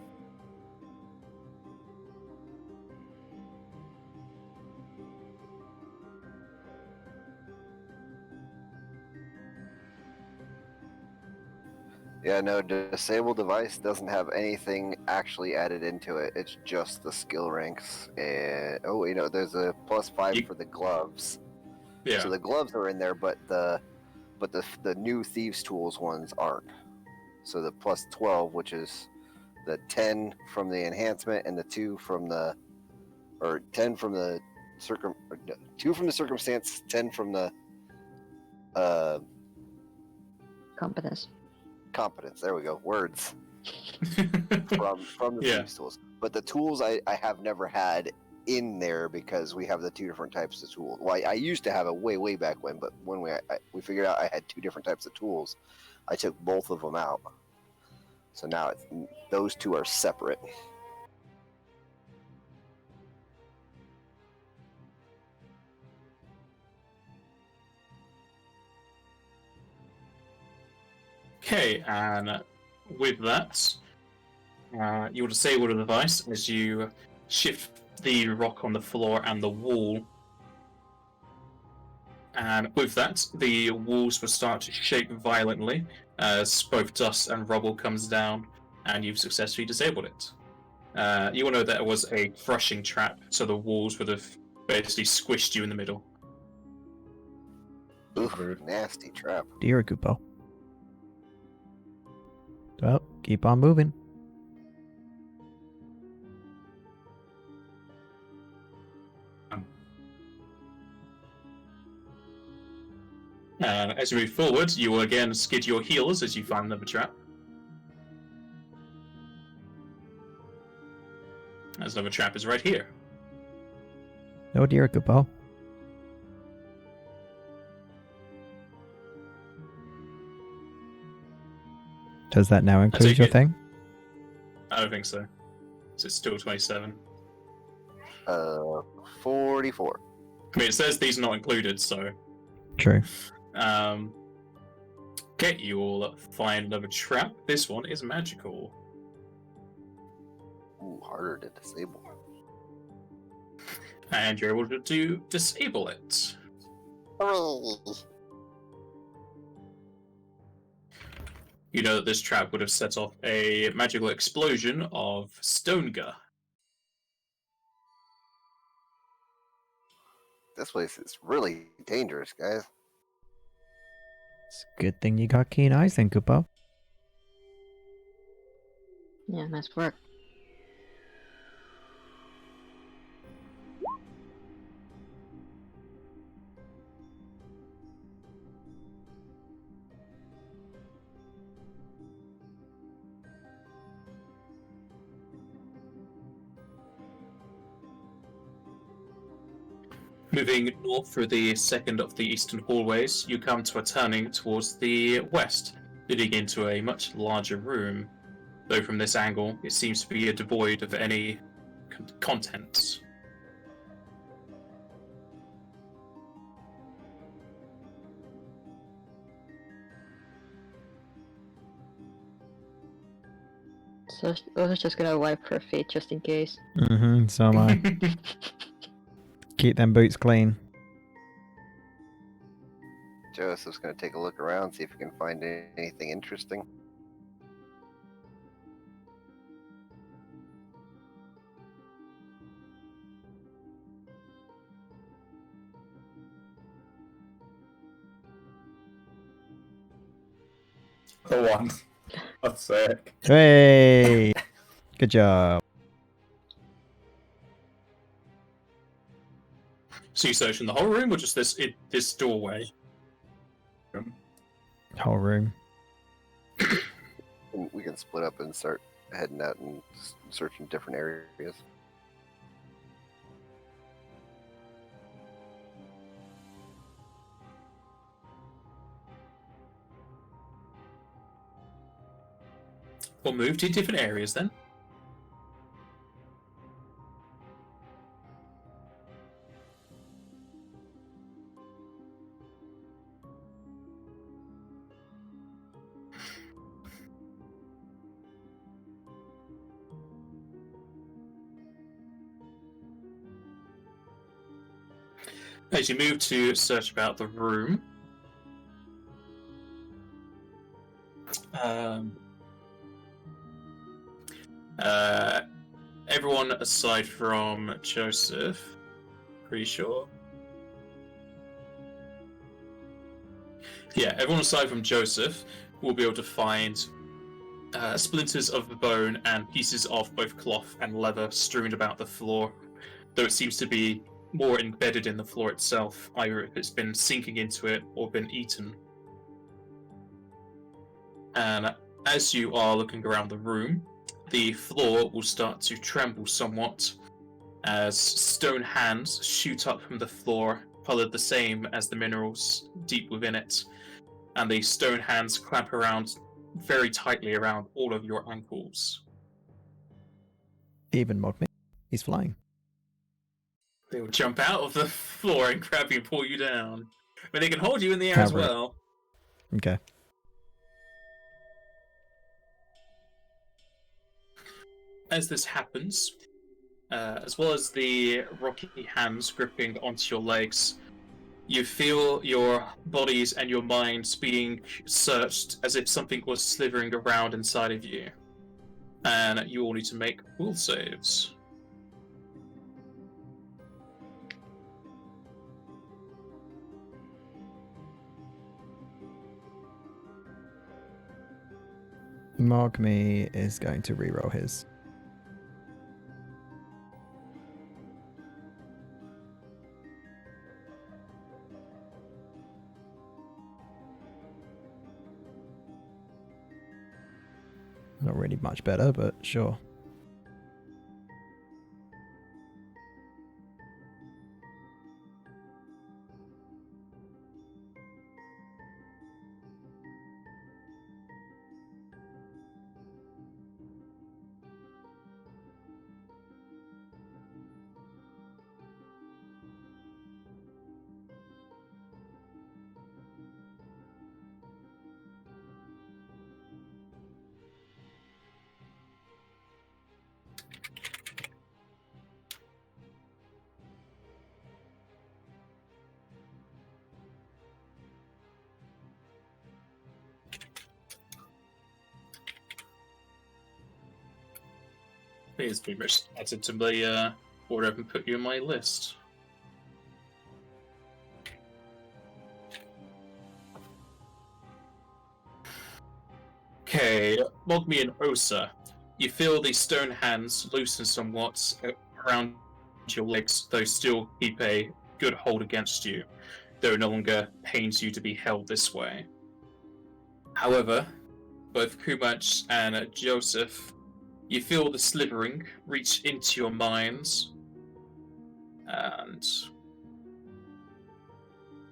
Yeah, no, disable device doesn't have anything actually added into it. It's just the skill ranks. And oh, wait, no, there's a plus 5 for the gloves. Yeah. So the gloves are in there, but the new thieves tools ones aren't. So the plus 12, which is the 10 from the enhancement and the 2 from the, or 10 from the 2 from the circumstance, 10 from the Competence. competence. There we go. Words from the Yeah. thieves tools. But the tools I have never had in there because we have the 2 different types of tools. Well, I used to have it way back when, but when we figured out I had 2 different types of tools, I took both of them out. So now those 2 are separate. Okay, and with that, you will disable the device as you shift the rock on the floor and the wall. And with that, the walls will start to shake violently as both dust and rubble comes down, and you've successfully disabled it. You will know that it was a crushing trap, so the walls would have basically squished you in the middle. Oof, nasty trap. Dear Kupo. Well, keep on moving. As you move forward, you will again skid your heels as you find another trap. As another trap is right here. Oh dear Kupo. Does that now include take your it. thing? I don't think so. So it's still 27. 44. I mean, it says these are not included, so... True. Okay, you will find another trap. This one is magical. Ooh, harder to disable. And you're able to disable it. Hooray! You know that this trap would have set off a magical explosion of stone gur. This place is really dangerous, guys. It's a good thing you got keen eyes then, Kupo. Yeah, nice work. Moving north through the second of the eastern hallways, you come to a turning towards the west, leading into a much larger room. Though from this angle, it seems to be devoid of any contents. So I was just gonna wipe her feet just in case. Mm-hmm, so am I. Keep them boots clean. Joseph's gonna take a look around, see if he can find anything interesting. Go on. That's sick. Hey! Good job. So you searching the whole room, or just this doorway? Whole room. And we can split up and start heading out and searching different areas. We'll move to different areas then. As you move to search about the room, everyone aside from Joseph, pretty sure. Yeah, everyone aside from Joseph will be able to find splinters of bone and pieces of both cloth and leather strewn about the floor, though it seems to be more embedded in the floor itself, either if it's been sinking into it or been eaten. And as you are looking around the room, the floor will start to tremble somewhat as stone hands shoot up from the floor, colored the same as the minerals deep within it, and the stone hands clamp around very tightly around all of your ankles. Even Mogmi. He's flying. They will jump out of the floor and grab you and pull you down. But they can hold you in the air as Cover it. well. Okay. As this happens, as well as the rocky hands gripping onto your legs, you feel your bodies and your minds being searched as if something was slithering around inside of you. And you all need to make will saves. Mogmi is going to reroll his. Not really much better, but sure. It's pretty much added to my order and put you in my list. Okay, Mogmi and Osa. You feel these stone hands loosen somewhat around your legs, though still keep a good hold against you, though it no longer pains you to be held this way. However, both Kumach and Joseph, you feel the slithering reach into your minds, and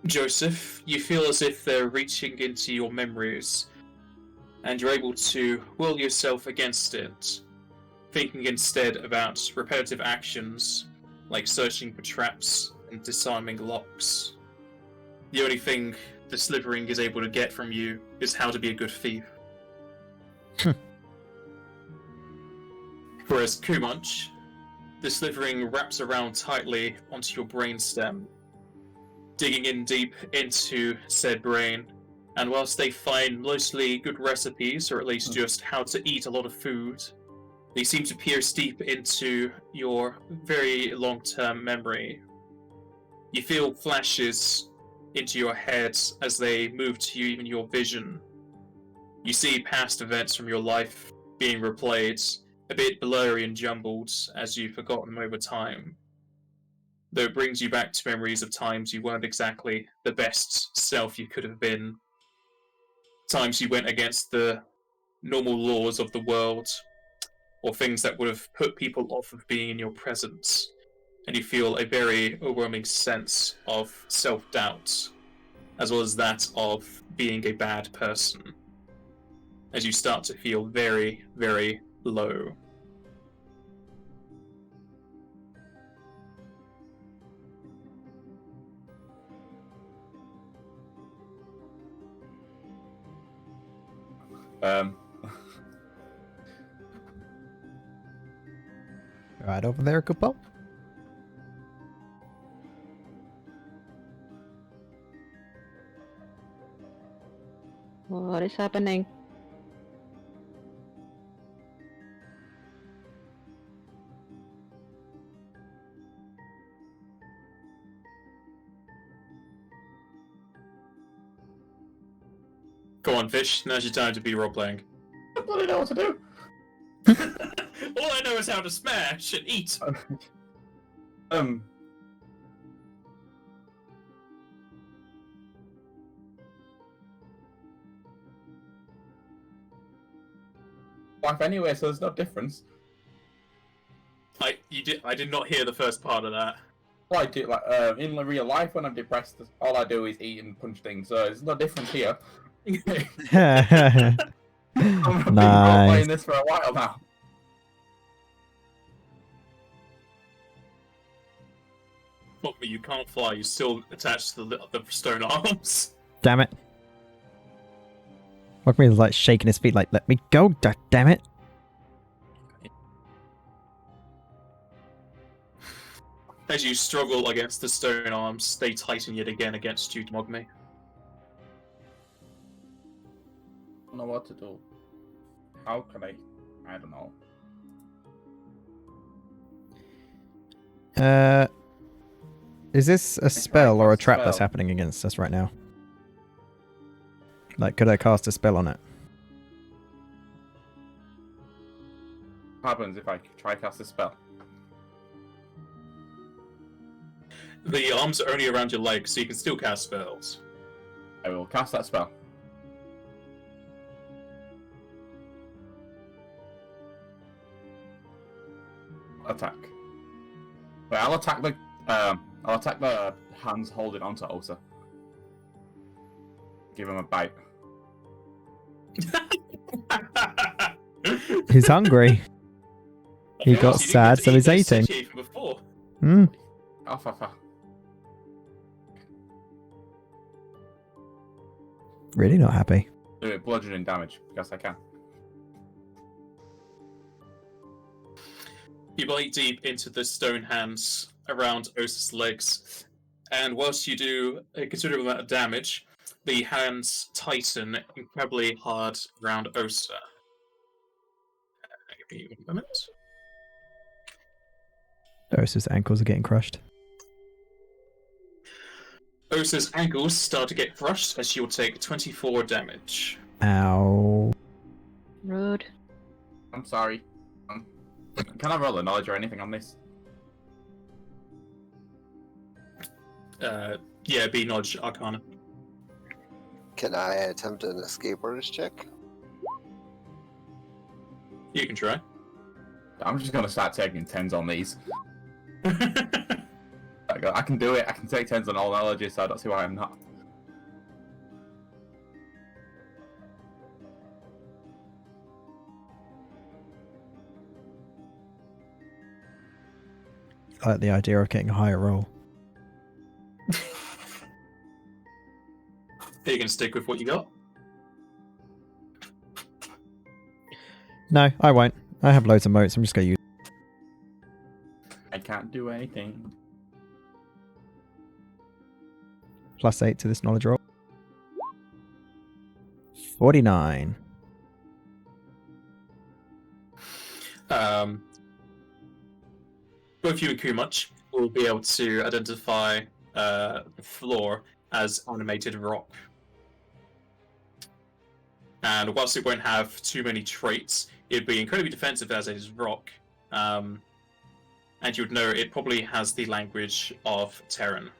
Joseph, you feel as if they're reaching into your memories, and you're able to will yourself against it, thinking instead about repetitive actions like searching for traps and disarming locks. The only thing the slithering is able to get from you is how to be a good thief. Whereas Kumach, the slithering wraps around tightly onto your brainstem, digging in deep into said brain, and whilst they find mostly good recipes, or at least just how to eat a lot of food, they seem to pierce deep into your very long-term memory. You feel flashes into your head as they move to you, even your vision. You see past events from your life being replayed, a bit blurry and jumbled as you've forgotten them over time. Though it brings you back to memories of times you weren't exactly the best self you could have been. Times you went against the normal laws of the world, or things that would have put people off of being in your presence. And you feel a very overwhelming sense of self-doubt, as well as that of being a bad person, as you start to feel very, very low. Right over there, Kupo. What is happening? Go on, Fish. Now's your time to be role-playing. I bloody know what to do. All I know is how to smash and eat. Life anyway, so there's no difference. I did not hear the first part of that. Well, I do, like, in real life, when I'm depressed, all I do is eat and punch things, so there's no difference here. I've been playing this for a while now. Fuck me, you can't fly. You're still attached to the stone arms. Damn it. Mogmi is like shaking his feet like, let me go, damn it. As you struggle against the stone arms, they tighten yet again against you, Mogme. I don't know what to do. How can I? I don't know. Is this a spell or a cast a trap that's spell. happening against us right now? Like, could I cast a spell on it? What happens if I try cast a spell? The arms are only around your legs, so you can still cast spells. I will cast that spell. Attack. Wait, I'll attack the hands holding onto Osa. Give him a bite. He's hungry. He got You didn't sad, get to so eat he's those eating. sushi from before. Hmm. Alfalfa. Really not happy. Do it bludgeoning damage because I can. You bite deep into the stone hands around Osa's legs, and whilst you do a considerable amount of damage, the hands tighten incredibly hard around Osa. Give me 1 moment. Ursa's ankles are getting crushed. Osa's ankles start to get crushed as she'll take 24 damage. Ow. Rude. I'm sorry. Can I roll a knowledge or anything on this? Yeah, be knowledge arcana. Can I attempt an escape artist check? You can try. I'm just gonna start taking 10s on these. I can do it. I can take 10s on all knowledges, so I don't see why I'm not. I like the idea of getting a higher roll. Are you going to stick with what you got? No, I won't. I have loads of motes. I'm just going to use. I can't do anything. +8 to this knowledge roll. 49. Both you and Kumach will be able to identify the floor as animated rock. And whilst it won't have too many traits, it'd be incredibly defensive as it is rock. And you would know it probably has the language of Terran.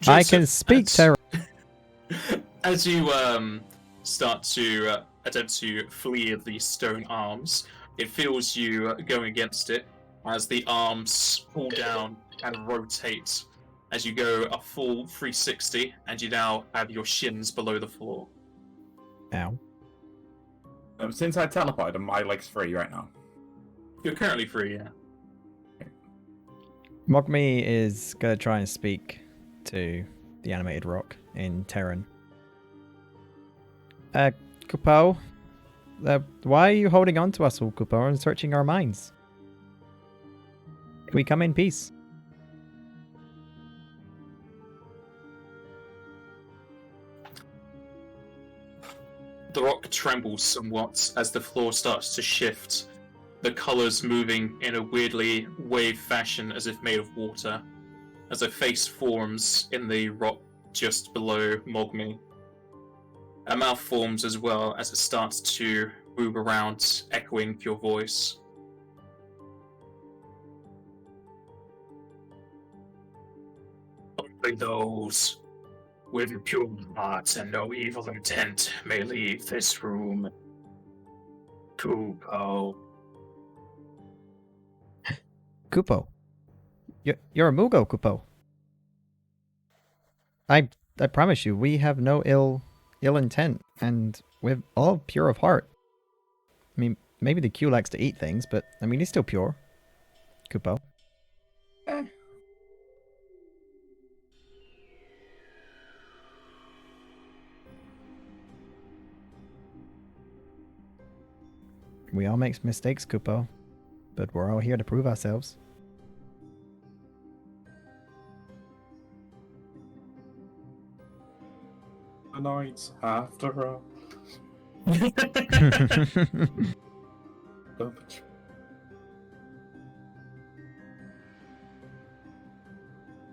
I can speak Terran. As you start to attempt to flee the stone arms, it feels you going against it as the arms pull down and rotate as you go a full 360, and you now have your shins below the floor. Ow. Since I teleported, are my legs free right now? You're currently free, yeah. Mogme is going to try and speak to the animated rock in Terran. Kupo, why are you holding on to us all, Kupo, and searching our minds? Can we come in peace? The rock trembles somewhat as the floor starts to shift, the colours moving in a weirdly wave fashion as if made of water, as a face forms in the rock just below Mogme. A mouth forms as well as it starts to move around, echoing your voice. Only those with pure hearts and no evil intent may leave this room. Kupo. Kupo. You're a Mugo, Kupo. I promise you, we have no ill intent, and we're all pure of heart. I mean, maybe the Q likes to eat things, but I mean, he's still pure. Kupo. We all make mistakes, Kupo. but we're all here to prove ourselves. The nights after all.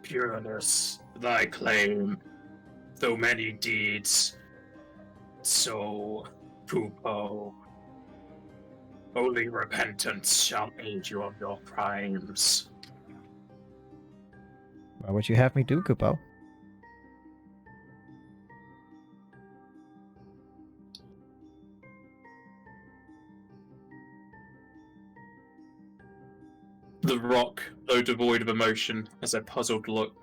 Pureness, thy claim, though many deeds, so Pupo. Only repentance shall aid you of your crimes. What would you have me do, Kupo? The rock, though devoid of emotion, has a puzzled look,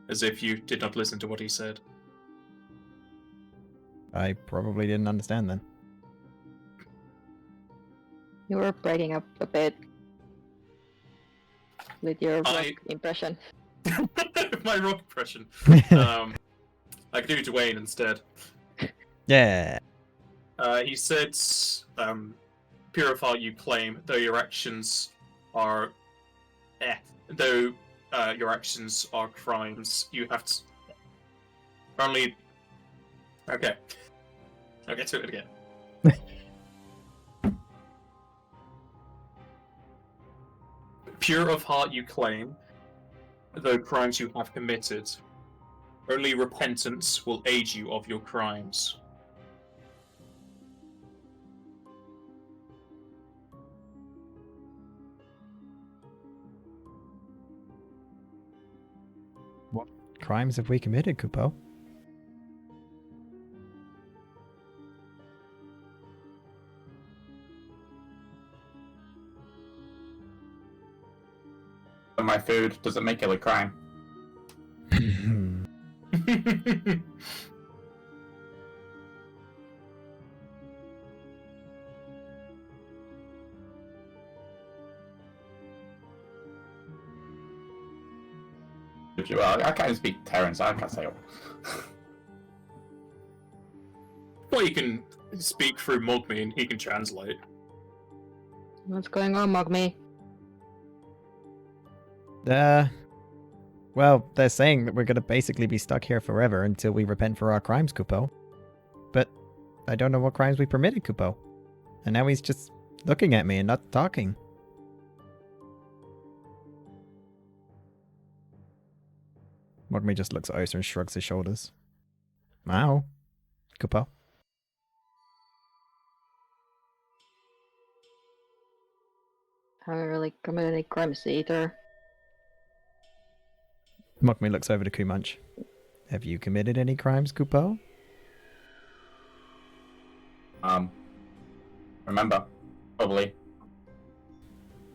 as if you did not listen to what he said. I probably didn't understand then. You were breaking up a bit with your rock impression. My rock impression. I could do Dwayne instead. Yeah. He said, purify you claim, though your actions are your actions are crimes, you have to only. Okay, I'll get to it again. Pure of heart you claim, though crimes you have committed. Only repentance will aid you of your crimes. What crimes have we committed, Kupo? My food doesn't make it a crime. Well, I can't speak Terran, so I can't say. Well, you can speak through Mogmi and he can translate. What's going on, Mogmi? Well, they're saying that we're gonna basically be stuck here forever until we repent for our crimes, Kupo. But I don't know what crimes we permitted, Kupo. And now he's just looking at me and not talking. Mogmi just looks at Oster and shrugs his shoulders. Wow. Kupo. Haven't really committed any crimes either. Mogmi looks over to Kumunch. Have you committed any crimes, Kupo? Remember, probably.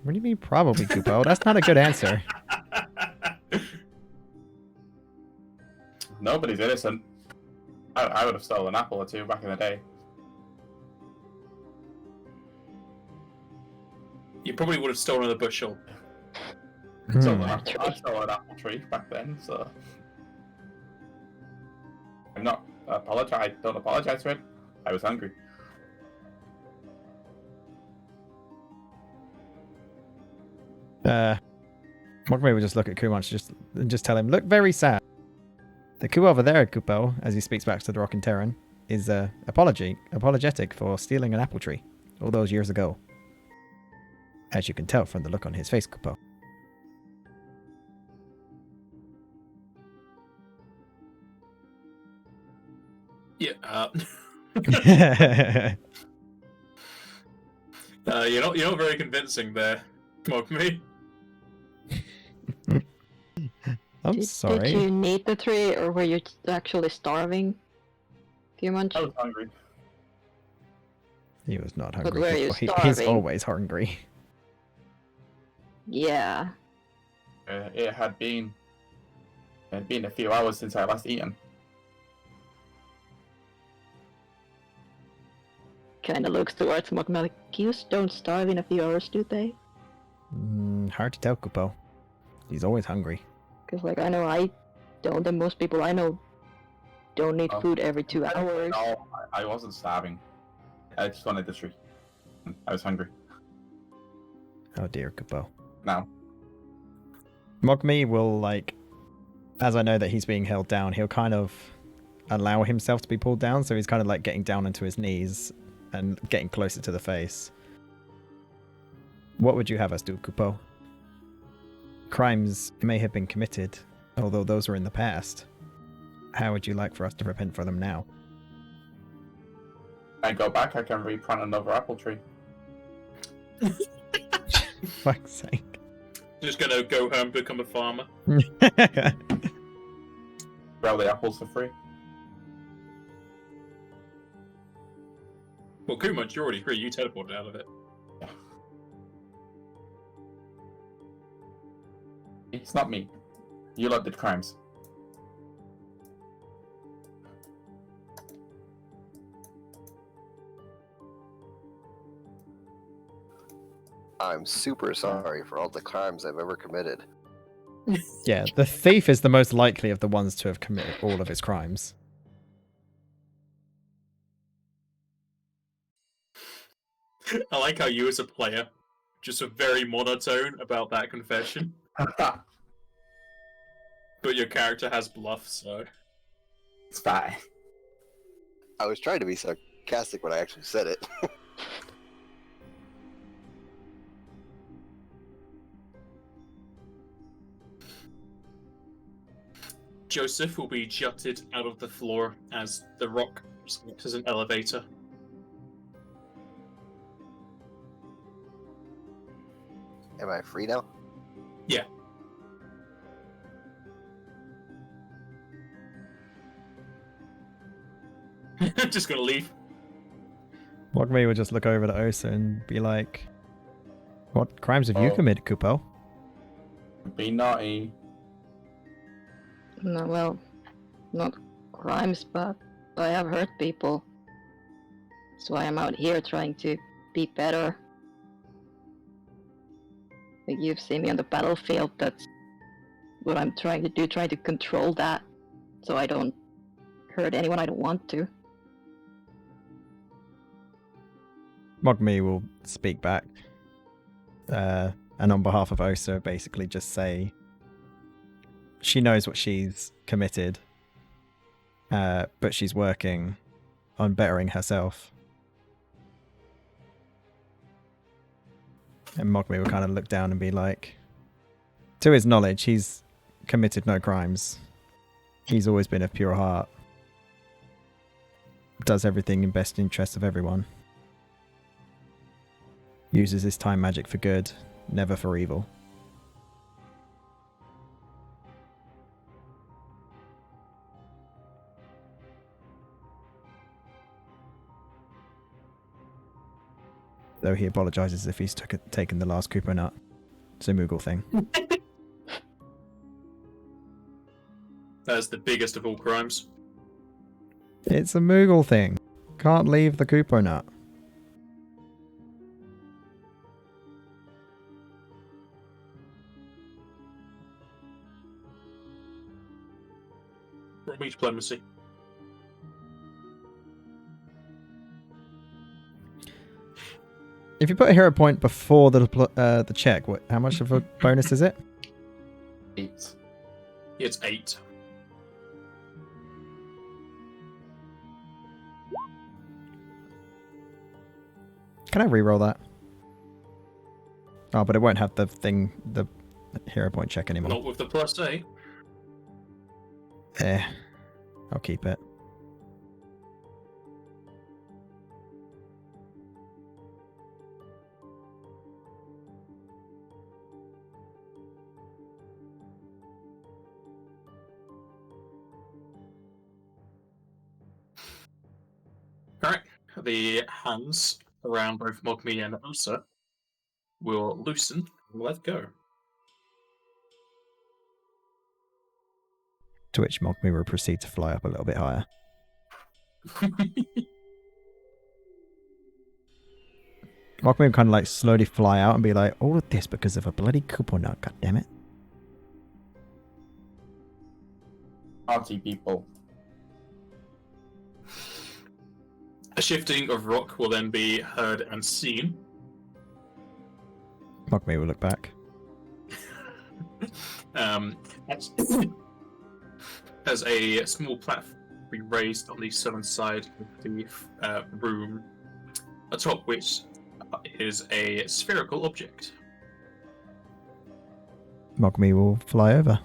What do you mean probably, Kupo? That's not a good answer. Nobody's innocent. I would have stolen an apple or two back in the day. You probably would have stolen a bushel. I stole an apple tree back then, so I'm not apologize. Don't apologize for it. I was hungry. Mogmi would just look at Kumunch and just tell him, look very sad. The coup over there, Kupo, as he speaks back to the Rock and Terran, is apologetic for stealing an apple tree all those years ago. As you can tell from the look on his face, Kupo. Yeah. You're not very convincing there, Mogmi. I'm sorry. Did you need the tree, or were you actually starving? Kumunch? I was hungry. He was not But hungry. were you He's starving? always hungry. Yeah. It had been a few hours since I last eaten. Kinda looks towards Mogmi like, Gears don't starve in a few hours, do they? Hard to tell, Kupo. He's always hungry. Because, like, I know I don't, and most people I know don't need Oh. food every 2 hours. No, I wasn't starving. I just wanted the tree. I was hungry. Oh dear, Kupo. No. Mogmi will, like, as I know that he's being held down, he'll kind of allow himself to be pulled down, so he's kind of like getting down onto his knees and getting closer to the face. What would you have us do, Kupo? Crimes may have been committed, although those were in the past. How would you like for us to repent for them now? I go back, I can replant another apple tree. Fuck's sake. Just gonna go home, become a farmer. Grow the apples for free. Well, Kumont, you're already free. You teleported out of it. It's not me. You lot did crimes. I'm super sorry for all the crimes I've ever committed. Yeah, the thief is the most likely of the ones to have committed all of his crimes. I like how you, as a player, just are very monotone about that confession. But your character has bluff, so... It's fine. I was trying to be sarcastic when I actually said it. Joseph will be jutted out of the floor as the rock acts as an elevator. Am I free now? Yeah. Just gonna leave. Mogmi would just look over to Osa and be like, "What crimes have you committed, Kupo?" Be naughty. No, well, not crimes, but I have hurt people. That's why I'm out here trying to be better. Like, you've seen me on the battlefield, that's what I'm trying to do, trying to control that, so I don't hurt anyone I don't want to. Mogmi will speak back, and on behalf of Osa, basically just say she knows what she's committed, but she's working on bettering herself. And Mogmi will kind of look down and be like, to his knowledge, he's committed no crimes. He's always been of pure heart. Does everything in best interest of everyone. Uses his time magic for good, never for evil. Though he apologizes if he's taken the last Cooper nut. It's a Moogle thing. That's the biggest of all crimes. It's a Moogle thing. Can't leave the Cooper nut. Roll me diplomacy. If you put a hero point before the check, how much of a bonus is it? 8. It's 8. Can I reroll that? Oh, but it won't have the hero point check anymore. Not with the plus 8. I'll keep it. Alright, the hands around both Mogmi and Osa will loosen and let go. To which Mogmi will proceed to fly up a little bit higher. Mogmi will kind of like slowly fly out and be like, all of this because of a bloody coupon nut, goddammit. Party people. A shifting of rock will then be heard and seen. Mogmi will look back. As a small platform be raised on the southern side of the room, atop which is a spherical object. Mogmi will fly over.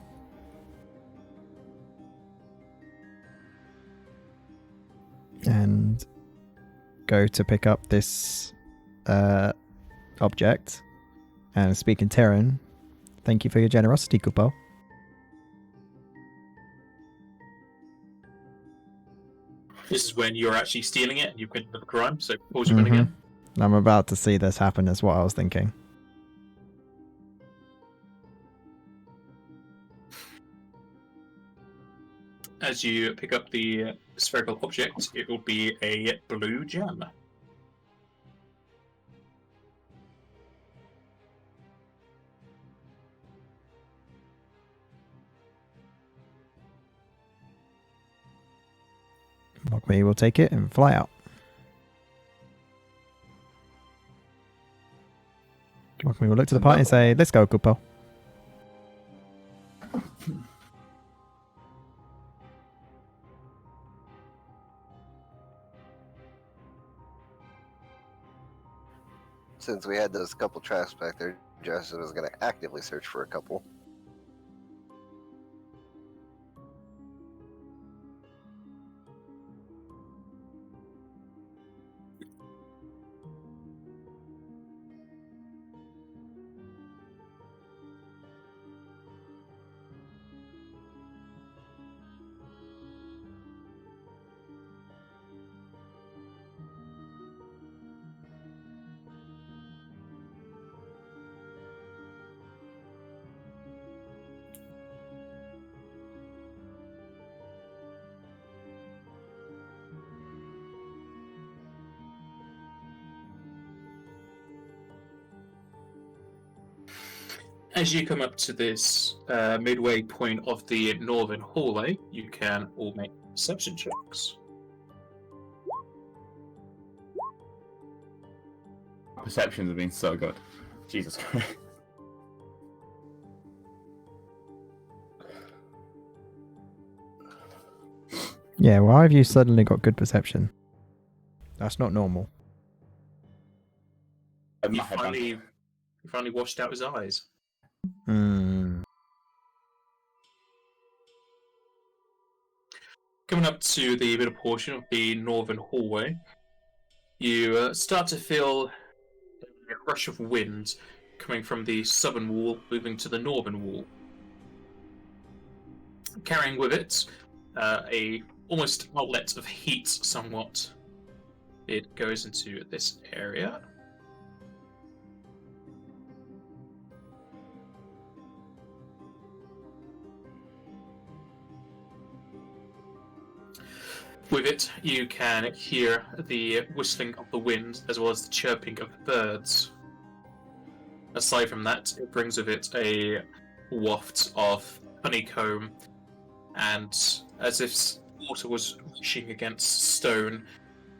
And go to pick up this object and speak in Terran. Thank you for your generosity, Kupo. This is when you're actually stealing it and you've committed the crime, so pause your gun again. I'm about to see this happen, is what I was thinking. As you pick up the spherical object, it will be a blue gem. Mogmi will take it and fly out. Mogmi will look to the party and say, "Let's go, Kupo." Since we had those couple traps back there, Justin was going to actively search for a couple. As you come up to this midway point of the northern hallway, you can all make perception checks. Perceptions have been so good. Jesus Christ. Yeah, why have you suddenly got good perception? That's not normal. You finally washed out his eyes. Hmm. Coming up to the middle portion of the northern hallway, you start to feel a rush of wind coming from the southern wall, moving to the northern wall. Carrying with it a almost outlet of heat somewhat. It goes into this area. With it, you can hear the whistling of the wind as well as the chirping of birds. Aside from that, it brings with it a waft of honeycomb, and as if water was rushing against stone,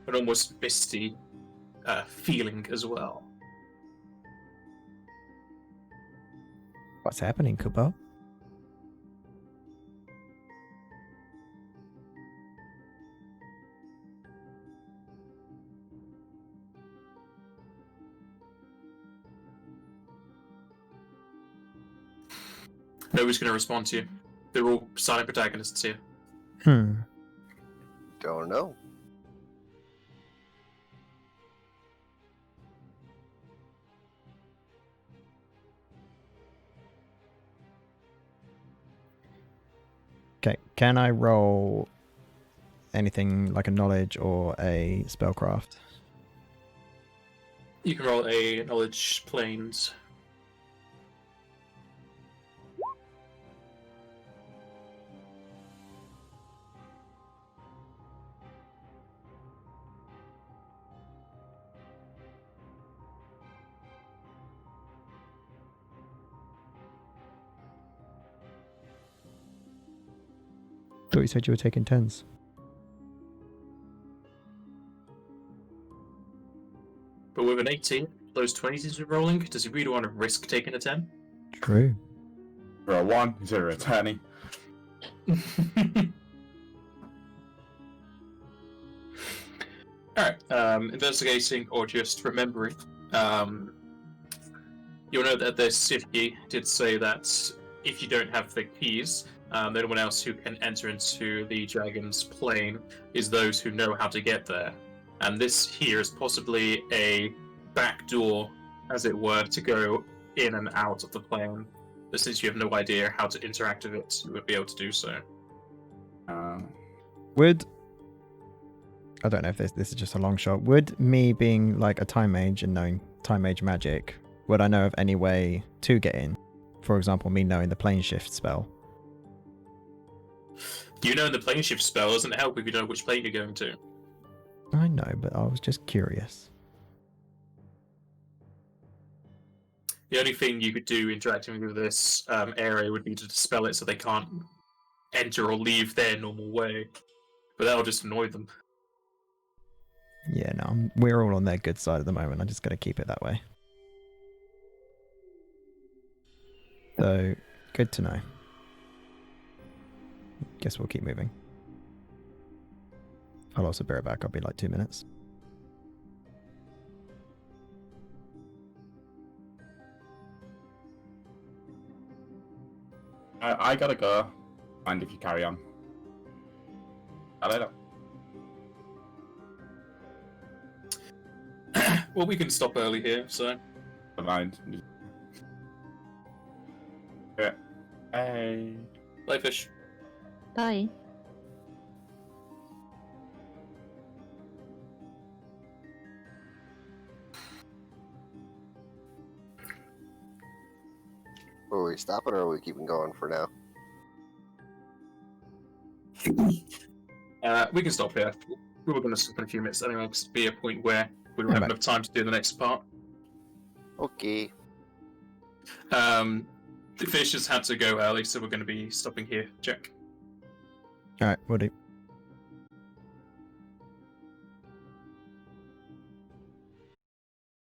an almost misty feeling as well. What's happening, Kupo? Nobody's going to respond to you. They're all silent protagonists here. Don't know. Okay, can I roll anything like a knowledge or a spellcraft? You can roll a knowledge planes. Thought you said you were taking 10s. But with an 18, those 20s he's been rolling. Does he really want to risk taking a 10? True. For a 1, 0 a 20. Alright, investigating or just remembering. You'll note that the Sifki did say that if you don't have the keys, anyone else who can enter into the dragon's plane is those who know how to get there. And this here is possibly a back door, as it were, to go in and out of the plane. But since you have no idea how to interact with it, you would be able to do so. Would I don't know if this is just a long shot. Would me being like a time mage and knowing time mage magic, would I know of any way to get in? For example, me knowing the plane shift spell. You know the plane shift spell doesn't help if you know which plane you're going to. I know, but I was just curious. The only thing you could do interacting with this area would be to dispel it so they can't enter or leave their normal way. But that'll just annoy them. Yeah, no, we're all on their good side at the moment. I just got to keep it that way. So, good to know. Guess we'll keep moving. I'll also bear it back. I'll be like 2 minutes. I gotta go. Mind if you carry on. I don't know. Well, we can stop early here, so... Don't mind. Yeah. Hey. Bye, fish. Bye. Are we stopping or are we keeping going for now? We can stop here. We were going to stop in a few minutes anyway, because it'd be a point where we don't have enough time to do the next part. Okay. The fish has had to go early, so we're going to be stopping here. Check. Alright, we'll do.